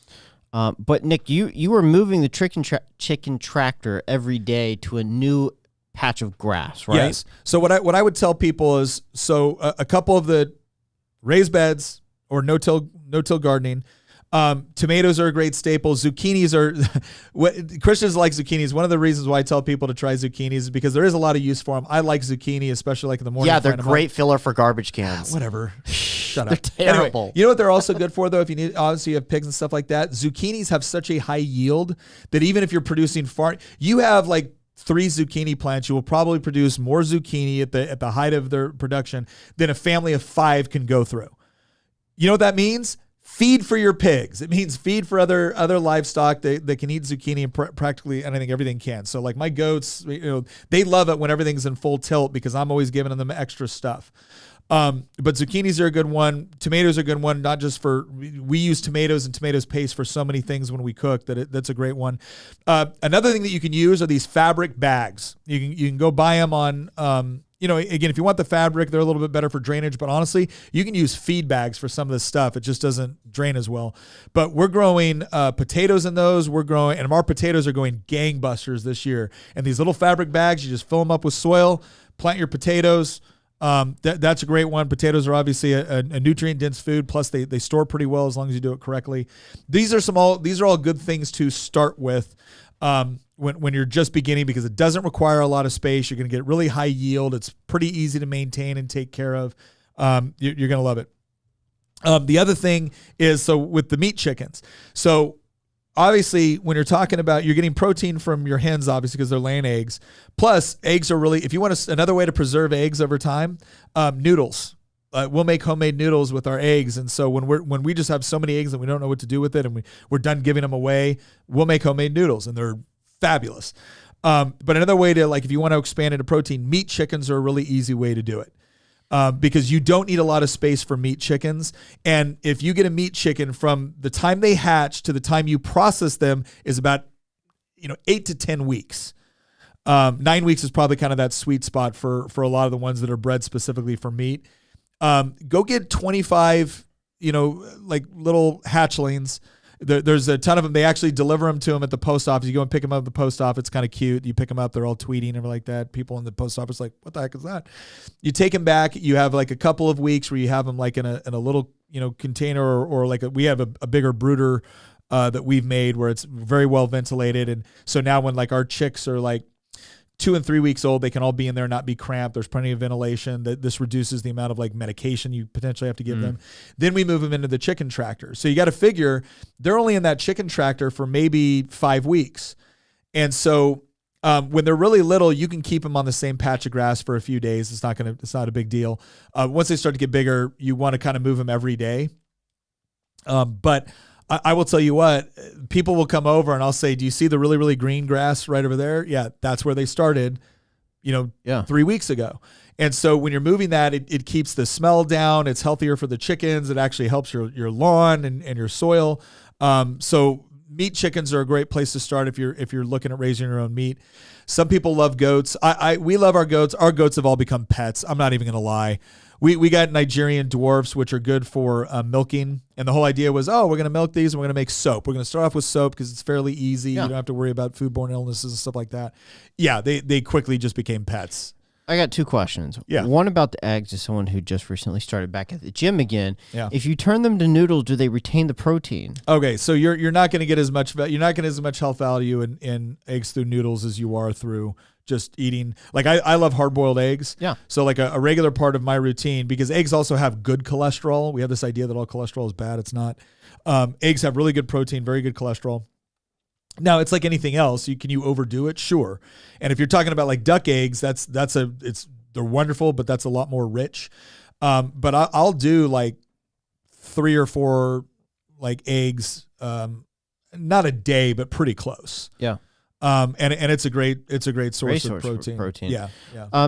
But Nick, you were moving the chicken tractor every day to a new patch of grass, right? Yes. So what I would tell people is, a couple of the raised beds or no-till gardening. Tomatoes are a great staple. Zucchinis are Christians like zucchinis. One of the reasons why I tell people to try zucchinis is because there is a lot of use for them. I like zucchini, especially like in the morning. Yeah, they're great filler for garbage cans. Whatever. Shut They're up. terrible. Anyway, you know what they're also good for, though? If you need, obviously you have pigs and stuff like that. Zucchinis have such a high yield that even if you're producing you have like 3 zucchini plants, you will probably produce more zucchini at the height of their production than a family of 5 can go through. You know what that means? Feed for your pigs. It means feed for other livestock that can eat zucchini, and practically anything, everything can. So like my goats, they love it when everything's in full tilt because I'm always giving them extra stuff. But zucchinis are a good one. Tomatoes are a good one, not just we use tomatoes and tomatoes paste for so many things when we cook that's a great one. Another thing that you can use are these fabric bags. You can go buy them on, again, if you want the fabric, they're a little bit better for drainage, but honestly, you can use feed bags for some of this stuff. It just doesn't drain as well. But we're growing potatoes in those. And our potatoes are going gangbusters this year. And these little fabric bags, you just fill them up with soil, plant your potatoes. That's a great one. Potatoes are obviously a nutrient-dense food. Plus, they store pretty well as long as you do it correctly. These are all good things to start with. When you're just beginning, because it doesn't require a lot of space. You're going to get really high yield. It's pretty easy to maintain and take care of. You're going to love it. The other thing is, with the meat chickens. So obviously when you're talking about, you're getting protein from your hens, obviously, because they're laying eggs. Plus eggs are really, if you want another way to preserve eggs over time, noodles. We'll make homemade noodles with our eggs. And so when we just have so many eggs and we don't know what to do with it and we're done giving them away, we'll make homemade noodles, and they're fabulous. But another way to, like, if you want to expand into protein, meat chickens are a really easy way to do it. Because you don't need a lot of space for meat chickens. And if you get a meat chicken, from the time they hatch to the time you process them is about 8 to 10 weeks. 9 weeks is probably kind of that sweet spot for a lot of the ones that are bred specifically for meat. Go get 25, like little hatchlings. There's a ton of them. They actually deliver them to them at the post office. You go and pick them up at the post office. It's kind of cute. You pick them up. They're all tweeting and everything like that. People in the post office are like, what the heck is that? You take them back. You have like a couple of weeks where you have them like in a little container or like we have a bigger brooder that we've made where it's very well ventilated. And so now when like our chicks are like 2 and 3 weeks old, they can all be in there and not be cramped. There's plenty of ventilation. This reduces the amount of like medication you potentially have to give them. Then we move them into the chicken tractor. So you got to figure they're only in that chicken tractor for maybe 5 weeks. And so when they're really little, you can keep them on the same patch of grass for a few days. It's not a big deal. Once they start to get bigger, you want to kind of move them every day. But I will tell you what, people will come over and I'll say, do you see the really, really green grass right over there? Yeah, that's where they started, 3 weeks ago. And so when you're moving that, it keeps the smell down. It's healthier for the chickens. It actually helps your lawn and your soil. So meat chickens are a great place to start if you're looking at raising your own meat. Some people love goats. We love our goats. Our goats have all become pets. I'm not even going to lie. We got Nigerian dwarfs, which are good for milking. And the whole idea was, we're going to milk these and we're going to make soap. We're going to start off with soap because it's fairly easy. Yeah. You don't have to worry about foodborne illnesses and stuff like that. Yeah, they quickly just became pets. I got 2 questions. Yeah. One about the eggs is someone who just recently started back at the gym again. Yeah. If you turn them to noodles, do they retain the protein? Okay, so you're not going to get as much health value in eggs through noodles as you are through just eating. Like I love hard-boiled eggs. Yeah. So like a regular part of my routine, because eggs also have good cholesterol. We have this idea that all cholesterol is bad. It's not. Eggs have really good protein, very good cholesterol. Now it's like anything else. Can you overdo it? Sure. And if you're talking about like duck eggs, they're wonderful, but that's a lot more rich. But I'll do like 3 or 4 like eggs, not a day, but pretty close. Yeah. And it's a great source of protein. Yeah.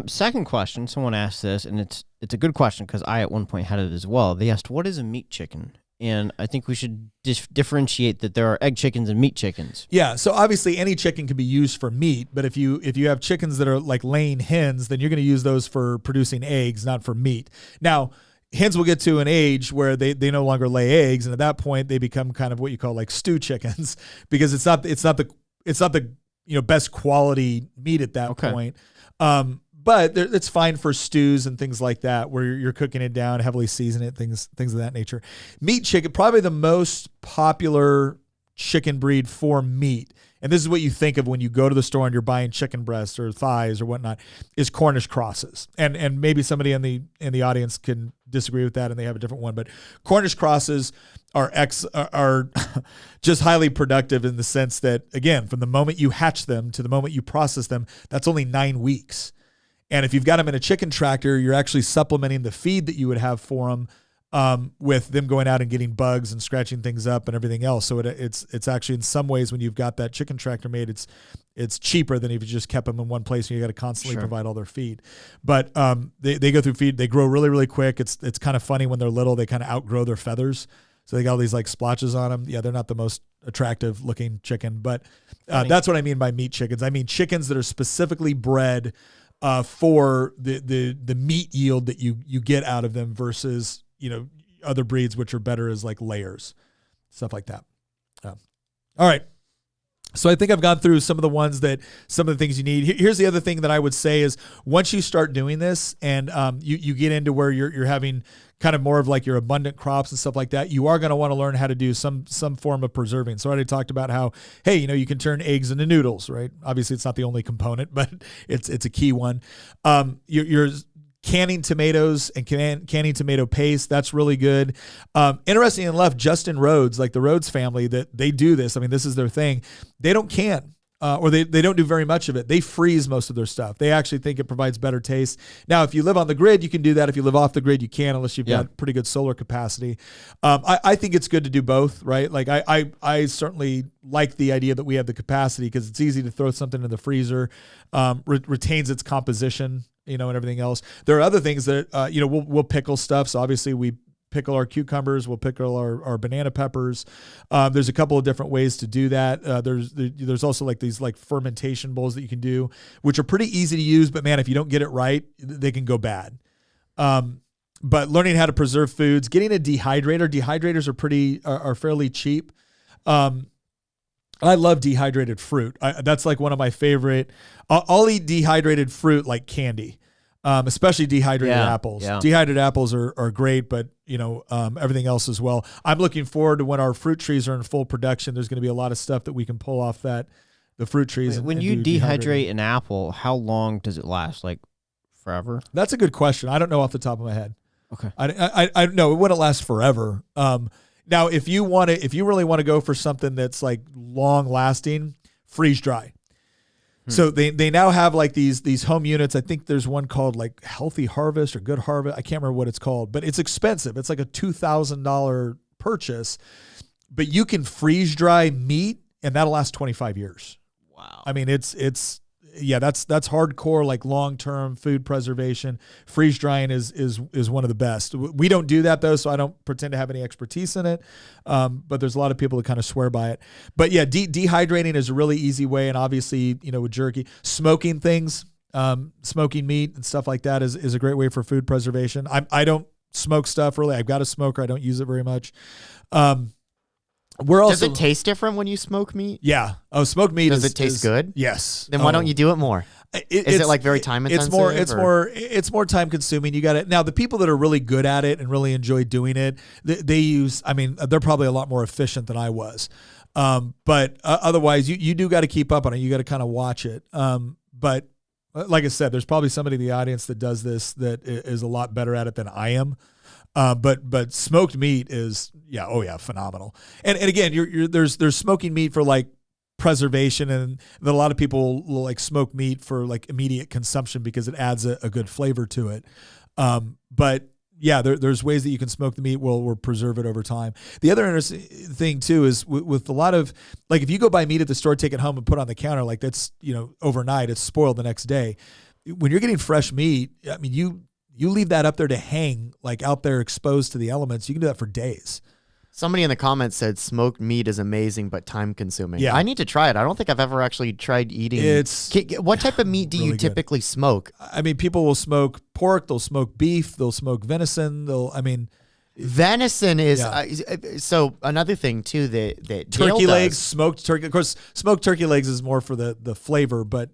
Second question, someone asked this, and it's a good question because I at one point had it as well. They asked, what is a meat chicken? And I think we should differentiate that there are egg chickens and meat chickens. Yeah, so obviously any chicken can be used for meat, but if you have chickens that are like laying hens, then you're going to use those for producing eggs, not for meat. Now, hens will get to an age where they no longer lay eggs, and at that point they become kind of what you call like stew chickens because it's not the best quality meat at that point. But it's fine for stews and things like that, where you're cooking it down, heavily seasoning it, things of that nature. Meat chicken, probably the most popular chicken breed for meat, and this is what you think of when you go to the store and you're buying chicken breasts or thighs or whatnot, is Cornish crosses. And maybe somebody in the audience can disagree with that and they have a different one, but Cornish crosses are just highly productive in the sense that, again, from the moment you hatch them to the moment you process them, that's only 9 weeks. And if you've got them in a chicken tractor, you're actually supplementing the feed that you would have for them with them going out and getting bugs and scratching things up and everything else. So it's actually in some ways when you've got that chicken tractor made, it's cheaper than if you just kept them in one place and you got to constantly provide all their feed. But they go through feed. They grow really, really quick. It's kind of funny when they're little. They kind of outgrow their feathers. So they got all these like splotches on them. Yeah, they're not the most attractive looking chicken, but that's what I mean by meat chickens. I mean chickens that are specifically bred for the meat yield that you get out of them versus other breeds which are better as like layers, stuff like that. All right. So I think I've gone through some of the things you need. Here's the other thing that I would say is once you start doing this and you get into where you're having kind of more of like your abundant crops and stuff like that, you are going to want to learn how to do some form of preserving. So I already talked about how, hey, you can turn eggs into noodles, right? Obviously it's not the only component, but it's a key one. You're canning tomatoes and canning tomato paste. That's really good. Interesting enough, Justin Rhodes, like the Rhodes family, that they do this. I mean, this is their thing. They don't can. or they don't do very much of it. They freeze most of their stuff. They actually think it provides better taste. Now, if you live on the grid, you can do that. If you live off the grid, you can, unless you've got pretty good solar capacity. I think it's good to do both, right? Like I certainly like the idea that we have the capacity because it's easy to throw something in the freezer, retains its composition, and everything else. There are other things that, we'll pickle stuff. So obviously we pickle our cucumbers, we'll pickle our banana peppers. There's a couple of different ways to do that. There's also like these like fermentation bowls that you can do, which are pretty easy to use, but man, if you don't get it right, they can go bad. But learning how to preserve foods, getting a dehydrators are fairly cheap. I love dehydrated fruit. That's like one of my favorite. I'll eat dehydrated fruit like candy, especially dehydrated apples. Yeah. Dehydrated apples are great, but everything else as well. I'm looking forward to when our fruit trees are in full production. There's going to be a lot of stuff that we can pull off the fruit trees. When you dehydrate an apple, how long does it last? Like forever? That's a good question. I don't know off the top of my head. Okay. I know it wouldn't last forever. Now, if you really want to go for something that's like long lasting, freeze dry. So they now have like these home units. I think there's one called like Healthy Harvest or Good Harvest. I can't remember what it's called, but it's expensive. It's like a $2,000 purchase, but you can freeze dry meat and that'll last 25 years. Wow. I mean, that's hardcore, like long-term food preservation. Freeze drying is one of the best. We don't do that though, so I don't pretend to have any expertise in it. But there's a lot of people that kind of swear by it. But yeah, dehydrating is a really easy way. And obviously, with jerky, smoking things, smoking meat and stuff like that is a great way for food preservation. I don't smoke stuff really. I've got a smoker. I don't use it very much. Does it taste different when you smoke meat? Yeah. Oh, smoked meat. Does it taste good? Yes. Then why don't you do it more? Is it like very time intensive? It's more time consuming. You got it. Now the people that are really good at it and really enjoy doing it, they're probably a lot more efficient than I was. But otherwise you do got to keep up on it. You got to kind of watch it. But like I said, there's probably somebody in the audience that does this that is a lot better at it than I am. But smoked meat is phenomenal. And again, there's smoking meat for like preservation, and a lot of people will like smoke meat for like immediate consumption because it adds a good flavor to it. But yeah, there's ways that you can smoke the meat or preserve it over time. The other interesting thing too is with a lot of, like, if you go buy meat at the store, take it home and put it on the counter, like that's, overnight, it's spoiled the next day. When you're getting fresh meat, I mean, you leave that up there to hang, like out there exposed to the elements. You can do that for days. Somebody in the comments said smoked meat is amazing, but time consuming. Yeah. I need to try it. I don't think I've ever actually tried eating. What type of meat do you typically smoke? I mean, people will smoke pork, they'll smoke beef, they'll smoke venison. Venison is so another thing too that turkey legs, smoked turkey. Of course, smoked turkey legs is more for the flavor, but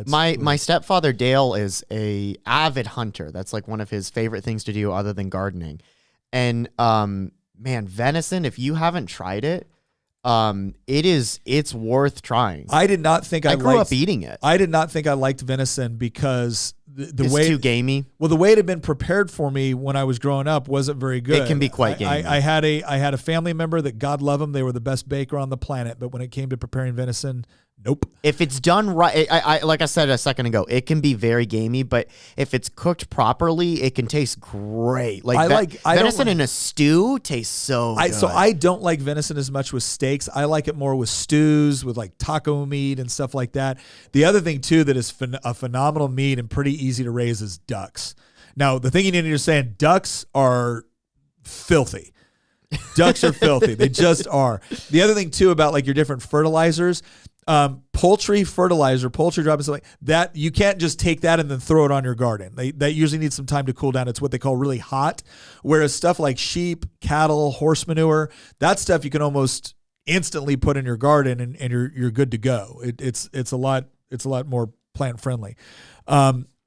my stepfather Dale is a avid hunter. That's like one of his favorite things to do other than gardening. And man, venison, if you haven't tried it, it's worth trying. I did not think I grew up eating it. I did not think I liked venison because the way it's too gamey. Well, the way it had been prepared for me when I was growing up wasn't very good. It can be quite gamey. I had a family member that, God love them, they were the best baker on the planet, but when it came to preparing venison, nope. If it's done right, I like I said a second ago, it can be very gamey, but if it's cooked properly, it can taste great. Venison in a stew tastes so good. So I don't like venison as much with steaks. I like it more with stews, with like taco meat and stuff like that. The other thing too that is a phenomenal meat and pretty easy to raise is ducks. Now, the thing you need to understand, ducks are filthy. Ducks are filthy. They just are. The other thing too about like your different fertilizers, poultry fertilizer, poultry drop, and something like that, you can't just take that and then throw it on your garden. That usually needs some time to cool down. It's what they call really hot. Whereas stuff like sheep, cattle, horse manure, that stuff you can almost instantly put in your garden and you're good to go. It's a lot more plant friendly.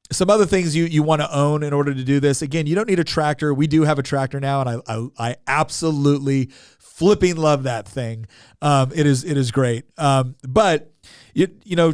Some other things you want to own in order to do this. Again, you don't need a tractor. We do have a tractor now, and I absolutely flipping love that thing. It is great. But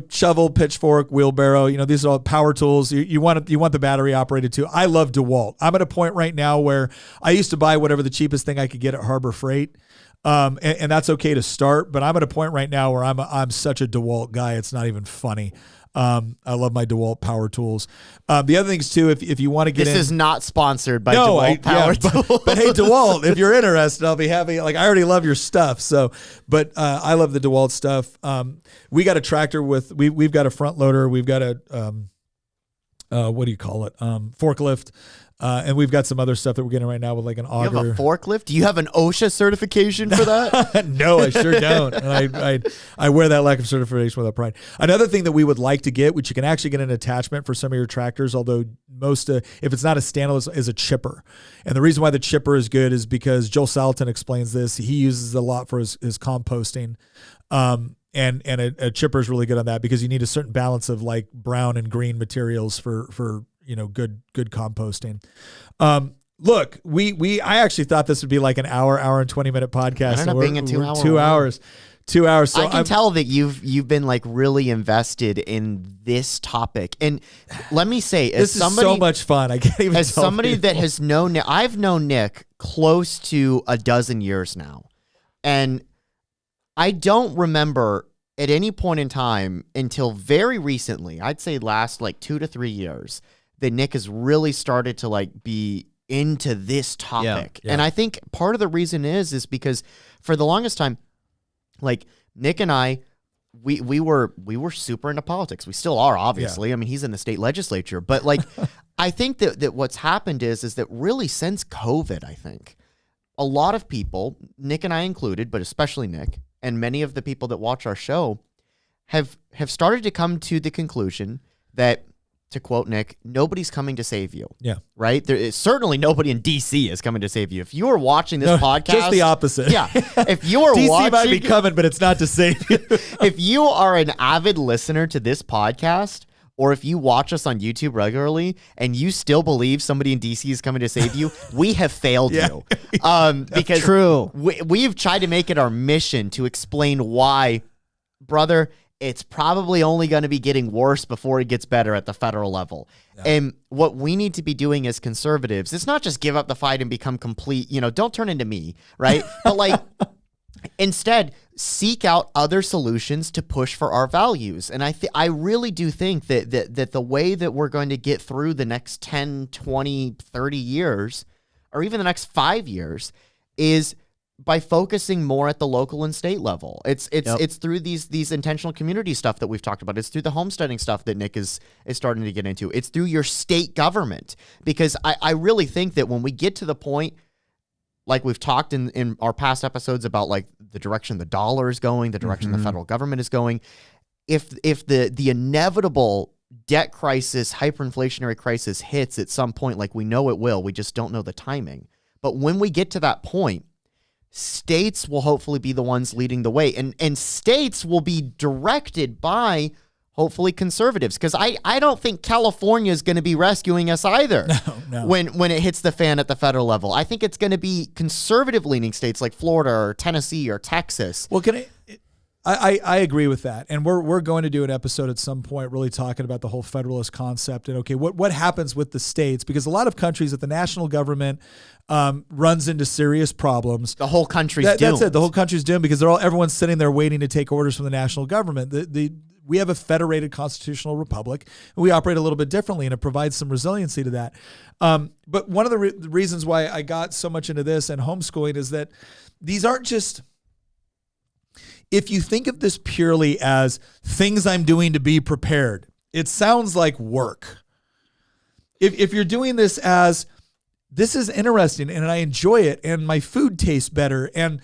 shovel, pitchfork, wheelbarrow. These are all power tools. You want the battery operated too. I love DeWalt. I'm at a point right now where I used to buy whatever the cheapest thing I could get at Harbor Freight. And that's okay to start, but I'm at a point right now where I'm such a DeWalt guy. It's not even funny. I love my DeWalt power tools. The other things too, if you want to get this in, is not sponsored by DeWalt power tools. but hey, DeWalt, if you're interested, I'll be happy. Like, I already love your stuff. But I love the DeWalt stuff. We got a tractor we've got a front loader. We've got a, what do you call it? Forklift. And we've got some other stuff that we're getting right now with like an auger. You have a forklift? Do you have an OSHA certification for that? No, I sure don't. And I wear that lack of certification with pride. Another thing that we would like to get, which you can actually get an attachment for some of your tractors, although most, if it's not a standalone, is a chipper. And the reason why the chipper is good is because Joel Salatin explains this. He uses it a lot for his composting. And a chipper is really good on that because you need a certain balance of like brown and green materials for good composting. Look, I actually thought this would be like an hour and 20-minute podcast. Ended up being a 2 hour. 2 hours. 2 hours. So I can tell that you've been like really invested in this topic. And let me say, this is so much fun. I can't even. As tell somebody people. that has known, I've known Nick close to a dozen years now, and I don't remember at any point in time until very recently, I'd say last like 2 to 3 years, that Nick has really started to like be into this topic. Yeah. And I think part of the reason is because for the longest time, like Nick and I, we were super into politics. We still are, obviously. Yeah. I mean, he's in the state legislature, but like, I think that what's happened is that really since COVID, I think a lot of people, Nick and I included, but especially Nick and many of the people that watch our show have started to come to the conclusion that, to quote Nick, nobody's coming to save you. Yeah. Right? There is certainly nobody in DC is coming to save you. If you are watching this podcast, just the opposite. Yeah. If you are DC watching, might be coming, but it's not to save you. if you are an avid listener to this podcast, or if you watch us on YouTube regularly and you still believe somebody in DC is coming to save you, we have failed you. Because true. We've tried to make it our mission to explain why, brother, it's probably only going to be getting worse before it gets better at the federal level. Yeah. And what we need to be doing as conservatives, it's not just give up the fight and become complete, don't turn into me, right? But like, instead, seek out other solutions to push for our values. And I really do think that the way that we're going to get through the next 10, 20, 30 years, or even the next 5 years, is by focusing more at the local and state level. It's through these intentional community stuff that we've talked about. It's through the homesteading stuff that Nick is starting to get into. It's through your state government. Because I really think that when we get to the point, like we've talked in our past episodes about like the direction the dollar is going, the direction the federal government is going, if the inevitable debt crisis, hyperinflationary crisis hits at some point, like we know it will, we just don't know the timing. But when we get to that point, states will hopefully be the ones leading the way, and states will be directed by hopefully conservatives, because I don't think California is going to be rescuing us either. No. When it hits the fan at the federal level. I think it's going to be conservative leaning states like Florida or Tennessee or Texas. Well, I agree with that, and we're going to do an episode at some point really talking about the whole federalist concept and okay, what happens with the states, because a lot of countries at the national government runs into serious problems. The whole country's doomed. That's it. The whole country's doomed because everyone's sitting there waiting to take orders from the national government. We have a federated constitutional republic, and we operate a little bit differently, and it provides some resiliency to that. But one of the reasons why I got so much into this and homeschooling is that these aren't just, if you think of this purely as things I'm doing to be prepared, it sounds like work. If you're doing this as, this is interesting and I enjoy it and my food tastes better, and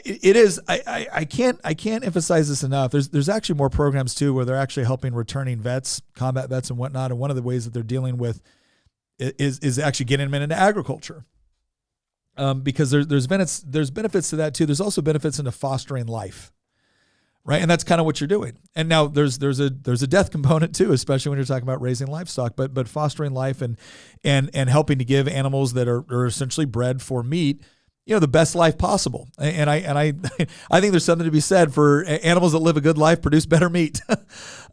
it is, I can't emphasize this enough. There's actually more programs too where they're actually helping returning vets, combat vets and whatnot. And one of the ways that they're dealing with is actually getting them into agriculture. Because there's benefits to that too. There's also benefits into fostering life, right? And that's kind of what you're doing. And now there's a death component too, especially when you're talking about raising livestock. But fostering life and helping to give animals that are essentially bred for meat the best life possible. And I think there's something to be said for animals that live a good life produce better meat.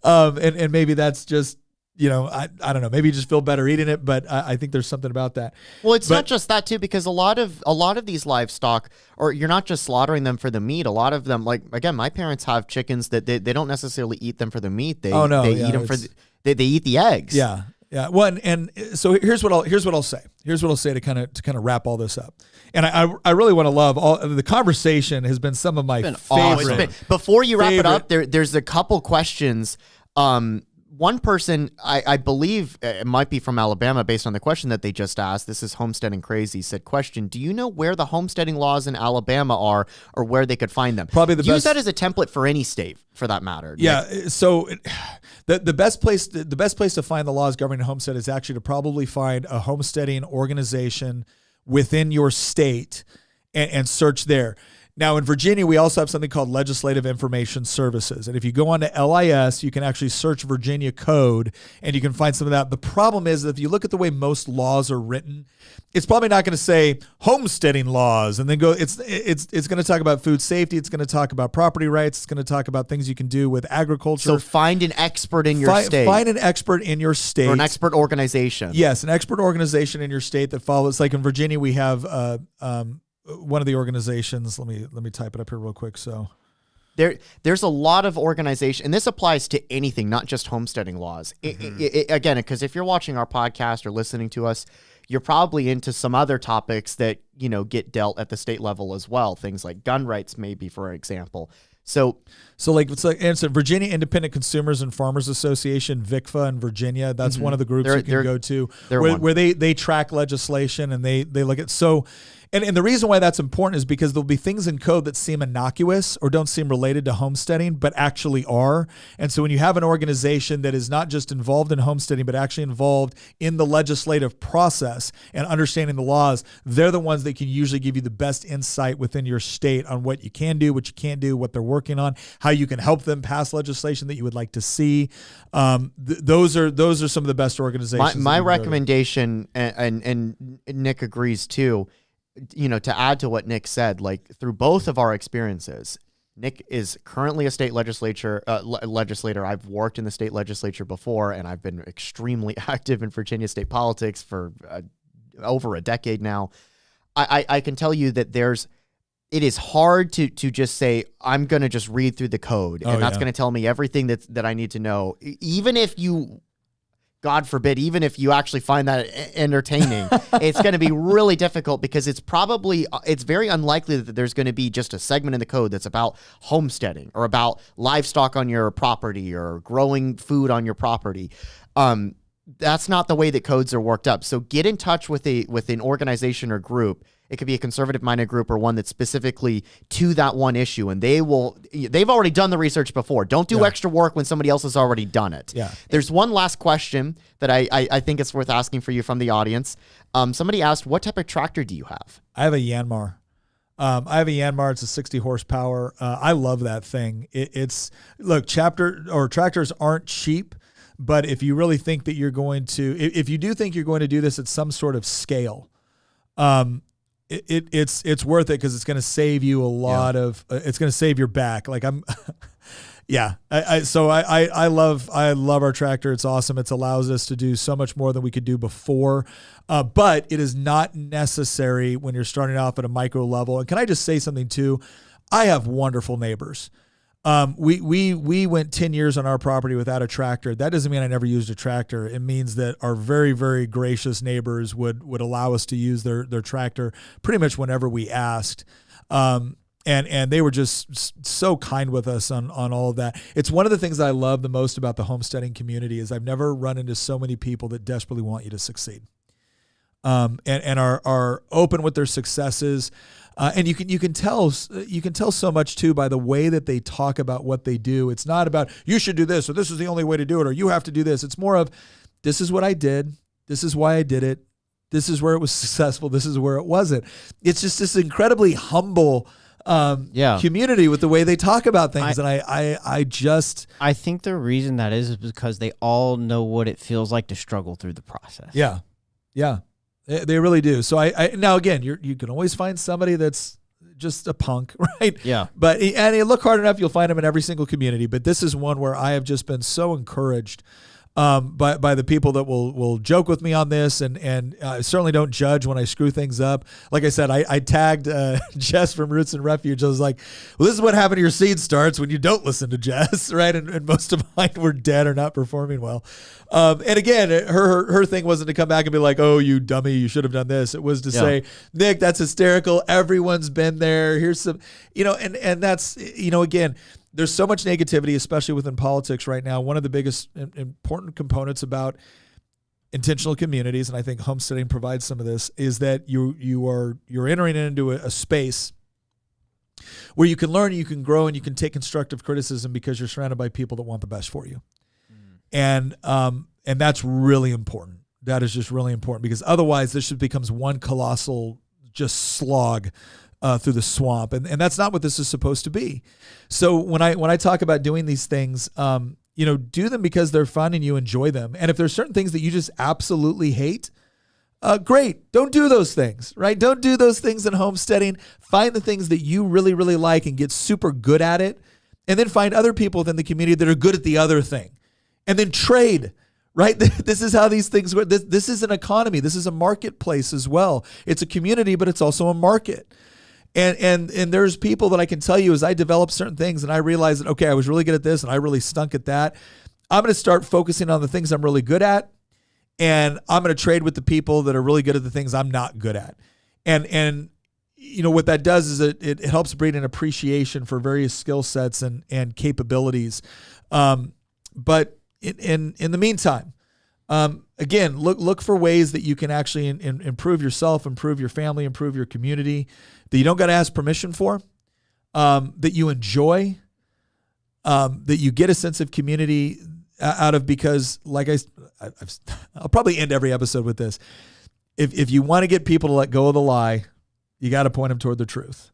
And maybe that's just, I don't know, maybe you just feel better eating it, but I think there's something about that. Well, it's not just that too, because a lot of these livestock, or you're not just slaughtering them for the meat. A lot of them, like, again, my parents have chickens that they don't necessarily eat them for the meat. They eat them they eat the eggs. Yeah. Yeah. Well, and so here's what I'll say. Here's what I'll say to kind of wrap all this up. And I really want to love the conversation has been some of my favorite. Before you wrap it up, there's a couple questions. One person, I believe it might be from Alabama based on the question that they just asked. This is Homesteading Crazy, said, question, do you know where the homesteading laws in Alabama are or where they could find them? Probably the best. Use that as a template for any state, for that matter. Yeah. So the best place to find the laws governing homestead is actually to probably find a homesteading organization within your state and search there. Now, in Virginia, we also have something called Legislative Information Services. And if you go on to LIS, you can actually search Virginia code and you can find some of that. The problem is that if you look at the way most laws are written, it's probably not going to say homesteading laws and then go, it's going to talk about food safety. It's going to talk about property rights. It's going to talk about things you can do with agriculture. So find an expert in your state. Find an expert in your state. Or an expert organization. Yes, an expert organization in your state that follows. Like in Virginia, we have one of the organizations, let me type it up here real quick. So there's a lot of organization, and this applies to anything, not just homesteading laws. Again, because if you're watching our podcast or listening to us, you're probably into some other topics that, get dealt at the state level as well. Things like gun rights, maybe, for example. So Virginia Independent Consumers and Farmers Association, VICFA in Virginia, that's one of the groups you can go to where they track legislation and they look at And the reason why that's important is because there'll be things in code that seem innocuous or don't seem related to homesteading, but actually are. And so when you have an organization that is not just involved in homesteading, but actually involved in the legislative process and understanding the laws, they're the ones that can usually give you the best insight within your state on what you can do, what you can't do, what they're working on, how you can help them pass legislation that you would like to see. Those are some of the best organizations. My recommendation, and Nick agrees too, to add to what Nick said, like through both of our experiences, Nick is currently a state legislator. I've worked in the state legislature before, and I've been extremely active in Virginia state politics for over a decade now. I can tell you that it is hard to just say, I'm going to just read through the code, and that's going to tell me everything that I need to know. Even if you, God forbid, even if you actually find that entertaining, it's going to be really difficult because it's very unlikely that there's going to be just a segment in the code that's about homesteading or about livestock on your property or growing food on your property. That's not the way that codes are worked up. So get in touch with an organization or group. It could be a conservative-minded group or one that's specifically to that one issue, and they've already done the research before. Don't do extra work when somebody else has already done it. Yeah. There's one last question that I think it's worth asking for you from the audience. Somebody asked, what type of tractor do you have? I have a Yanmar. It's a 60 horsepower. I love that thing. Tractors aren't cheap, but if you really think that you're going to, if you do think you're going to do this at some sort of scale, it's worth it because it's going to save you a lot of. It's going to save your back. Like I love our tractor. It's awesome. It allows us to do so much more than we could do before. But it is not necessary when you're starting off at a micro level. And can I just say something too? I have wonderful neighbors. We went 10 years on our property without a tractor. That doesn't mean I never used a tractor. It means that our very, very gracious neighbors would allow us to use their tractor pretty much whenever we asked. And they were just so kind with us on all of that. It's one of the things that I love the most about the homesteading community is I've never run into so many people that desperately want you to succeed. And are open with their successes. And you can tell so much too by the way that they talk about what they do. It's not about you should do this or this is the only way to do it or you have to do this. It's more of this is what I did. This is why I did it. This is where it was successful. This is where it wasn't. It's just this incredibly humble community with the way they talk about things. I think the reason that is because they all know what it feels like to struggle through the process. Yeah. They really do. So I now again, you can always find somebody that's just a punk, right? Yeah. But and you look hard enough, you'll find them in every single community. But this is one where I have just been so encouraged by the people that will joke with me on this, and certainly don't judge when I screw things up. Like I said, I tagged Jess from Roots and Refuge. I was like, well, this is what happened to your seed starts when you don't listen to Jess, right? And most of mine were dead or not performing well. And again, her thing wasn't to come back and be like, oh, you dummy, you should have done this. It was to say, Nick, that's hysterical. Everyone's been there. Here's some, and that's, again, there's so much negativity, especially within politics right now. One of the biggest important components about intentional communities, and I think homesteading provides some of this, is that you're entering into a space where you can learn, you can grow, and you can take constructive criticism because you're surrounded by people that want the best for you. And that's really important. That is just really important, because otherwise this just becomes one colossal just slog through the swamp, and that's not what this is supposed to be. So when I talk about doing these things, do them because they're fun and you enjoy them. And if there's certain things that you just absolutely hate, great, don't do those things, right? Don't do those things in homesteading. Find the things that you really, really like and get super good at it, and then find other people within the community that are good at the other thing, and then trade. Right? This is how these things work. This is an economy. This is a marketplace as well. It's a community, but it's also a market. And there's people that I can tell you, as I develop certain things and I realize that, okay, I was really good at this and I really stunk at that, I'm going to start focusing on the things I'm really good at, and I'm going to trade with the people that are really good at the things I'm not good at. And what that does is it helps breed an appreciation for various skill sets and capabilities. But in the meantime, again, look for ways that you can actually improve yourself, improve your family, improve your community, that you don't got to ask permission for, that you enjoy, that you get a sense of community out of, because like I'll probably end every episode with this. If you want to get people to let go of the lie, you got to point them toward the truth.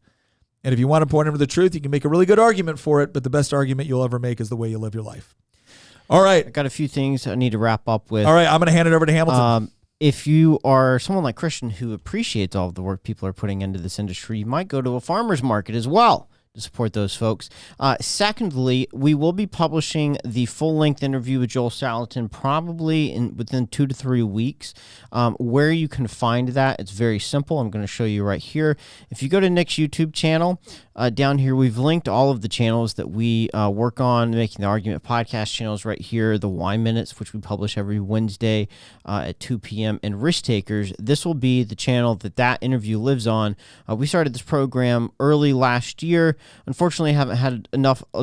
And if you want to point them to the truth, you can make a really good argument for it, but the best argument you'll ever make is the way you live your life. All right. I got a few things I need to wrap up with. All right, I'm going to hand it over to Hamilton. If you are someone like Christian who appreciates all of the work people are putting into this industry, you might go to a farmer's market as well to support those folks. Secondly, we will be publishing the full-length interview with Joel Salatin probably within 2 to 3 weeks. Where you can find that, it's very simple. I'm going to show you right here. If you go to Nick's YouTube channel, down here we've linked all of the channels that we work on, Making the Argument podcast channels right here, the Y Minutes, which we publish every Wednesday at 2 p.m., and Risk Takers. This will be the channel that interview lives on. We started this program early last year. Unfortunately, I haven't had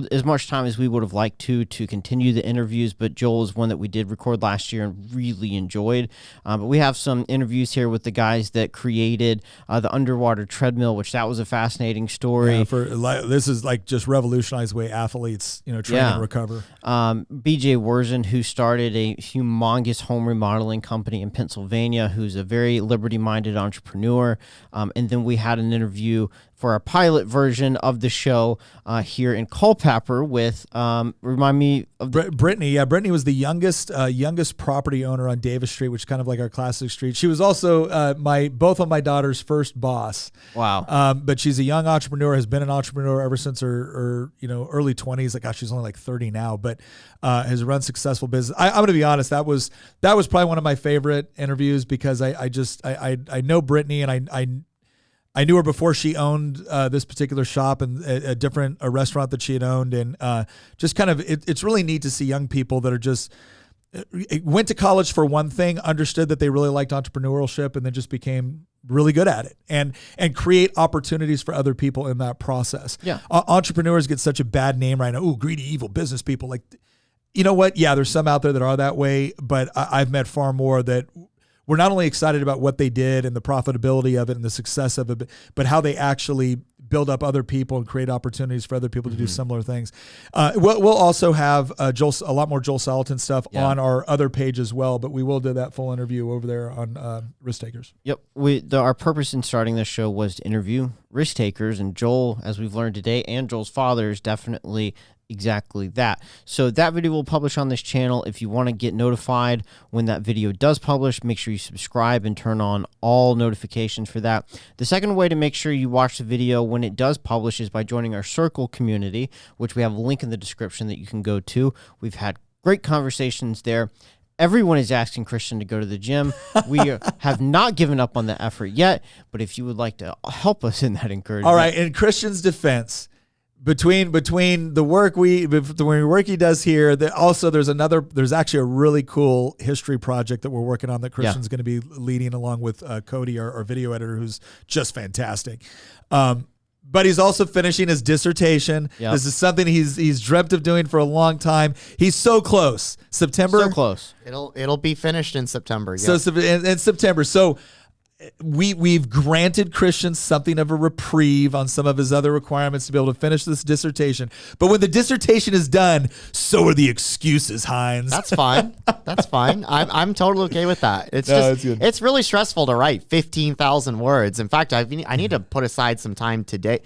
as much time as we would have liked to continue the interviews, but Joel is one that we did record last year and really enjoyed. But we have some interviews here with the guys that created the underwater treadmill, which that was a fascinating story. Yeah, this is like just revolutionized the way athletes, train and recover. BJ Wurzen, who started a humongous home remodeling company in Pennsylvania, who's a very liberty-minded entrepreneur. And then we had an interview for our pilot version of the show here in Culpeper with, remind me of Brittany. Yeah, Brittany was the youngest property owner on Davis Street, which is kind of like our classic street. She was also both of my daughter's first boss. Wow. But she's a young entrepreneur, has been an entrepreneur ever since her early 20s. Like, gosh, she's only like 30 now, but has run successful business. I'm going to be honest, that was probably one of my favorite interviews, because I know Brittany, and I knew her before she owned this particular shop and a restaurant that she had owned. And just kind of, it's really neat to see young people that are just went to college for one thing, understood that they really liked entrepreneurship, and then just became really good at it and create opportunities for other people in that process. Yeah. Entrepreneurs get such a bad name right now. Oh, greedy, evil business people. Like, you know what? Yeah, there's some out there that are that way, but I've met far more that we're not only excited about what they did and the profitability of it and the success of it, but how they actually build up other people and create opportunities for other people to do similar things. We'll also have a lot more Joel Salatin stuff on our other page as well, but we will do that full interview over there on Risk Takers. Yep. Our purpose in starting this show was to interview risk takers, and Joel, as we've learned today, and Joel's father is definitely exactly that. So that video will publish on this channel. If you want to get notified when that video does publish, make sure you subscribe and turn on all notifications for that. The second way to make sure you watch the video when it does publish is by joining our Circle community, which we have a link in the description that you can go to. We've had great conversations there. Everyone is asking Christian to go to the gym. We have not given up on the effort yet, but if you would like to help us in that encouragement. All right, in Christian's defense, between the work he does here, there's actually a really cool history project that we're working on that Christian's going to be leading along with Cody, our video editor, who's just fantastic. But he's also finishing his dissertation. Yep. This is something he's dreamt of doing for a long time. He's so close. September. So close. It'll be finished in September. So in September. So we've granted Christian something of a reprieve on some of his other requirements to be able to finish this dissertation. But when the dissertation is done, so are the excuses, Hines. That's fine. That's fine. I'm totally okay with that. It's really stressful to write 15,000 words. In fact, I need to put aside some time today.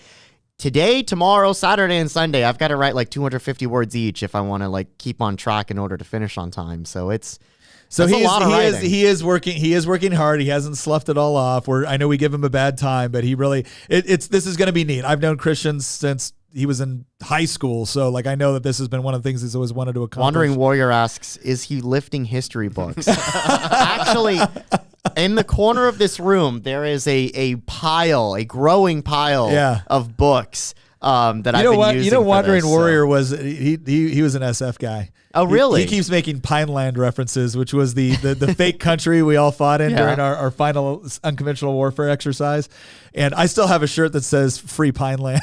Today, tomorrow, Saturday, and Sunday, I've got to write like 250 words each if I want to like keep on track in order to finish on time. So he is working hard. He hasn't sloughed it all off. I know we give him a bad time, but this is going to be neat. I've known Christian since he was in high school, so like I know that this has been one of the things he's always wanted to accomplish. Wandering Warrior asks, is he lifting history books? Actually, in the corner of this room, there is a growing pile of books that I've been using. Wandering Warrior was he was an SF guy. Oh, really? He keeps making Pineland references, which was the fake country we all fought in during our final unconventional warfare exercise. And I still have a shirt that says Free Pineland.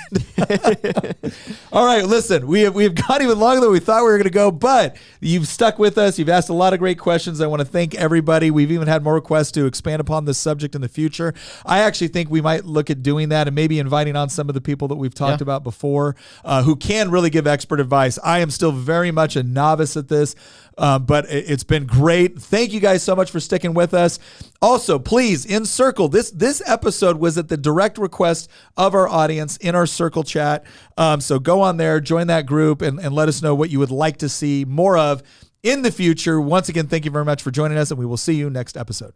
All right, listen, we've gone even longer than we thought we were going to go, but you've stuck with us. You've asked a lot of great questions. I want to thank everybody. We've even had more requests to expand upon this subject in the future. I actually think we might look at doing that and maybe inviting on some of the people that we've talked about before who can really give expert advice. I am still very much a novice at this, but it's been great. Thank you guys so much for sticking with us. Also, please, in Circle, this episode was at the direct request of our audience in our Circle chat. So go on there, join that group, and let us know what you would like to see more of in the future. Once again, thank you very much for joining us, and we will see you next episode.